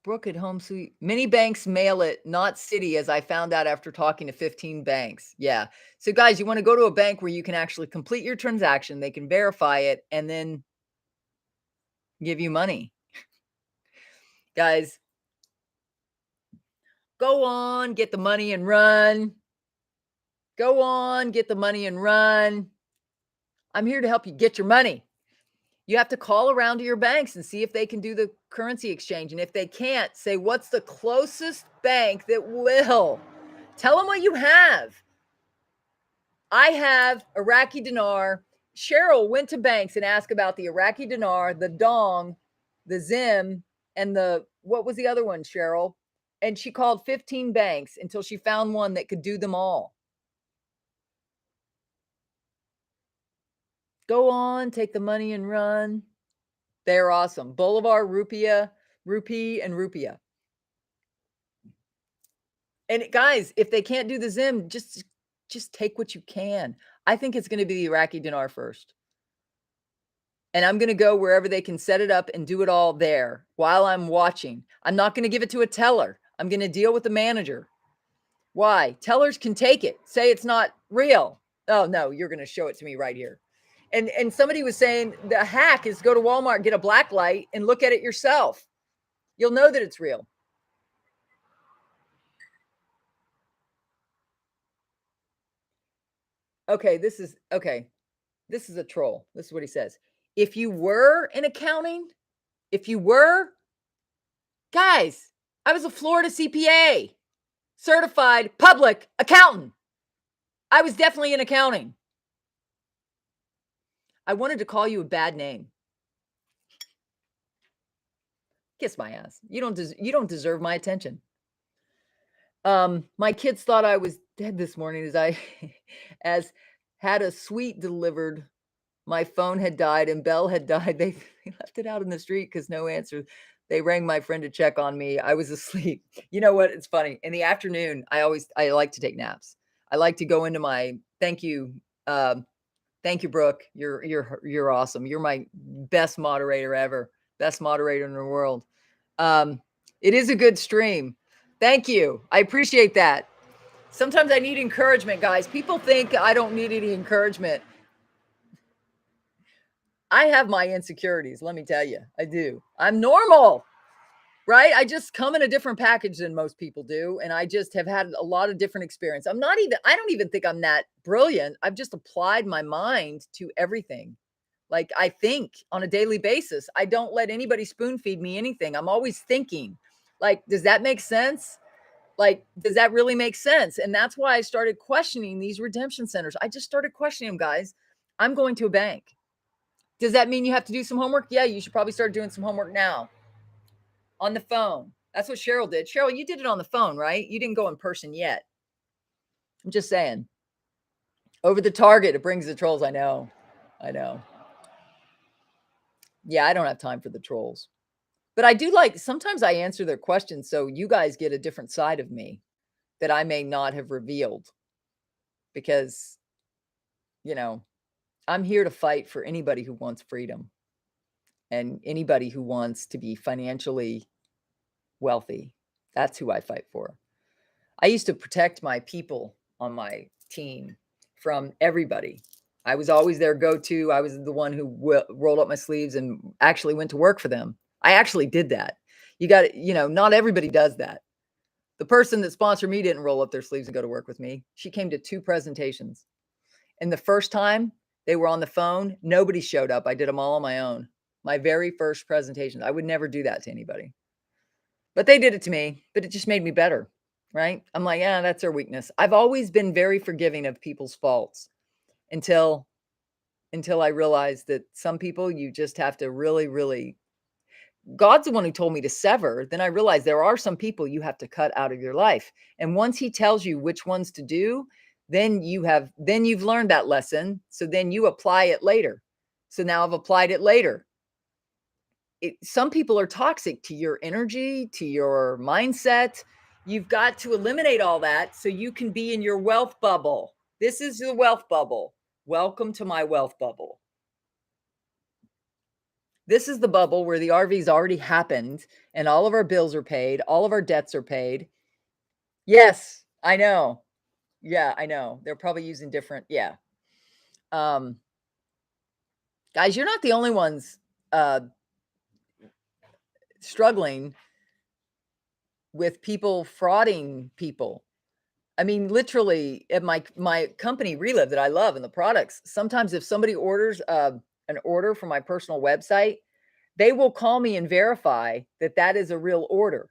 Brooke at Home Sweet. Many banks mail it, not city, as I found out after talking to 15 banks. Yeah. So guys, you want to go to a bank where you can actually complete your transaction, they can verify it, and then give you money. Guys, go on, get the money and run. Go on, get the money and run. I'm here to help you get your money. You have to call around to your banks and see if they can do the currency exchange. And if they can't, say, what's the closest bank that will? Tell them what you have. I have Iraqi dinar. Cheryl went to banks and asked about the Iraqi dinar, the dong, the Zim, and what was the other one, Cheryl? And she called 15 banks until she found one that could do them all. Go on, take the money and run. They're awesome. Bolivar, Rupiah, Rupee, and Rupiah. And guys, if they can't do the Zim, just take what you can. I think it's going to be the Iraqi dinar first. And I'm going to go wherever they can set it up and do it all there while I'm watching. I'm not going to give it to a teller. I'm going to deal with the manager. Why? Tellers can take it. Say it's not real. Oh, no, you're going to show it to me right here. And somebody was saying the hack is go to Walmart, get a black light, and look at it yourself. You'll know that it's real. Okay, this is a troll. This is what he says. If you were in accounting, guys, I was a Florida CPA, certified public accountant. I was definitely in accounting. I wanted to call you a bad name. Kiss my ass. You don't deserve my attention. My kids thought I was dead this morning as I as had a sweet delivered. My phone had died and Bell had died. They left it out in the street because no answer. They rang my friend to check on me. I was asleep. You know what? It's funny. In the afternoon, I like to take naps. I like to go into my thank you. Thank you, Brooke. You're awesome. You're my best moderator ever. Best moderator in the world. It is a good stream. Thank you. I appreciate that. Sometimes I need encouragement, guys. People think I don't need any encouragement. I have my insecurities, let me tell you. I do. I'm normal, right? I just come in a different package than most people do. And I just have had a lot of different experience. I don't even think I'm that brilliant. I've just applied my mind to everything. Like I think on a daily basis. I don't let anybody spoon feed me anything. I'm always thinking. Like, does that make sense? Like, does that really make sense? And that's why I started questioning these redemption centers. I just started questioning them, guys. I'm going to a bank. Does that mean you have to do some homework? Yeah, you should probably start doing some homework now on the phone. That's what Cheryl did. Cheryl, you did it on the phone, right? You didn't go in person yet. I'm just saying. Over the target, it brings the trolls. I know. Yeah, I don't have time for the trolls. But I do sometimes I answer their questions so you guys get a different side of me that I may not have revealed. Because, I'm here to fight for anybody who wants freedom and anybody who wants to be financially wealthy. That's who I fight for. I used to protect my people on my team from everybody. I was always their go-to. I was the one who rolled up my sleeves and actually went to work for them. I actually did that. Not everybody does that. The person that sponsored me didn't roll up their sleeves and go to work with me. She came to 2 presentations. And the first time they were on the phone, nobody showed up. I did them all on my own. My very first presentation. I would never do that to anybody. But they did it to me, but it just made me better, right? I'm like, "Yeah, that's their weakness." I've always been very forgiving of people's faults until I realized that some people you just have to really, really God's the one who told me to sever. Then I realized there are some people you have to cut out of your life. And once he tells you which ones to do, then you've learned that lesson. So then you apply it later. So now I've applied it later. Some people are toxic to your energy, to your mindset. You've got to eliminate all that so you can be in your wealth bubble. This is the wealth bubble. Welcome to my wealth bubble. This is the bubble where the RV's already happened and all of our bills are paid, all of our debts are paid. Yes, I know. Yeah, I know. They're probably using different, yeah. Um, guys, you're not the only ones struggling with people frauding people. I mean, literally at my company Relive that I love and the products, sometimes if somebody orders an order from my personal website, they will call me and verify that that is a real order.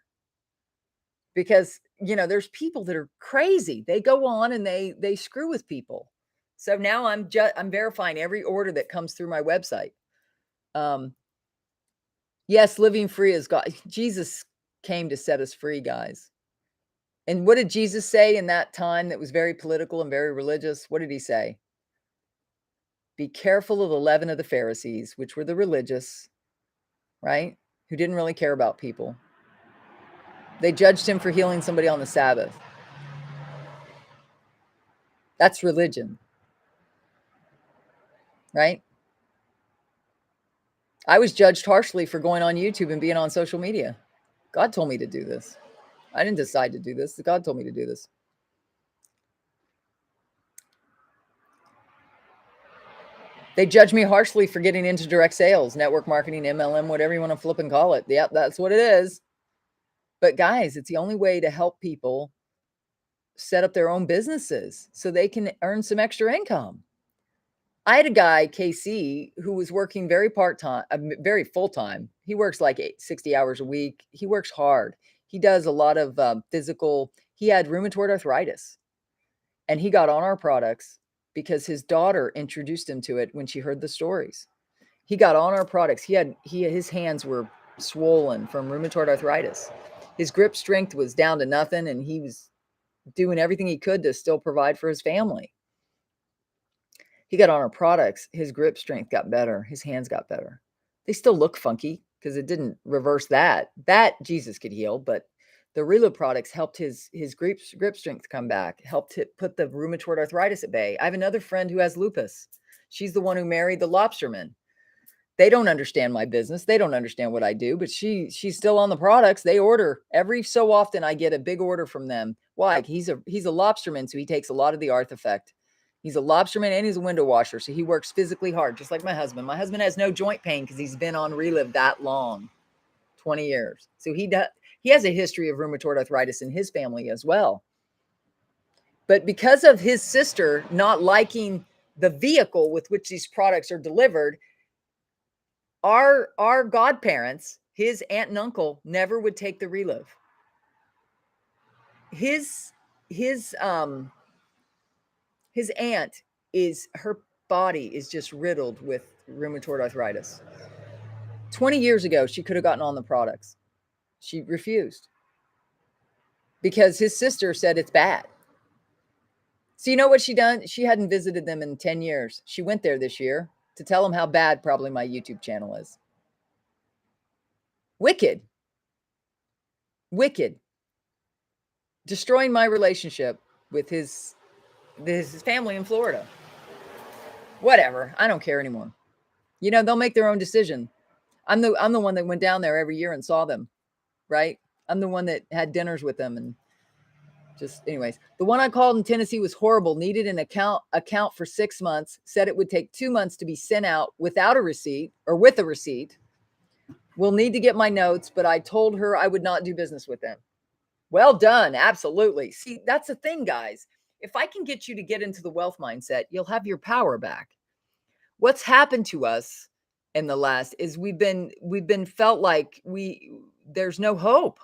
Because, there's people that are crazy. They go on and they screw with people. So now I'm verifying every order that comes through my website. Yes, living free is God. Jesus came to set us free, guys. And what did Jesus say in that time that was very political and very religious? What did he say? Be careful of the leaven of the Pharisees, which were the religious, right? Who didn't really care about people. They judged him for healing somebody on the Sabbath. That's religion, right? I was judged harshly for going on YouTube and being on social media. God told me to do this. I didn't decide to do this. God told me to do this. They judged me harshly for getting into direct sales, network marketing, MLM, whatever you want to flip and call it. Yep, that's what it is. But guys, it's the only way to help people set up their own businesses so they can earn some extra income. I had a guy, KC, who was working very part-time, very full-time. He works like 60 hours a week. He works hard. He does a lot of physical. He had rheumatoid arthritis, and he got on our products because his daughter introduced him to it when she heard the stories. He got on our products. His hands were swollen from rheumatoid arthritis. His grip strength was down to nothing, and he was doing everything he could to still provide for his family. He got on our products. His grip strength got better. His hands got better. They still look funky because it didn't reverse that. That Jesus could heal, but the Relo products helped his grip strength come back, helped put the rheumatoid arthritis at bay. I have another friend who has lupus. She's the one who married the lobsterman. They don't understand my business. They don't understand what I do, but she's still on the products. They order every so often. I get a big order from them. Why? He's a lobsterman, so he takes a lot of the arth effect. He's a lobsterman and he's a window washer, so he works physically hard, just like my husband. My husband has no joint pain because he's been on Relive that long, 20 years. So he has a history of rheumatoid arthritis in his family as well. But because of his sister not liking the vehicle with which these products are delivered, our godparents, his aunt and uncle, never would take the Relive. His aunt her body is just riddled with rheumatoid arthritis. 20 years ago, she could have gotten on the products. She refused because his sister said it's bad. So you know what she done? She hadn't visited them in 10 years. She went there this year to tell them how bad probably my YouTube channel is. Wicked. Destroying my relationship with his family in Florida. Whatever. I don't care anymore. They'll make their own decision. I'm the one that went down there every year and saw them, right? I'm the one that had dinners with them and just anyways. The one I called in Tennessee was horrible. Needed an account for 6 months. Said it would take 2 months to be sent out without a receipt or with a receipt. Will need to get my notes, but I told her I would not do business with them. Well done. Absolutely. See, that's the thing, guys. If I can get you to get into the wealth mindset, you'll have your power back. What's happened to us in the last is we've been felt like there's no hope.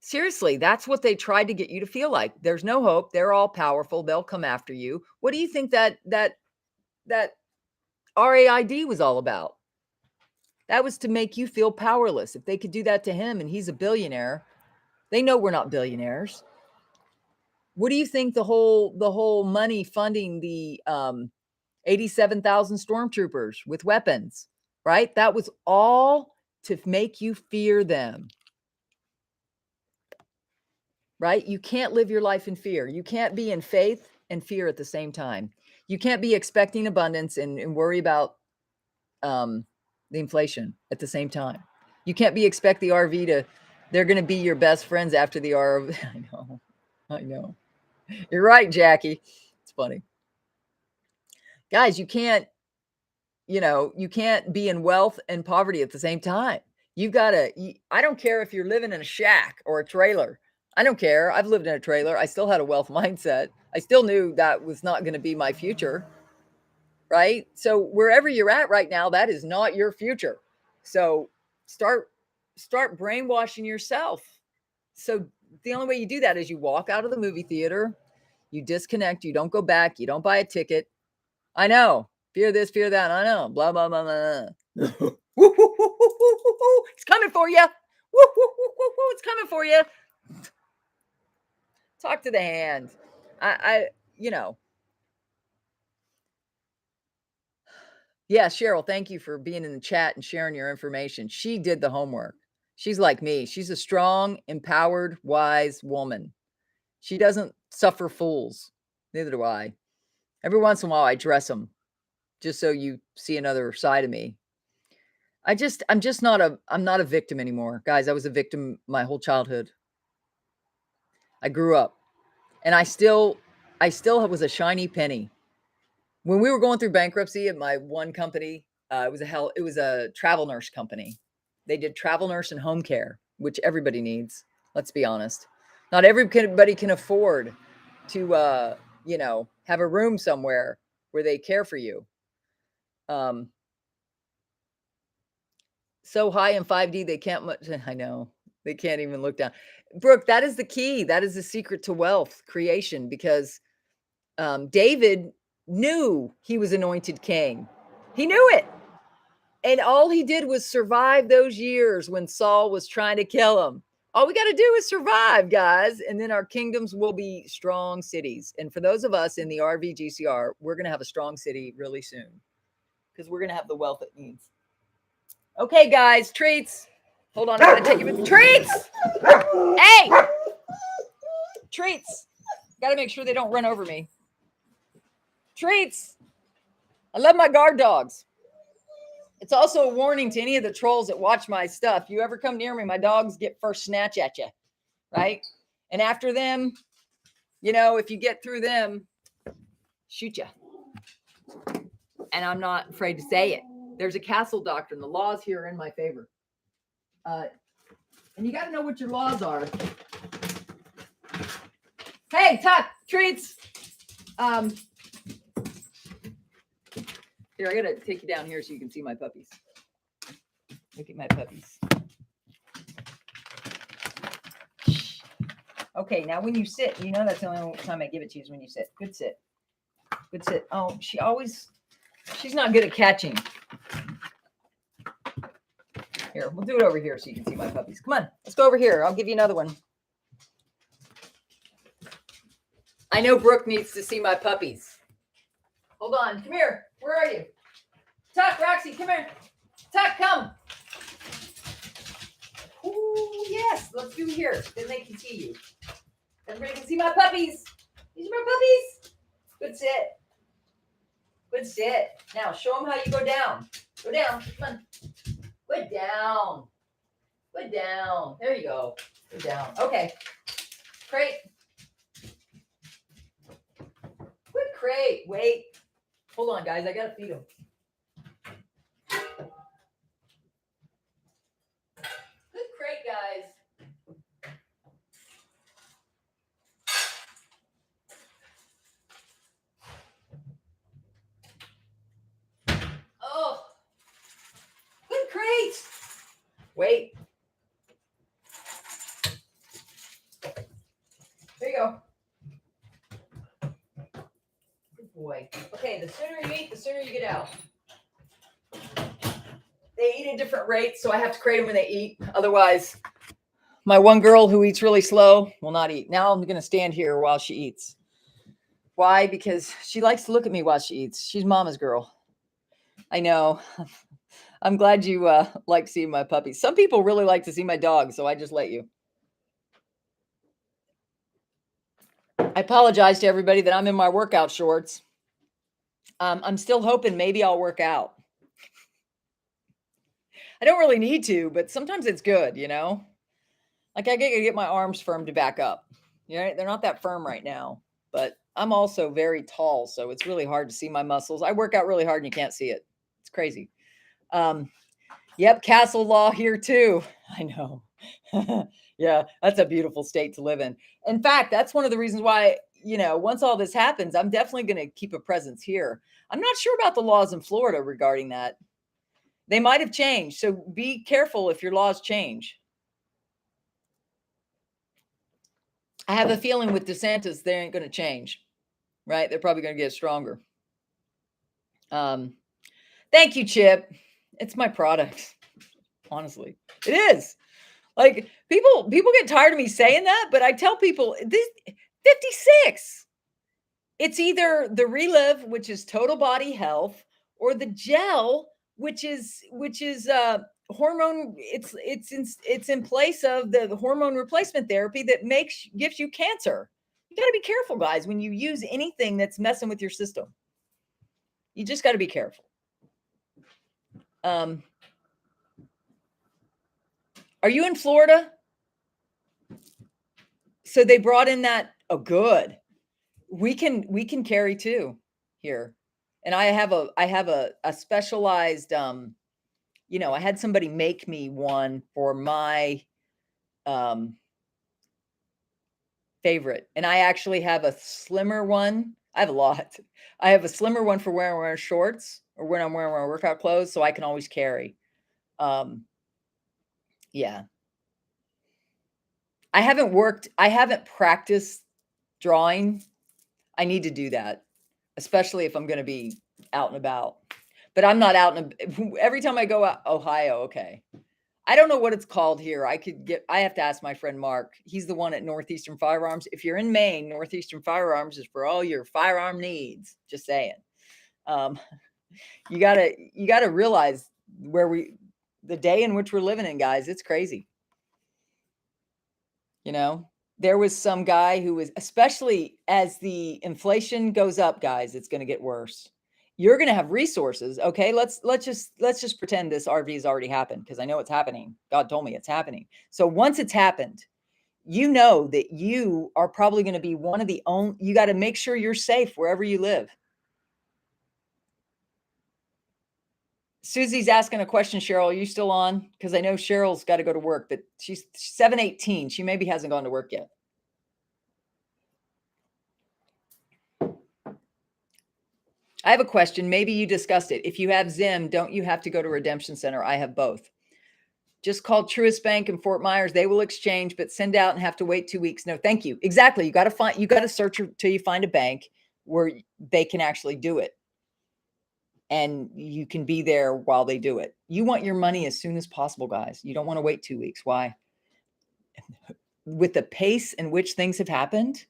Seriously, that's what they tried to get you to feel like. There's no hope. They're all powerful. They'll come after you. What do you think that RAID was all about? That was to make you feel powerless. If they could do that to him and he's a billionaire, they know we're not billionaires. What do you think the whole money funding the 87,000 stormtroopers with weapons, right? That was all to make you fear them. Right? You can't live your life in fear. You can't be in faith and fear at the same time. You can't be expecting abundance and worry about the inflation at the same time. You can't expect the RV they're going to be your best friends after the RV. I know. You're right, Jackie. It's funny. Guys, you can't be in wealth and poverty at the same time. I don't care if you're living in a shack or a trailer. I don't care. I've lived in a trailer. I still had a wealth mindset. I still knew that was not going to be my future. Right? So wherever you're at right now, that is not your future. So start brainwashing yourself. So the only way you do that is you walk out of the movie theater, you disconnect, you don't go back, you don't buy a ticket. I know. Fear this, fear that. I know. Blah, blah, blah, blah. It's coming for you. It's coming for you. Talk to the hand. Yeah, Cheryl, thank you for being in the chat and sharing your information. She did the homework. She's like me. She's a strong, empowered, wise woman. She doesn't suffer fools. Neither do I. Every once in a while, I dress them just so you see another side of me. I'm not a victim anymore. Guys, I was a victim my whole childhood. I grew up and I still was a shiny penny. When we were going through bankruptcy at my one company, it was a travel nurse company. They did travel nurse and home care, which everybody needs. Let's be honest. Not everybody can afford to, have a room somewhere where they care for you. So high in 5D, they can't much. I know they can't even look down. Brooke, that is the key. That is the secret to wealth creation because David knew he was anointed king. He knew it. And all he did was survive those years when Saul was trying to kill him. All we got to do is survive, guys. And then our kingdoms will be strong cities. And for those of us in the RVGCR, we're going to have a strong city really soon because we're going to have the wealth it needs. Okay, guys, treats. Hold on, I'm going to take you with treats. Hey, treats. Got to make sure they don't run over me. Treats. I love my guard dogs. It's also a warning to any of the trolls that watch my stuff. You ever come near me, my dogs get first snatch at you, right? And after them, if you get through them, shoot you. And I'm not afraid to say it. There's a castle doctrine. The laws here are in my favor. And you got to know what your laws are. Hey, Tuck, treats. Here, I got to take you down here so you can see my puppies. Look at my puppies. Okay, now when you sit, that's the only time I give it to you is when you sit. Good sit. Good sit. Oh, she's not good at catching. Here, we'll do it over here so you can see my puppies. Come on, let's go over here. I'll give you another one. I know Brooke needs to see my puppies. Hold on. Come here. Where are you? Tuck, Roxy, come here. Tuck, come. Ooh, yes. Let's do it here. Then they can see you. Everybody can see my puppies. These are my puppies. Good sit. Good sit. Now, show them how you go down. Go down. Come on. Good down. Good down. There you go. Good down. Okay. Crate. Good crate. Wait. Hold on, guys. I got to feed them. Good crate, guys. Oh. Wait. There you go. Good boy. Okay, the sooner you eat, the sooner you get out. They eat at different rates, so I have to crate them when they eat. Otherwise, my one girl who eats really slow will not eat. Now I'm going to stand here while she eats. Why? Because she likes to look at me while she eats. She's mama's girl. I know. I'm glad you like seeing my puppies. Some people really like to see my dog, so I just let you. I apologize to everybody that I'm in my workout shorts. I'm still hoping maybe I'll work out. I don't really need to, but sometimes it's good, you know? Like I get my arms firm to back up. You know, they're not that firm right now, but I'm also very tall, so it's really hard to see my muscles. I work out really hard and you can't see it. It's crazy. Yep, castle law here too. I know. Yeah, that's a beautiful state to live in. In fact, that's one of the reasons why, you know, once all this happens, I'm definitely going to keep a presence here. I'm not sure about the laws in Florida regarding that. They might have changed, so be careful if your laws change. I have a feeling with DeSantis, they ain't going to change, right? They're probably going to get stronger. Thank you, Chip. It's my product. Honestly, it is. Like people get tired of me saying that, but I tell people this 56. It's either the Relive, which is total body health, or the gel, which is hormone. It's in place of the hormone replacement therapy that gives you cancer. You got to be careful, guys, when you use anything that's messing with your system. You just got to be careful. Are you in Florida? So they brought in that. Oh, good. We can carry too here, and I have a specialized. You know, I had somebody make me one for my favorite, and I actually have a slimmer one. I have a lot. I have a slimmer one for when I'm wearing shorts or when I'm wearing my workout clothes, so I can always carry. Yeah. I haven't practiced drawing. I need to do that, especially if I'm going to be out and about. But I'm not out every time I go out. Ohio, okay. I don't know what it's called here. I have to ask my friend Mark. He's the one at Northeastern Firearms. If you're in Maine, Northeastern Firearms is for all your firearm needs. Just saying. You gotta realize the day in which we're living in, guys. It's crazy. You know, there was some guy who was, especially as the inflation goes up, guys, it's going to get worse. You're going to have resources. Okay. Let's just pretend this RV has already happened, because I know it's happening. God told me it's happening. So once it's happened, you know that you are probably going to be one of the only, you got to make sure you're safe wherever you live. Susie's asking a question, Cheryl. Are you still on? Because I know Cheryl's got to go to work, but she's 7:18. She maybe hasn't gone to work yet. I have a question. Maybe you discussed it. If you have Zim, don't you have to go to Redemption Center? I have both. Just call Truist Bank in Fort Myers. They will exchange, but send out and have to wait 2 weeks. No, thank you. Exactly. You got to search till you find a bank where they can actually do it. And you can be there while they do it. You want your money as soon as possible, guys. You don't want to wait 2 weeks. Why? With the pace in which things have happened,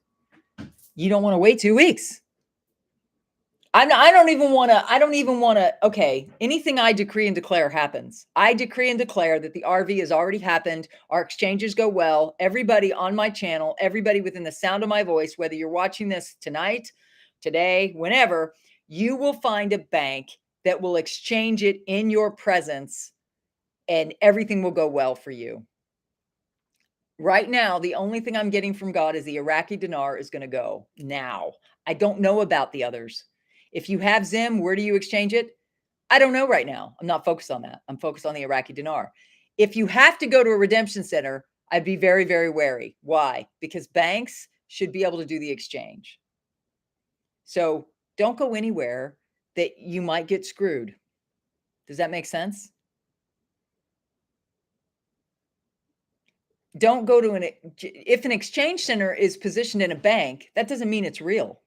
you don't want to wait 2 weeks. I don't even want to. Okay. Anything I decree and declare happens. I decree and declare that the RV has already happened. Our exchanges go well. Everybody on my channel, everybody within the sound of my voice, whether you're watching this tonight, today, whenever, you will find a bank that will exchange it in your presence, and everything will go well for you. Right now, the only thing I'm getting from God is the Iraqi dinar is going to go now. I don't know about the others. If you have Zim, where do you exchange it? I don't know right now. I'm not focused on that. I'm focused on the Iraqi dinar. If you have to go to a redemption center, I'd be very, very wary. Why? Because banks should be able to do the exchange. So don't go anywhere that you might get screwed. Does that make sense? Don't go to if an exchange center is positioned in a bank, that doesn't mean it's real.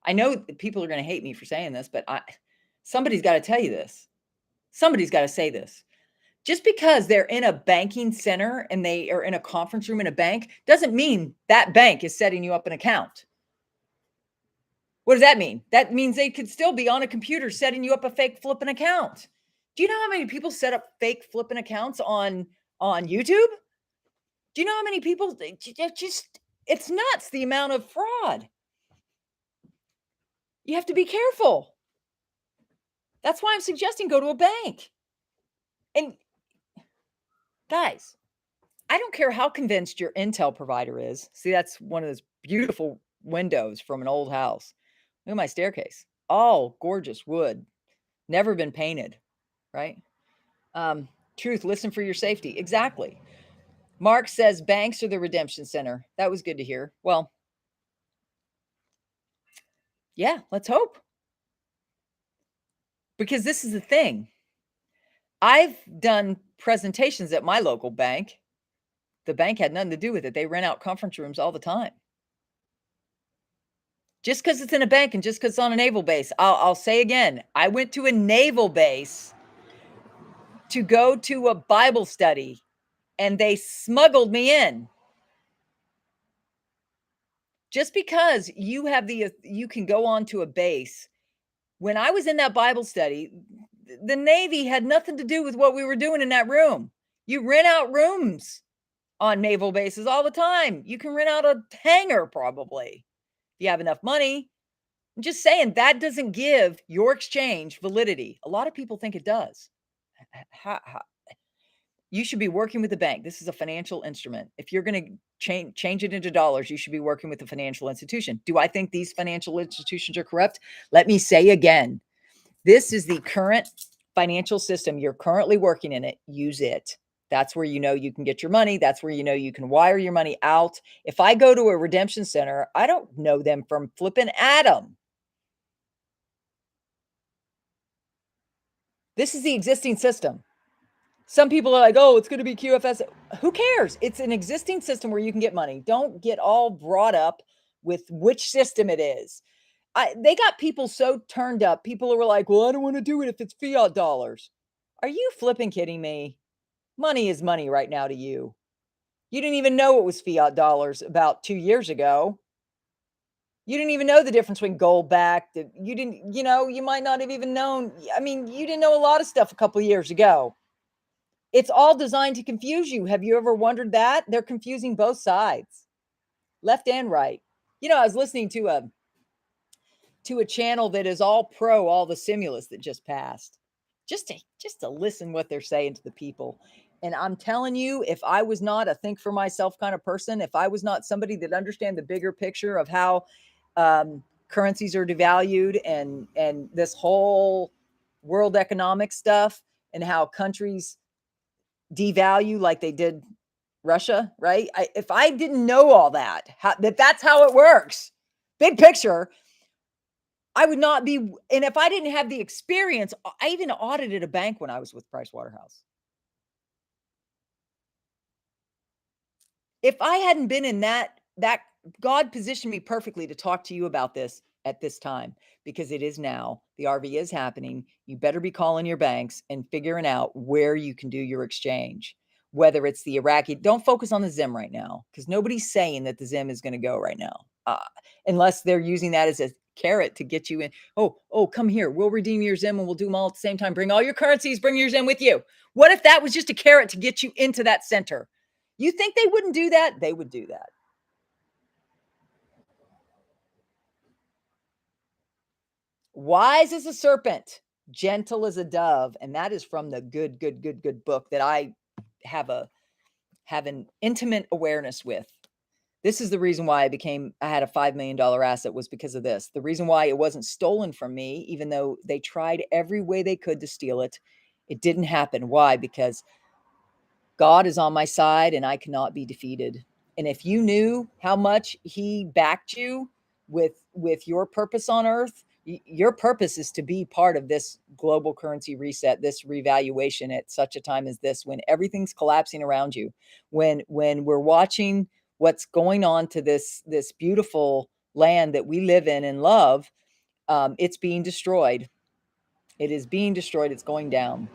I know people are going to hate me for saying this, but somebody's got to tell you this. Somebody's got to say this. Just because they're in a banking center and they are in a conference room in a bank doesn't mean that bank is setting you up an account. What does that mean? That means they could still be on a computer setting you up a fake flipping account. Do you know how many people set up fake flipping accounts on YouTube? Do you know how many people it's nuts the amount of fraud. You have to be careful. That's why I'm suggesting go to a bank. And guys, I don't care how convinced your Intel provider is. See, that's one of those beautiful windows from an old house. Look at my staircase. All gorgeous wood. Never been painted, right? Truth, listen for your safety. Exactly. Mark says banks are the redemption center. That was good to hear. Well, yeah, let's hope. Because this is the thing. I've done presentations at my local bank. The bank had nothing to do with it. They rent out conference rooms all the time. Just because it's in a bank and just because it's on a naval base. I'll say again, I went to a naval base to go to a Bible study and they smuggled me in. Just because you can go on to a base. When I was in that Bible study, the Navy had nothing to do with what we were doing in that room. You rent out rooms on naval bases all the time. You can rent out a hangar probably if you have enough money. I'm just saying that doesn't give your exchange validity. A lot of people think it does. You should be working with the bank. This is a financial instrument. If you're going to change it into dollars, you should be working with a financial institution. Do I think these financial institutions are corrupt? Let me say again, this is the current financial system. You're currently working in it. Use it. That's where you know you can get your money. That's where you know you can wire your money out. If I go to a redemption center, I don't know them from flipping Adam. This is the existing system. Some people are like, oh, it's going to be QFS. Who cares? It's an existing system where you can get money. Don't get all brought up with which system it is. They got people so turned up. People were like, well, I don't want to do it if it's fiat dollars. Are you flipping kidding me? Money is money right now to you. You didn't even know it was fiat dollars about 2 years ago. You didn't even know the difference between gold backed. You didn't, you might not have even known. I mean, you didn't know a lot of stuff a couple of years ago. It's all designed to confuse you. Have you ever wondered that? They're confusing both sides, left and right. I was listening to a channel that is all pro all the stimulus that just passed. Just to listen what they're saying to the people. And I'm telling you, if I was not a think for myself kind of person, if I was not somebody that understand the bigger picture of how currencies are devalued and this whole world economic stuff and how countries devalue like they did Russia, right? If I didn't know all that, that's how it works, big picture, I would not be. And if I didn't have the experience, I even audited a bank when I was with Price Waterhouse. If I hadn't been in that God positioned me perfectly to talk to you about this at this time, because it is now. The RV is happening. You better be calling your banks and figuring out where you can do your exchange, whether it's the Iraqi. Don't focus on the Zim right now, because nobody's saying that the Zim is going to go right now, unless they're using that as a carrot to get you in. Oh, come here. We'll redeem your Zim and we'll do them all at the same time. Bring all your currencies, bring your Zim with you. What if that was just a carrot to get you into that center? You think they wouldn't do that? They would do that. Wise as a serpent, gentle as a dove. And that is from the good book that I have an intimate awareness with. This is the reason why I had a $5 million asset, was because of this. The reason why it wasn't stolen from me, even though they tried every way they could to steal it, it didn't happen. Why? Because God is on my side and I cannot be defeated. And if you knew how much he backed you with your purpose on earth, Your purpose is to be part of this global currency reset, this revaluation at such a time as this, when everything's collapsing around you, when we're watching what's going on to this beautiful land that we live in and love. It's being destroyed. It is being destroyed. It's going down,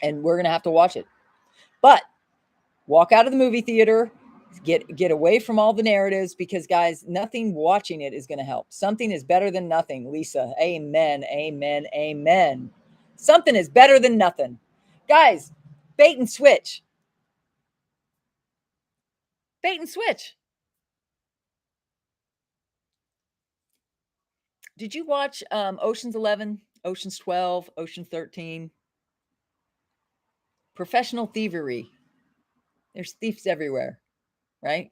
and we're gonna have to watch it. But walk out of the movie theater, get away from all the narratives, because guys, nothing watching it is going to help. Something is better than nothing. Lisa, amen, amen, amen. Something is better than nothing. Guys, bait and switch. Bait and switch. Did you watch Ocean's 11, Ocean's 12, Ocean 13? Professional thievery. There's thieves everywhere, right?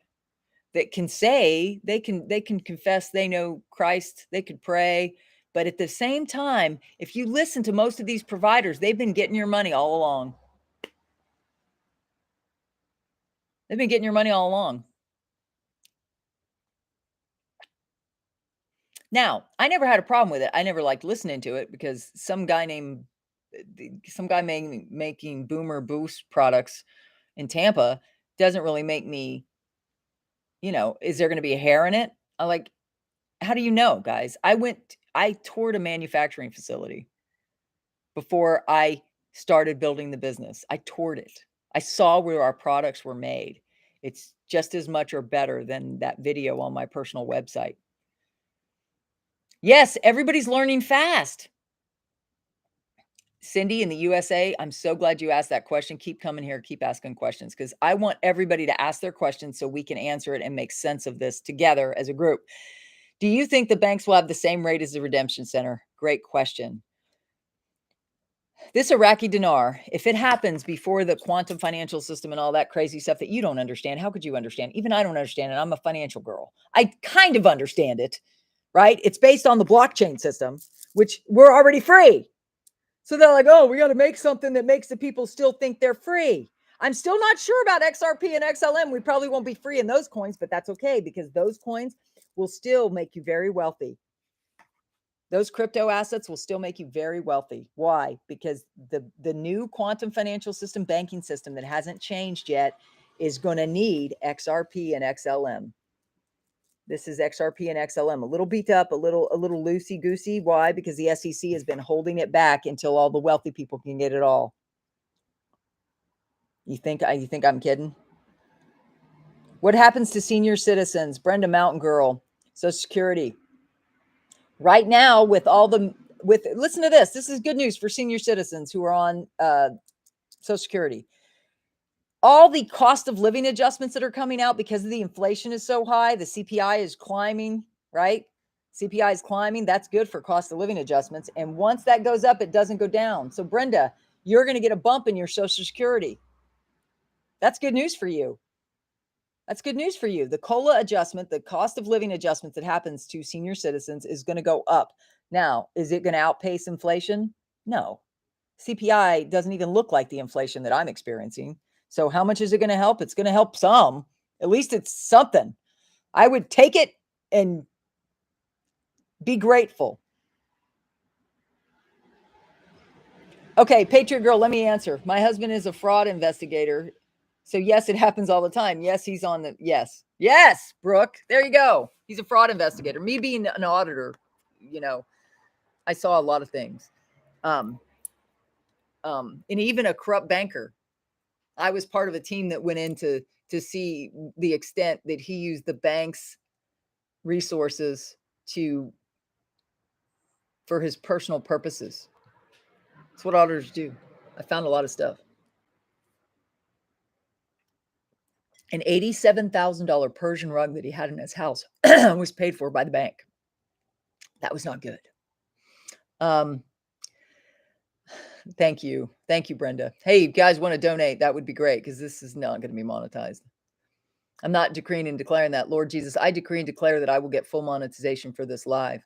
That can say they can confess they know Christ, they could pray, but at the same time, if you listen to most of these providers, they've been getting your money all along. They've been getting your money all along. Now, I never had a problem with it. I never liked listening to it, because some guy making Boomer Boost products in Tampa doesn't really make me, is there going to be a hair in it? I like, how do you know, guys? I toured a manufacturing facility before I started building the business. I toured it. I saw where our products were made. It's just as much or better than that video on my personal website. Yes, everybody's learning fast. Cindy in the USA, I'm so glad you asked that question. Keep coming here, keep asking questions, because I want everybody to ask their questions so we can answer it and make sense of this together as a group. Do you think the banks will have the same rate as the redemption center? Great question. This Iraqi dinar, if it happens before the quantum financial system and all that crazy stuff that you don't understand, how could you understand? Even I don't understand it. I'm a financial girl. I kind of understand it, right? It's based on the blockchain system, which we're already free. So they're like, oh, we got to make something that makes the people still think they're free. I'm still not sure about XRP and XLM. We probably won't be free in those coins, but that's okay, because those coins will still make you very wealthy. Those crypto assets will still make you very wealthy. Why? Because the new quantum financial system, banking system that hasn't changed yet, is going to need XRP and XLM. This is XRP and XLM, a little beat up, a little loosey goosey. Why? Because the SEC has been holding it back until all the wealthy people can get it all. You think I'm kidding? What happens to senior citizens? Brenda Mountain Girl, Social Security. Right now, listen to this. This is good news for senior citizens who are on Social Security. All the cost of living adjustments that are coming out because of the inflation is so high, the CPI is climbing, right? CPI is climbing. That's good for cost of living adjustments. And once that goes up, it doesn't go down. So Brenda, you're going to get a bump in your Social Security. That's good news for you. That's good news for you. The COLA adjustment, the cost of living adjustments that happens to senior citizens, is going to go up. Now, is it going to outpace inflation? No. CPI doesn't even look like the inflation that I'm experiencing. So how much is it going to help? It's going to help some. At least it's something. I would take it and be grateful. Okay, Patriot Girl, let me answer. My husband is a fraud investigator. So yes, it happens all the time. Yes, he's on the, yes. Yes, Brooke. There you go. He's a fraud investigator. Me being an auditor, I saw a lot of things. And even a corrupt banker. I was part of a team that went in to see the extent that he used the bank's resources for his personal purposes. That's what auditors do. I found a lot of stuff. An $87,000 Persian rug that he had in his house was paid for by the bank. That was not good. Thank you, Brenda. Hey, you guys want to donate? That would be great, because this is not going to be monetized. I'm not decreeing and declaring that. Lord Jesus, I decree and declare that I will get full monetization for this live.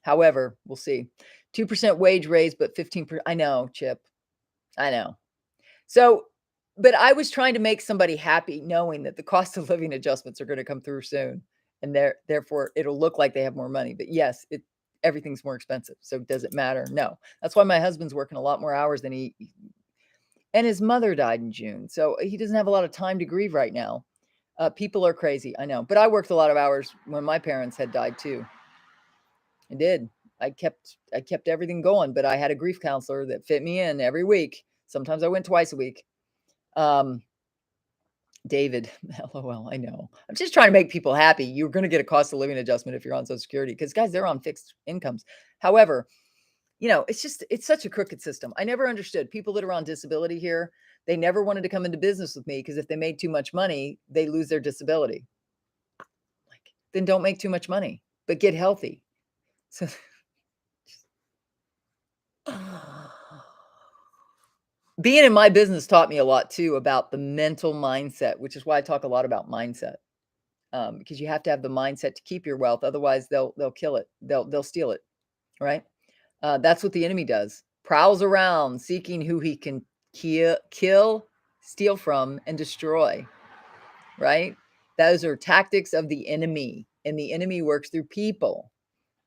However, we'll see. 2% wage raise, but 15%. I know, Chip. I know. So, but I was trying to make somebody happy, knowing that the cost of living adjustments are going to come through soon, and therefore it'll look like they have more money. But yes, everything's more expensive. So does it matter? No. That's why my husband's working a lot more hours than and his mother died in June. So he doesn't have a lot of time to grieve right now. People are crazy. I know. But I worked a lot of hours when my parents had died too. I did. I kept everything going, but I had a grief counselor that fit me in every week. Sometimes I went twice a week. David, LOL, I know. I'm just trying to make people happy. You're going to get a cost of living adjustment if you're on Social Security because, guys, they're on fixed incomes. However, it's such a crooked system. I never understood people that are on disability here. They never wanted to come into business with me because if they made too much money, they lose their disability. Like, then don't make too much money, but get healthy. So being in my business taught me a lot too about the mental mindset, which is why I talk a lot about mindset. Because you have to have the mindset to keep your wealth. Otherwise, they'll kill it. They'll steal it. Right? That's what the enemy does. Prowls around seeking who he can kill, steal from, and destroy. Right? Those are tactics of the enemy, and the enemy works through people.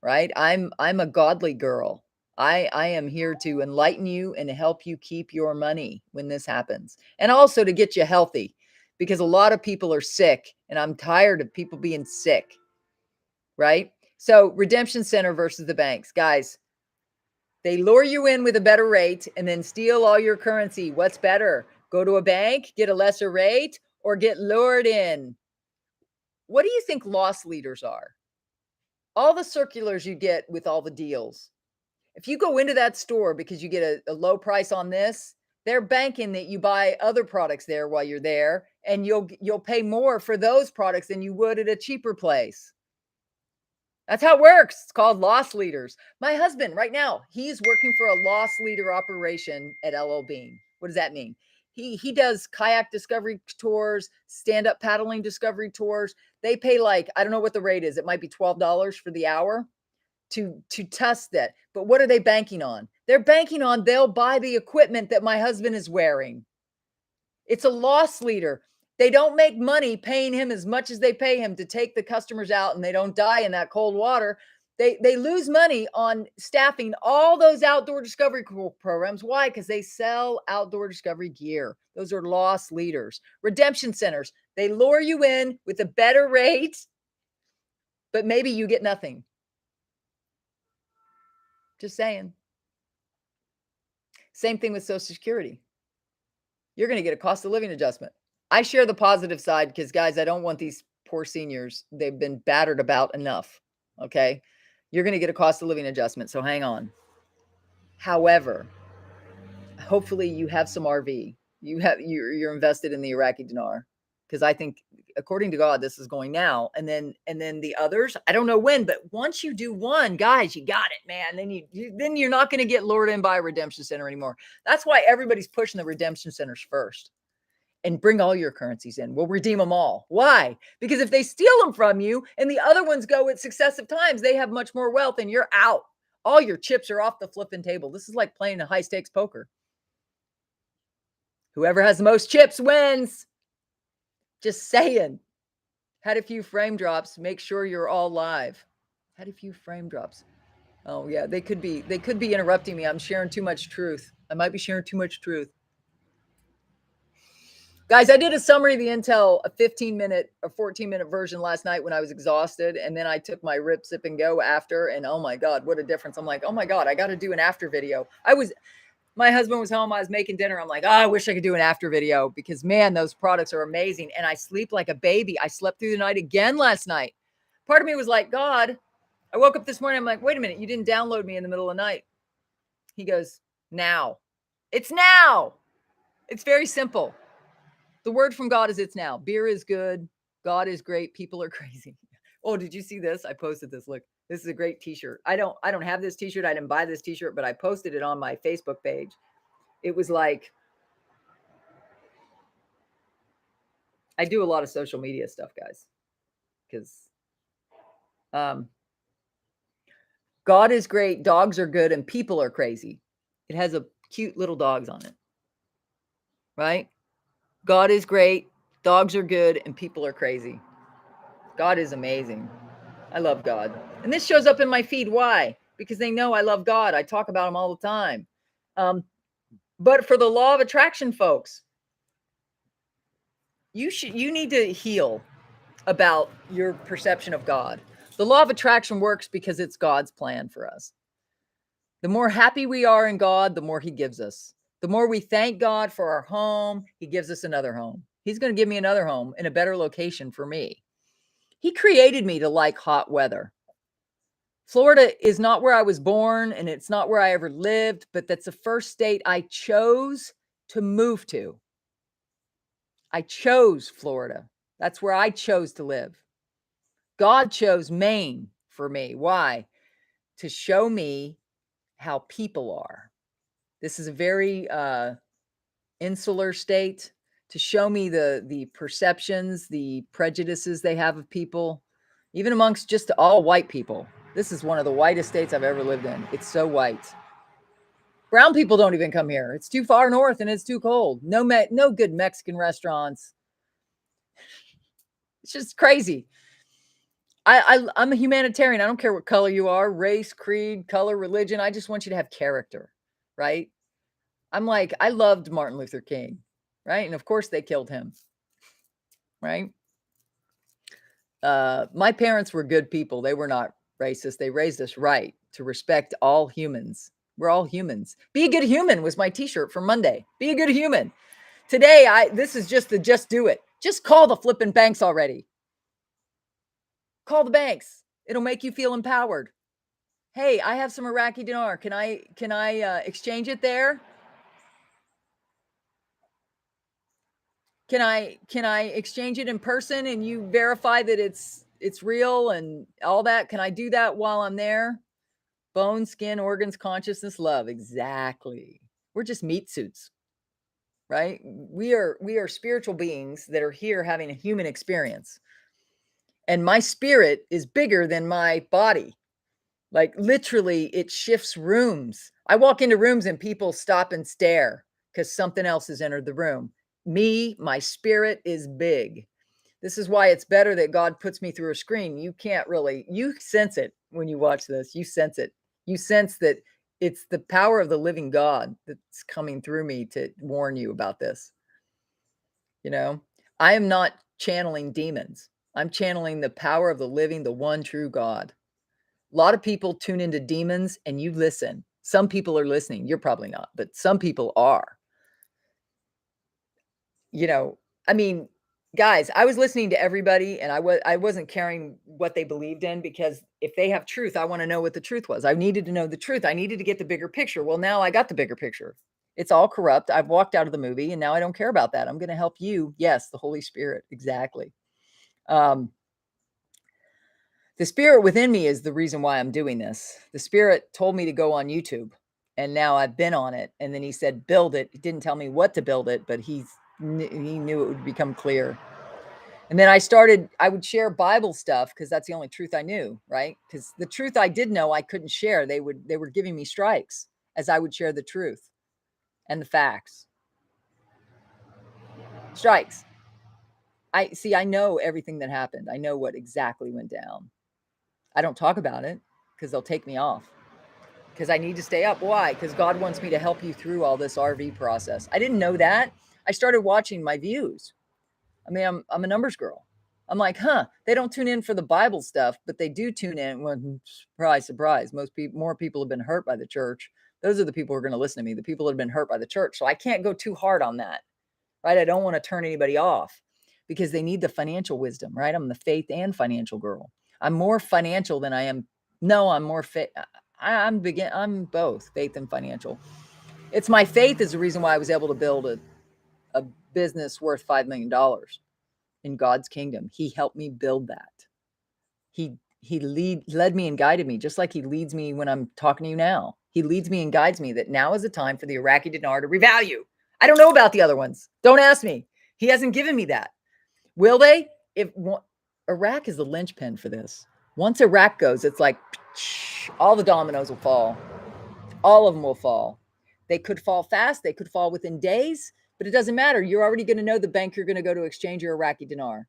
Right? I'm a godly girl. I am here to enlighten you and to help you keep your money when this happens, and also to get you healthy, because a lot of people are sick, and I'm tired of people being sick. Right? So redemption center versus the banks, guys. They lure you in with a better rate and then steal all your currency. What's better? Go to a bank, get a lesser rate, or get lured in? What do you think loss leaders are? All the circulars you get with all the deals. If you go into that store because you get a low price on this, they're banking that you buy other products there while you're there, and you'll pay more for those products than you would at a cheaper place. That's how it works. It's called loss leaders. My husband right now, he's working for a loss leader operation at LL Bean. What does that mean? He does kayak discovery tours, stand-up paddling discovery tours. They pay like, I don't know what the rate is. It might be $12 for the hour to test that. But what are they banking on? They're banking on they'll buy the equipment that my husband is wearing. It's a loss leader. They don't make money paying him as much as they pay him to take the customers out, and they don't die in that cold water. They lose money on staffing all those outdoor discovery programs. Why? Because they sell outdoor discovery gear. Those are loss leaders. Redemption centers, they lure you in with a better rate, but maybe you get nothing. Just saying. Same thing with Social Security. You're going to get a cost of living adjustment. I share the positive side because, guys, I don't want these poor seniors. They've been battered about enough. Okay. You're going to get a cost of living adjustment. So hang on. However, hopefully you have some RV. You're invested in the Iraqi dinar, because I think, according to God, this is going now. And then the others, I don't know when, but once you do one, guys, you got it, man. Then you're not going to get lured in by a redemption center anymore. That's why everybody's pushing the redemption centers first. And bring all your currencies in. We'll redeem them all. Why? Because if they steal them from you and the other ones go at successive times, they have much more wealth and you're out. All your chips are off the flipping table. This is like playing a high stakes poker. Whoever has the most chips wins. Just saying. Had a few frame drops. Make sure you're all live. Had a few frame drops. Oh yeah, they could be interrupting me. I'm sharing too much truth. I might be sharing too much truth. Guys, I did a summary of the Intel, a 15-minute or 14-minute version last night when I was exhausted. And then I took my rip, sip, and go after. And oh my God, what a difference. I'm like, oh my God, I got to do an after video. My husband was home. I was making dinner. I'm like, oh, I wish I could do an after video because, man, those products are amazing. And I sleep like a baby. I slept through the night again last night. Part of me was like, God, I woke up this morning. I'm like, wait a minute. You didn't download me in the middle of the night. He goes, now. It's now. It's very simple. The word from God is it's now. Beer is good. God is great. People are crazy. Oh, did you see this? I posted this. Look, this is a great t-shirt. I don't have this t-shirt. I didn't buy this t-shirt, but I posted it on my Facebook page. It was like, I do a lot of social media stuff, guys, because God is great. Dogs are good and people are crazy. It has a cute little dogs on it. Right? God is great. Dogs are good and people are crazy. God is amazing. I love God. And this shows up in my feed. Why? because they know I love God. I talk about him all the time. But for the law of attraction, folks, you need to heal about your perception of God. The law of attraction works because it's God's plan for us. The more happy we are in God, the more he gives us. The more we thank God for our home, he gives us another home. He's going to give me another home in a better location for me. He created me to like hot weather. Florida is not where I was born and it's not where I ever lived, but that's the first state I chose to move to. I chose Florida. That's where I chose to live. God chose Maine for me. Why? To show me how people are. This is a very insular state, to show me the perceptions, the prejudices they have of people, even amongst just all white people. This is one of the whitest states I've ever lived in. It's so white. Brown people don't even come here. It's too far north and it's too cold. No good Mexican restaurants. It's just crazy. I'm a humanitarian. I don't care what color you are, race, creed, color, religion. I just want you to have character, right? I'm like, I loved Martin Luther King, right? And of course they killed him, right? My parents were good people. They were not racist. They raised us right to respect all humans. We're all humans. Be a good human was my t-shirt for Monday. Be a good human. Today, this is just the just do it. Just call the flipping banks already. Call the banks. It'll make you feel empowered. Hey, I have some Iraqi dinar. Can I exchange it there? Can I exchange it in person and you verify that it's real and all that? Can I do that while I'm there? Bone, skin, organs, consciousness, love. Exactly. We're just meat suits, right? We are spiritual beings that are here having a human experience. And my spirit is bigger than my body. Like literally, it shifts rooms. I walk into rooms and people stop and stare because something else has entered the room. Me, my spirit is big. This is why it's better that God puts me through a screen. You can't really, you sense it when you watch this. You sense it. You sense that it's the power of the living God that's coming through me to warn you about this. You know, I am not channeling demons. I'm channeling the power of the living, the one true God. A lot of people tune into demons and you listen. Some people are listening. You're probably not, but some people are. You know, I mean, guys, I was listening to everybody and I wasn't caring what they believed in, because if they have truth, I want to know what the truth was. I needed to know the truth. I needed to get the bigger picture. Well, now I got the bigger picture. It's all corrupt. I've walked out of the movie and now I don't care about that. I'm going to help you. Yes, the Holy Spirit. Exactly. The spirit within me is the reason why I'm doing this. The spirit told me to go on YouTube and now I've been on it. And then he said, build it. He didn't tell me what to build it, but he knew it would become clear. And then I would share Bible stuff because that's the only truth I knew, right? Because the truth I did know I couldn't share. They were giving me strikes as I would share the truth and the facts. Strikes. I know everything that happened. I know what exactly went down. I don't talk about it because they'll take me off. Because I need to stay up. Why? Because God wants me to help you through all this RV process. I didn't know that. I started watching my views. I mean, I'm a numbers girl. I'm like, they don't tune in for the Bible stuff, but they do tune in when, surprise, surprise, more people have been hurt by the church. Those are the people who are going to listen to me, the people that have been hurt by the church. So I can't go too hard on that, right? I don't want to turn anybody off because they need the financial wisdom, right? I'm the faith and financial girl. I'm more financial than I am. No, I'm more faith. I'm both faith and financial. It's my faith is the reason why I was able to build a business worth $5 million in God's kingdom. He helped me build that. He led me and guided me, just like he leads me when I'm talking to you now. He leads me and guides me that now is the time for the Iraqi dinar to revalue. I don't know about the other ones. Don't ask me. He hasn't given me that. Will they? Iraq is the linchpin for this. Once Iraq goes, it's like all the dominoes will fall. All of them will fall. They could fall fast. They could fall within days, but it doesn't matter. You're already going to know the bank you're going to go to exchange your Iraqi dinar,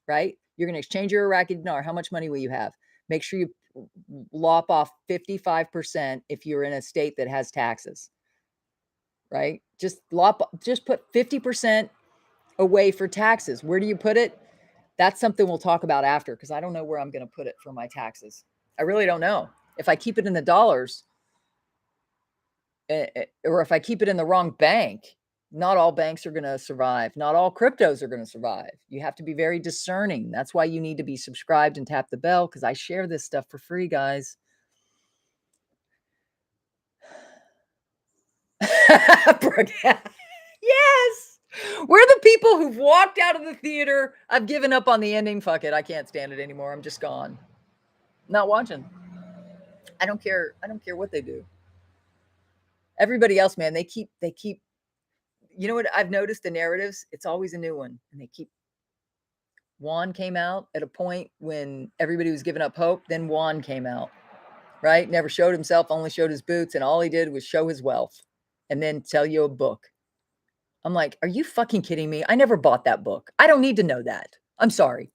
right? You're going to exchange your Iraqi dinar. How much money will you have? Make sure you lop off 55% if you're in a state that has taxes, right? Just put 50% away for taxes. Where do you put it? That's something we'll talk about after, because I don't know where I'm going to put it for my taxes. I really don't know. If I keep it in the dollars, or if I keep it in the wrong bank, not all banks are going to survive. Not all cryptos are going to survive. You have to be very discerning. That's why you need to be subscribed and tap the bell, because I share this stuff for free, guys. Yes. We're the people who've walked out of the theater. I've given up on the ending. Fuck it. I can't stand it anymore. I'm just gone. Not watching. I don't care. I don't care what they do. Everybody else, man, they keep, you know what I've noticed, the narratives, it's always a new one. And they keep, Juan came out at a point when everybody was giving up hope. Then Juan came out, right? Never showed himself, only showed his boots. And all he did was show his wealth and then tell you a book. I'm like, are you fucking kidding me? I never bought that book. I don't need to know that. I'm sorry.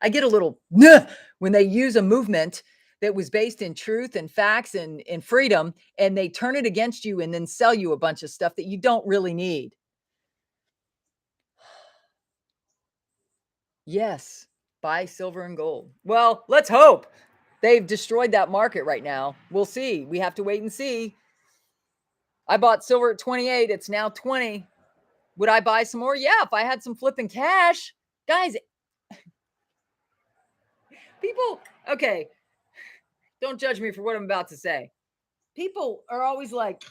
I get a little when they use a movement that was based in truth and facts and freedom, and they turn it against you and then sell you a bunch of stuff that you don't really need. Yes, buy silver and gold. Well, let's hope. They've destroyed that market right now. We'll see. We have to wait and see. I bought silver at 28. It's now 20. Would I buy some more? Yeah, if I had some flipping cash. Guys, people, okay, don't judge me for what I'm about to say. People are always like,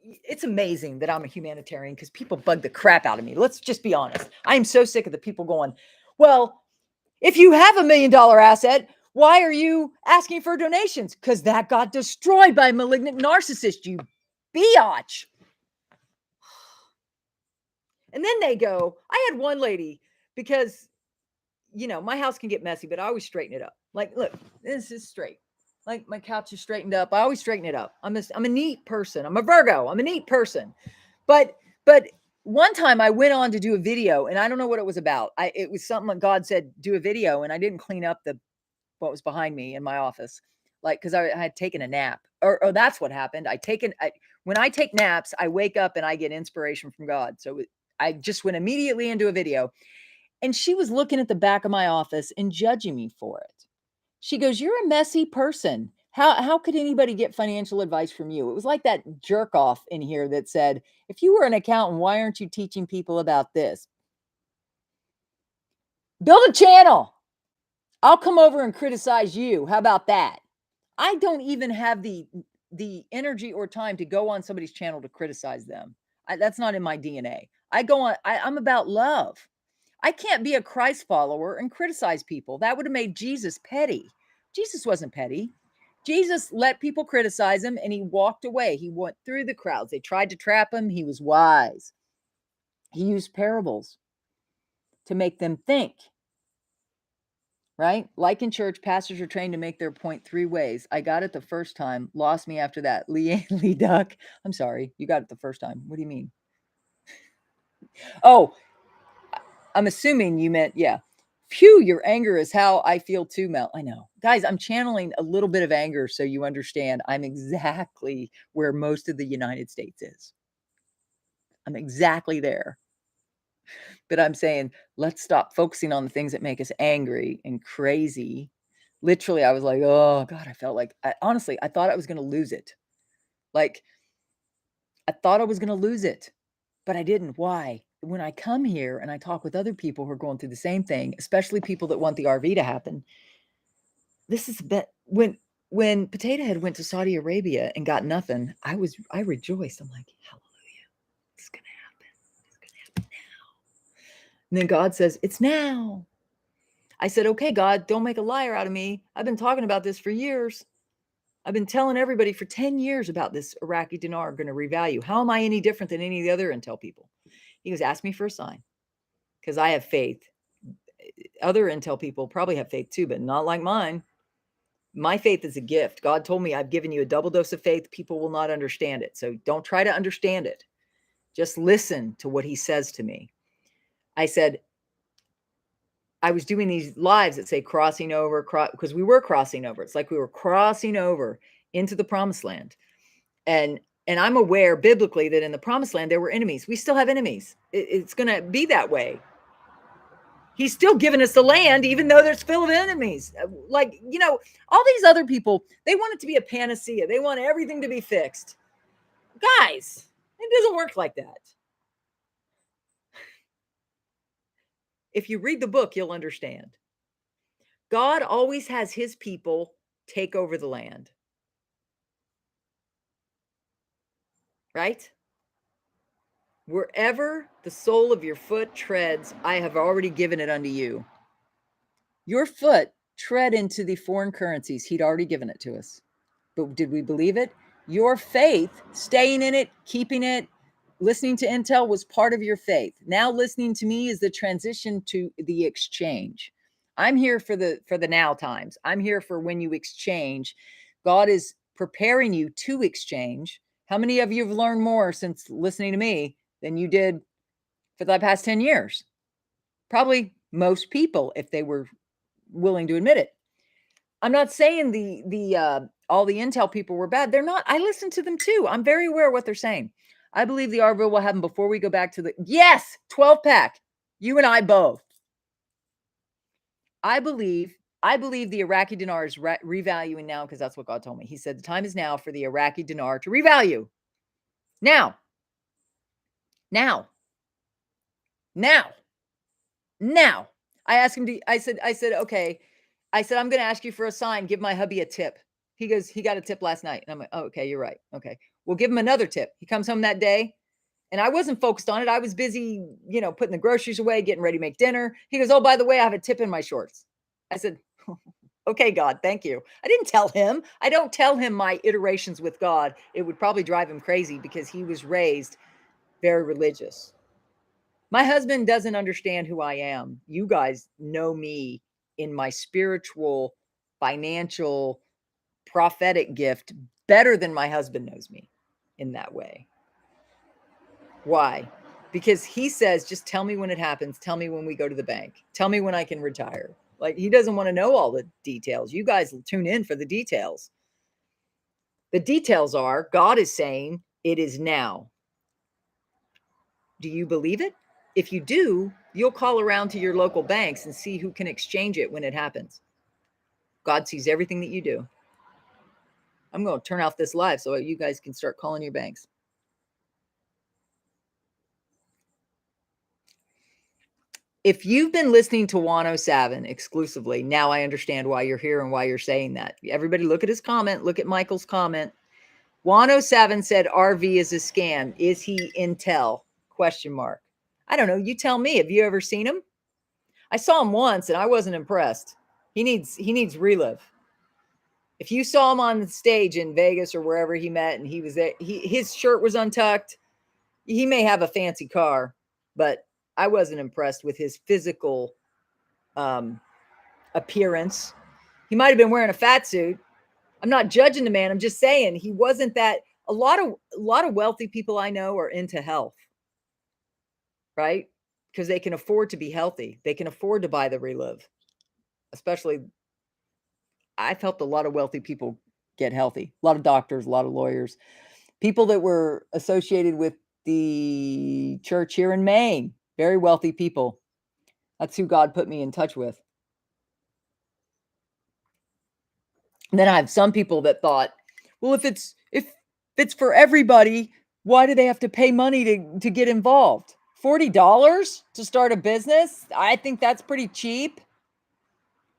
it's amazing that I'm a humanitarian, because people bug the crap out of me. Let's just be honest. I am so sick of the people going, well, if you have $1 million asset, why are you asking for donations? Because that got destroyed by a malignant narcissist, you biatch. And then they go, I had one lady, because, my house can get messy, but I always straighten it up. Like, look, this is straight. Like, my couch is straightened up. I always straighten it up. I'm a neat person. I'm a Virgo. I'm a neat person. But one time I went on to do a video, and I don't know what it was about. It was something like God said, do a video, and I didn't clean up what was behind me in my office. Like, because I had taken a nap, or that's what happened. When I take naps, I wake up and I get inspiration from God. So I just went immediately into a video, and she was looking at the back of my office and judging me for it. She goes, you're a messy person. How could anybody get financial advice from you? It was like that jerk off in here that said, if you were an accountant, why aren't you teaching people about this? Build a channel. I'll come over and criticize you. How about that? I don't even have the energy or time to go on somebody's channel to criticize them. That's not in my DNA. I'm about love. I can't be a Christ follower and criticize people. That would have made Jesus petty. Jesus wasn't petty. Jesus let people criticize him, and he walked away. He went through the crowds. They tried to trap him. He was wise. He used parables to make them think. Right? Like in church, pastors are trained to make their point 3 ways. I got it the first time, lost me after that. Lee Duck. I'm sorry. You got it the first time. What do you mean? Oh, I'm assuming you meant, yeah. Phew, your anger is how I feel too, Mel. I know. Guys, I'm channeling a little bit of anger so you understand I'm exactly where most of the United States is. I'm exactly there. But I'm saying, let's stop focusing on the things that make us angry and crazy. Literally, I was like, oh, God, I felt like, honestly, I thought I was going to lose it. Like, I thought I was going to lose it, but I didn't. Why? When I come here and I talk with other people who are going through the same thing, especially people that want the RV to happen, this is when Potato Head went to Saudi Arabia and got nothing, I rejoiced. I'm like, hallelujah, it's going to happen. It's going to happen now. And then God says, it's now. I said, okay, God, don't make a liar out of me. I've been talking about this for years. I've been telling everybody for 10 years about this Iraqi dinar going to revalue. How am I any different than any of the other intel people? He goes, ask me for a sign, because I have faith. Other intel people probably have faith too, but not like mine. My faith is a gift. God told me, I've given you a double dose of faith. People will not understand it. So don't try to understand it. Just listen to what he says to me. I said, I was doing these lives that say crossing over, because we were crossing over. It's like we were crossing over into the promised land. And I'm aware biblically that in the promised land, there were enemies. We still have enemies. It's going to be that way. He's still giving us the land, even though there's full of enemies. Like, all these other people, they want it to be a panacea. They want everything to be fixed. Guys, it doesn't work like that. If you read the book, you'll understand. God always has his people take over the land. Right? Wherever the sole of your foot treads, I have already given it unto you. Your foot tread into the foreign currencies. He'd already given it to us. But did we believe it? Your faith, staying in it, keeping it, listening to intel was part of your faith. Now listening to me is the transition to the exchange. I'm here for the now times. I'm here for when you exchange. God is preparing you to exchange. How many of you have learned more since listening to me than you did for the past 10 years? Probably most people, if they were willing to admit it. I'm not saying all the intel people were bad. They're not. I listen to them too. I'm very aware of what they're saying. I believe the Arville will happen before we go back to 12 pack. You and I both. I believe the Iraqi dinar is revaluing now, because that's what God told me. He said the time is now for the Iraqi dinar to revalue. Now. I asked him I said, okay. I said, I'm going to ask you for a sign. Give my hubby a tip. He goes, he got a tip last night. And I'm like, oh, okay, you're right. Okay. We'll give him another tip. He comes home that day and I wasn't focused on it. I was busy, putting the groceries away, getting ready to make dinner. He goes, oh, by the way, I have a tip in my shorts. I said, okay, God, thank you. I didn't tell him. I don't tell him my iterations with God. It would probably drive him crazy because he was raised very religious. My husband doesn't understand who I am. You guys know me in my spiritual, financial, prophetic gift better than my husband knows me in that way. Why? Because he says, just tell me when it happens. Tell me when we go to the bank. Tell me when I can retire. Like, he doesn't want to know all the details. You guys will tune in for the details. The details are, God is saying it is now. Do you believe it? If you do, you'll call around to your local banks and see who can exchange it when it happens. God sees everything that you do. I'm going to turn off this live so you guys can start calling your banks. If you've been listening to 107 exclusively, now I understand why you're here and why you're saying that. Everybody look at his comment. Look at Michael's comment. 107 said RV is a scam. Is he intel? ? I don't know. You tell me. Have you ever seen him? I saw him once and I wasn't impressed. He needs relive. If you saw him on the stage in Vegas or wherever he met and he was there, his shirt was untucked. He may have a fancy car, but I wasn't impressed with his physical appearance. He might have been wearing a fat suit. I'm not judging the man. I'm just saying he wasn't that. A lot of wealthy people I know are into health, right? Because they can afford to be healthy. They can afford to buy the relive. Especially, I've helped a lot of wealthy people get healthy. A lot of doctors, a lot of lawyers, people that were associated with the church here in Maine, very wealthy people. That's who God put me in touch with. And then I have some people that thought, well, if it's for everybody, why do they have to pay money to get involved? $40 to start a business? I think that's pretty cheap.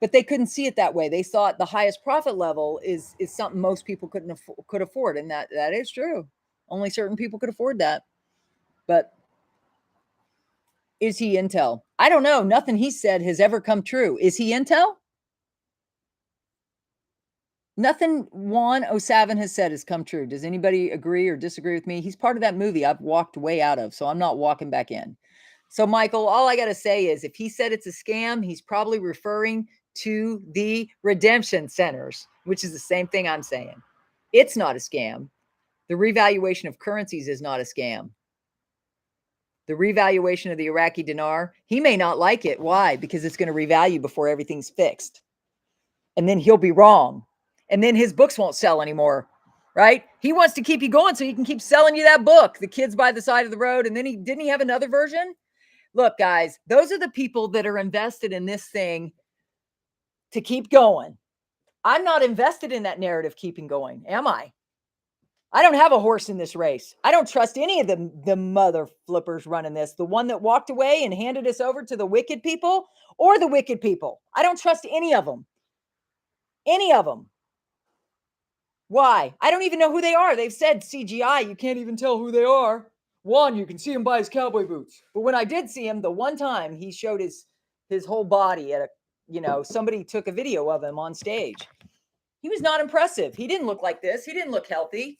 But they couldn't see it that way. They thought the highest profit level is something most people could afford, and that is true. Only certain people could afford that. But is he intel? I don't know. Nothing he said has ever come true. Is he intel? Nothing 107 has said has come true. Does anybody agree or disagree with me? He's part of that movie I've walked way out of, so I'm not walking back in. So, Michael, all I got to say is if he said it's a scam, he's probably referring to the redemption centers, which is the same thing I'm saying. It's not a scam. The revaluation of currencies is not a scam. the revaluation of the Iraqi dinar. He may not like it. Why? Because it's going to revalue before everything's fixed. And then he'll be wrong. And then his books won't sell anymore, right? He wants to keep you going so he can keep selling you that book, The Kids by the Side of the Road. And then didn't he have another version? Look, guys, those are the people that are invested in this thing to keep going. I'm not invested in that narrative keeping going, am I? I don't have a horse in this race. I don't trust any of the mother flippers running this. The one that walked away and handed us over to the wicked people or the wicked people. I don't trust any of them. Any of them. Why? I don't even know who they are. They've said CGI. You can't even tell who they are. One, you can see him by his cowboy boots. But when I did see him, the one time he showed his whole body at somebody took a video of him on stage. He was not impressive. He didn't look like this. He didn't look healthy.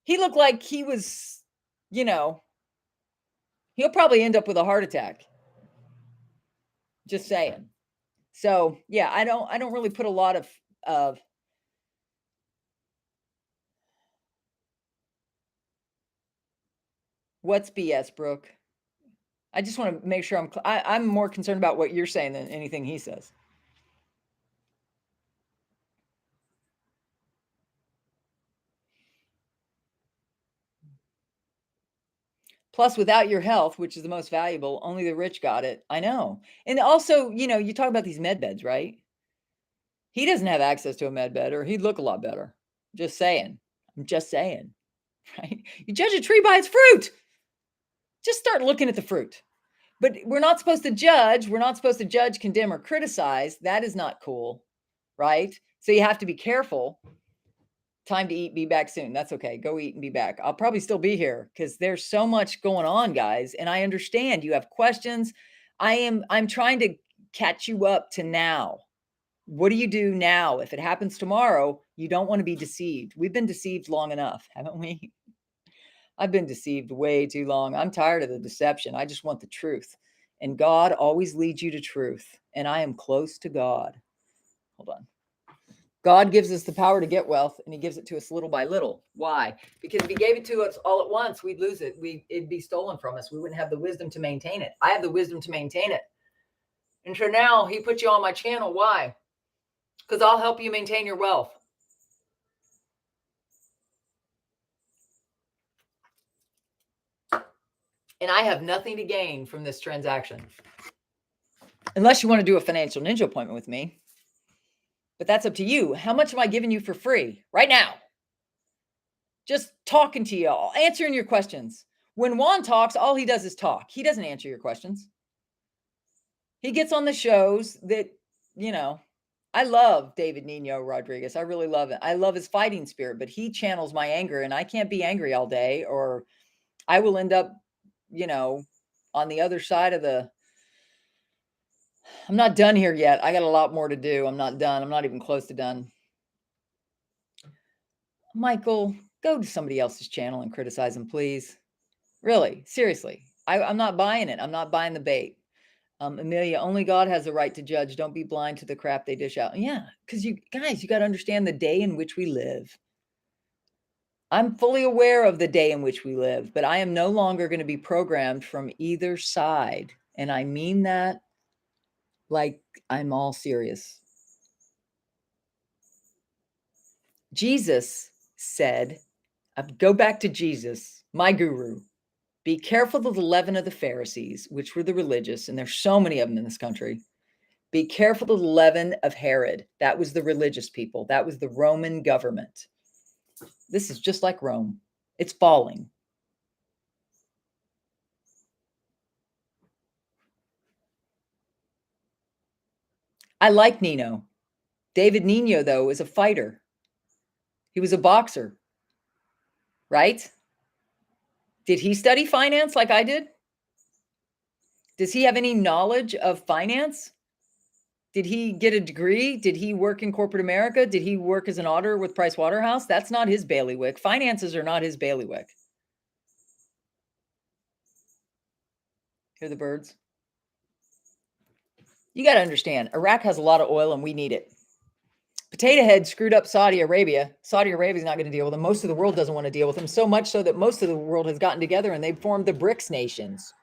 He looked like he was, he'll probably end up with a heart attack. Just saying. So yeah, I don't really put a lot of what's BS, Brooke. I just want to make sure I'm more concerned about what you're saying than anything he says. Plus, without your health, which is the most valuable, only the rich got it. I know. And also, you talk about these med beds, right? He doesn't have access to a med bed or he'd look a lot better. Just saying. I'm just saying, right? You judge a tree by its fruit. Just start looking at the fruit. But we're not supposed to judge. We're not supposed to judge, condemn, or criticize. That is not cool, right? So you have to be careful. Time to eat, be back soon. That's okay. Go eat and be back. I'll probably still be here because there's so much going on, guys. And I understand you have questions. I'm trying to catch you up to now. What do you do now? If it happens tomorrow, you don't want to be deceived. We've been deceived long enough, haven't we? I've been deceived way too long. I'm tired of the deception. I just want the truth. And God always leads you to truth. And I am close to God. Hold on. God gives us the power to get wealth, and he gives it to us little by little. Why? Because if he gave it to us all at once, we'd lose it. It'd be stolen from us. We wouldn't have the wisdom to maintain it. I have the wisdom to maintain it. And so now he put you on my channel. Why? Because I'll help you maintain your wealth. And I have nothing to gain from this transaction. Unless you want to do a financial ninja appointment with me. But that's up to you. How much am I giving you for free right now? Just talking to you, answering your questions. When Juan talks, all he does is talk. He doesn't answer your questions. He gets on the shows that, I love David Nino Rodriguez. I really love it. I love his fighting spirit, but he channels my anger, and I can't be angry all day or I will end up, on the other side of I'm not done here yet. I got a lot more to do. I'm not done. I'm not even close to done. Michael, go to somebody else's channel and criticize him, please. Really, seriously. I'm not buying it. I'm not buying the bait. Amelia, only God has the right to judge. Don't be blind to the crap they dish out. Yeah, because you guys, you got to understand the day in which we live. I'm fully aware of the day in which we live, but I am no longer going to be programmed from either side. And I mean that like I'm all serious. Jesus said, go back to Jesus, my guru. Be careful of the leaven of the Pharisees, which were the religious, and there's so many of them in this country. Be careful of the leaven of Herod. That was the religious people. That was the Roman government. This is just like Rome. It's falling. I like Nino. David Nino, though, is a fighter. He was a boxer, right? Did he study finance like I did? Does he have any knowledge of finance? Did he get a degree? Did he work in corporate America? Did he work as an auditor with Price Waterhouse? That's not his bailiwick. Finances are not his bailiwick. Hear the birds? You got to understand, Iraq has a lot of oil and we need it. Potato Head screwed up Saudi Arabia. Saudi Arabia is not going to deal with them. Most of the world doesn't want to deal with them, so much so that most of the world has gotten together and they've formed the BRICS nations.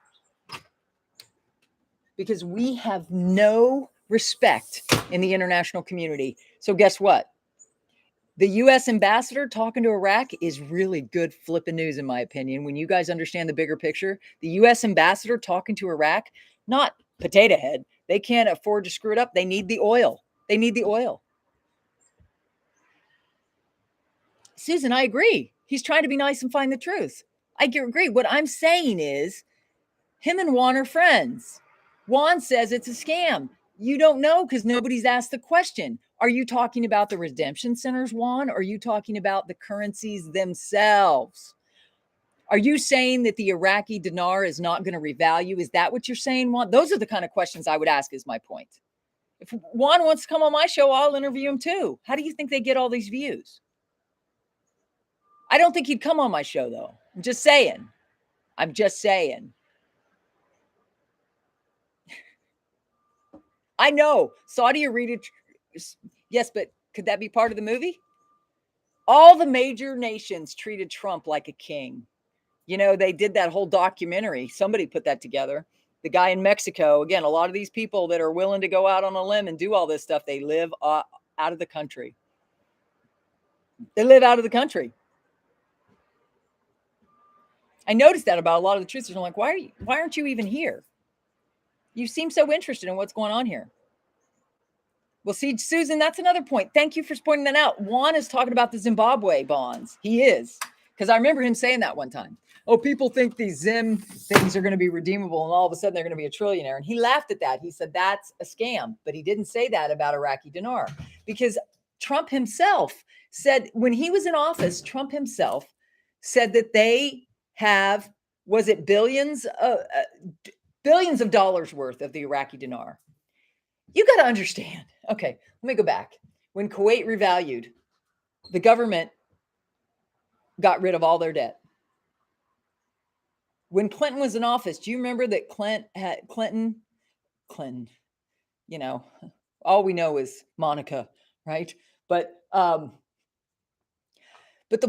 Because we have no respect in the international community. So guess what? The U.S. ambassador talking to Iraq is really good flipping news, in my opinion. When you guys understand the bigger picture, the U.S. ambassador talking to Iraq, not Potato Head. They can't afford to screw it up. They need the oil. They need the oil. Susan, I agree. He's trying to be nice and find the truth. I agree. What I'm saying is him and Juan are friends. Juan says it's a scam. You don't know because nobody's asked the question. Are you talking about the redemption centers, Juan? Or are you talking about the currencies themselves? Are you saying that the Iraqi dinar is not going to revalue? Is that what you're saying, Juan? Those are the kind of questions I would ask, is my point. If Juan wants to come on my show, I'll interview him too. How do you think they get all these views? I don't think he'd come on my show, though. I'm just saying. I know. Saudi Arabia, yes, but could that be part of the movie? All the major nations treated Trump like a king. You know, they did that whole documentary. Somebody put that together. The guy in Mexico, again, a lot of these people that are willing to go out on a limb and do all this stuff, they live out of the country. They live out of the country. I noticed that about a lot of the truthers. I'm like, why aren't you even here? You seem so interested in what's going on here. Well, see, Susan, that's another point. Thank you for pointing that out. Juan is talking about the Zimbabwe bonds. He is, because I remember him saying that one time. Oh, people think these Zim things are going to be redeemable, and all of a sudden they're going to be a trillionaire. And he laughed at that. He said that's a scam, but he didn't say that about Iraqi dinar, because Trump himself said when he was in office, Trump himself said that they have, was it billions of dollars worth of the Iraqi dinar. You got to understand. Okay, let me go back. When Kuwait revalued, the government got rid of all their debt. When Clinton was in office, do you remember that Clinton, you know, all we know is Monica, right? But the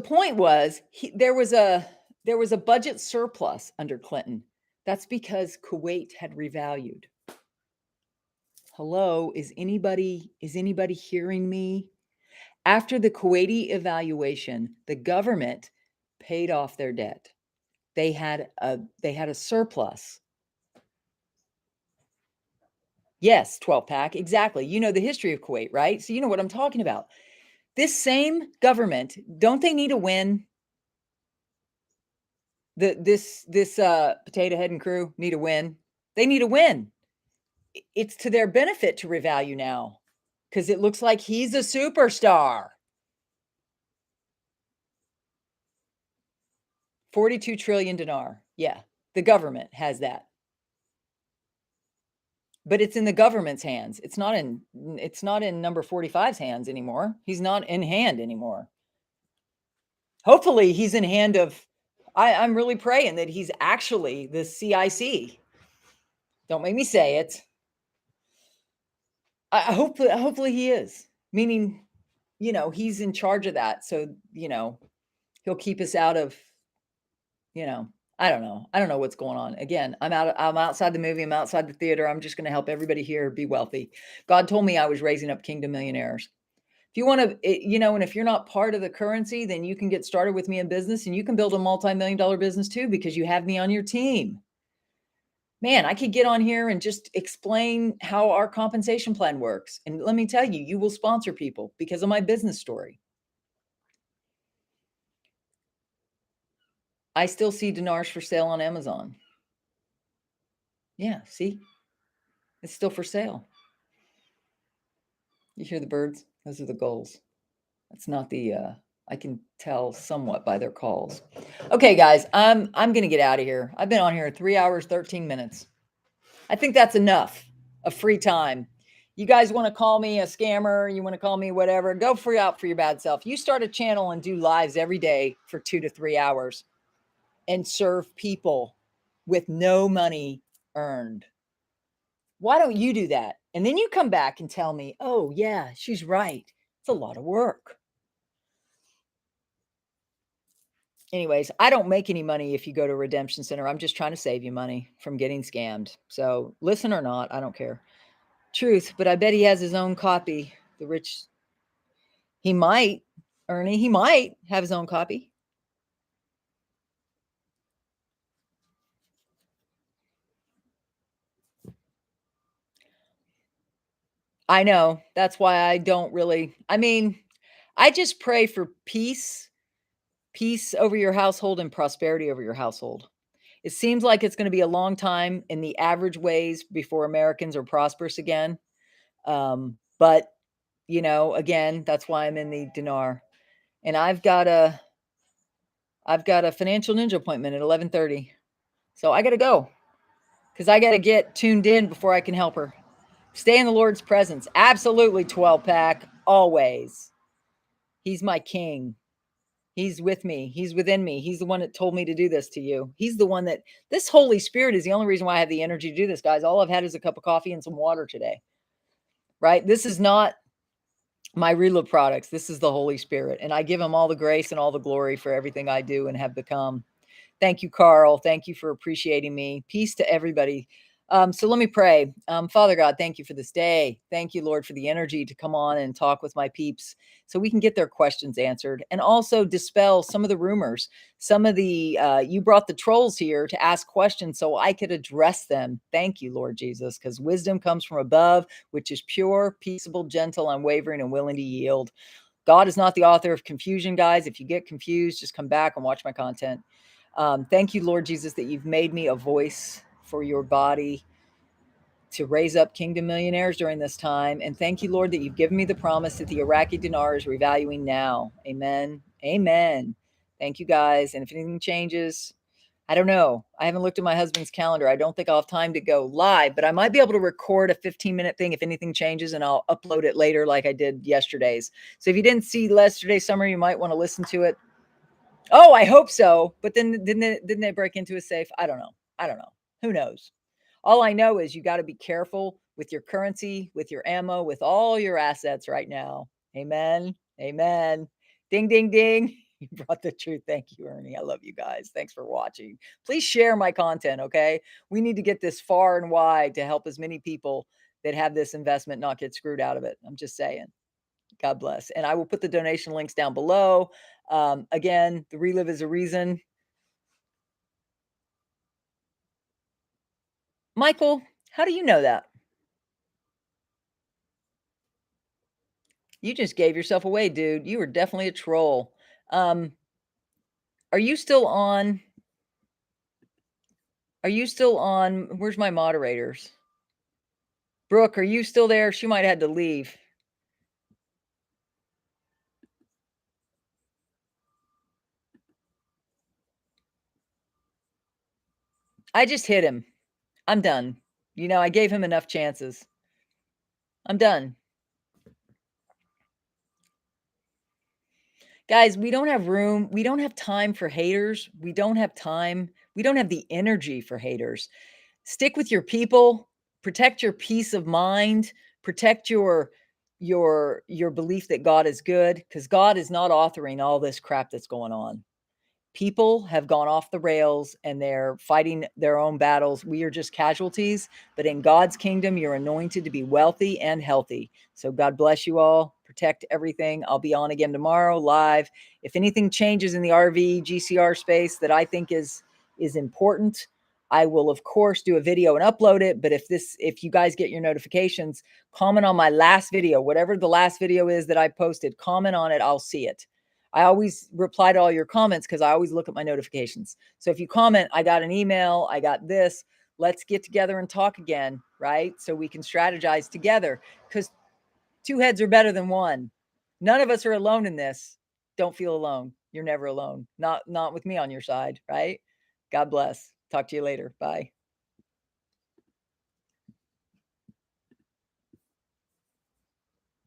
point was there was a budget surplus under Clinton. That's because Kuwait had revalued. Hello, is anybody hearing me? After the Kuwaiti evaluation, the government paid off their debt. They had a surplus. Yes, 12-pack, exactly. You know the history of Kuwait, right? So you know what I'm talking about. This same government, don't they need a win? This Potato Head and crew need a win. They need a win. It's to their benefit to revalue now, because it looks like he's a superstar. 42 trillion dinar. Yeah, the government has that. But it's in the government's hands. It's not in number 45's hands anymore. He's not in hand anymore. Hopefully he's in hand of, I'm really praying that he's actually the CIC. Don't make me say it. Hopefully he is. Meaning, you know, he's in charge of that. So, you know, he'll keep us out of, you know, I don't know. I don't know what's going on. Again, I'm outside the movie. I'm outside the theater. I'm just going to help everybody here be wealthy. God told me I was raising up kingdom millionaires. If you want to, you know, and if you're not part of the currency, then you can get started with me in business, and you can build a multi-million-dollar business too, because you have me on your team. Man, I could get on here and just explain how our compensation plan works. And let me tell you, you will sponsor people because of my business story. I still see dinars for sale on Amazon. Yeah, see? It's still for sale. You hear the birds? Those are the gulls. That's not the, I can tell somewhat by their calls. Okay, guys, I'm going to get out of here. I've been on here 3 hours, 13 minutes. I think that's enough of free time. You guys want to call me a scammer, you want to call me whatever, go free out for your bad self. You start a channel and do lives every day for 2 to 3 hours and serve people with no money earned. Why don't you do that? And then you come back and tell me, oh, yeah, she's right. It's a lot of work. Anyways, I don't make any money if you go to Redemption Center. I'm just trying to save you money from getting scammed. So listen or not, I don't care. Truth, but I bet he has his own copy. The rich, he might, Ernie, he might have his own copy. I know. That's why I don't really, I mean, I just pray for peace over your household and prosperity over your household. It seems like it's going to be a long time in the average ways before Americans are prosperous again. But you know, again, that's why I'm in the dinar. And I've got a financial ninja appointment at 11:30. So I got to go cuz I got to get tuned in before I can help her. Stay in the Lord's presence. Absolutely 12 pack always. He's my king. He's with me. He's within me. He's the one that told me to do this to you. He's the one that this Holy Spirit is the only reason why I have the energy to do this, guys. All I've had is a cup of coffee and some water today. Right? This is not my Relive products. This is the Holy Spirit. And I give him all the grace and all the glory for everything I do and have become. Thank you, Carl. Thank you for appreciating me. Peace to everybody. So let me pray. Father God, thank you for this day. Thank you, Lord, for the energy to come on and talk with my peeps so we can get their questions answered and also dispel some of the rumors. Some of the, you brought the trolls here to ask questions so I could address them. Thank you, Lord Jesus, because wisdom comes from above, which is pure, peaceable, gentle, unwavering, and willing to yield. God is not the author of confusion, guys. If you get confused, just come back and watch my content. Thank you, Lord Jesus, that you've made me a voice for your body to raise up kingdom millionaires during this time. And thank you, Lord, that you've given me the promise that the Iraqi dinar is revaluing now. Amen. Amen. Thank you, guys. And if anything changes, I don't know. I haven't looked at my husband's calendar. I don't think I'll have time to go live, but I might be able to record a 15-minute thing if anything changes, and I'll upload it later like I did yesterday's. So if you didn't see yesterday's summary, you might want to listen to it. Oh, I hope so. But then didn't they break into a safe? I don't know. I don't know. Who knows? All I know is you got to be careful with your currency, with your ammo, with all your assets right now. Amen. Amen. Ding, ding, ding. You brought the truth. Thank you, Ernie. I love you guys. Thanks for watching. Please share my content, okay? We need to get this far and wide to help as many people that have this investment not get screwed out of it. I'm just saying. God bless. And I will put the donation links down below. Again, the Relive is a reason. Michael, how do you know that? You just gave yourself away, dude. You were definitely a troll. Are you still on? Are you still on? Where's my moderators? Brooke, are you still there? She might have had to leave. I just hit him. I'm done. You know, I gave him enough chances. I'm done. Guys, we don't have room. We don't have time for haters. We don't have time. We don't have the energy for haters. Stick with your people, protect your peace of mind, protect your belief that God is good, because God is not authoring all this crap that's going on. People have gone off the rails and they're fighting their own battles. We are just casualties, but in God's kingdom, you're anointed to be wealthy and healthy. So God bless you all. Protect everything. I'll be on again tomorrow live. If anything changes in the RV GCR space that I think is important, I will of course do a video and upload it. But if you guys get your notifications, comment on my last video, whatever the last video is that I posted, comment on it. I'll see it. I always reply to all your comments because I always look at my notifications. So if you comment, I got an email, I got this, let's get together and talk again, right? So we can strategize together, because two heads are better than one. None of us are alone in this. Don't feel alone. You're never alone. Not with me on your side, right? God bless. Talk to you later. Bye.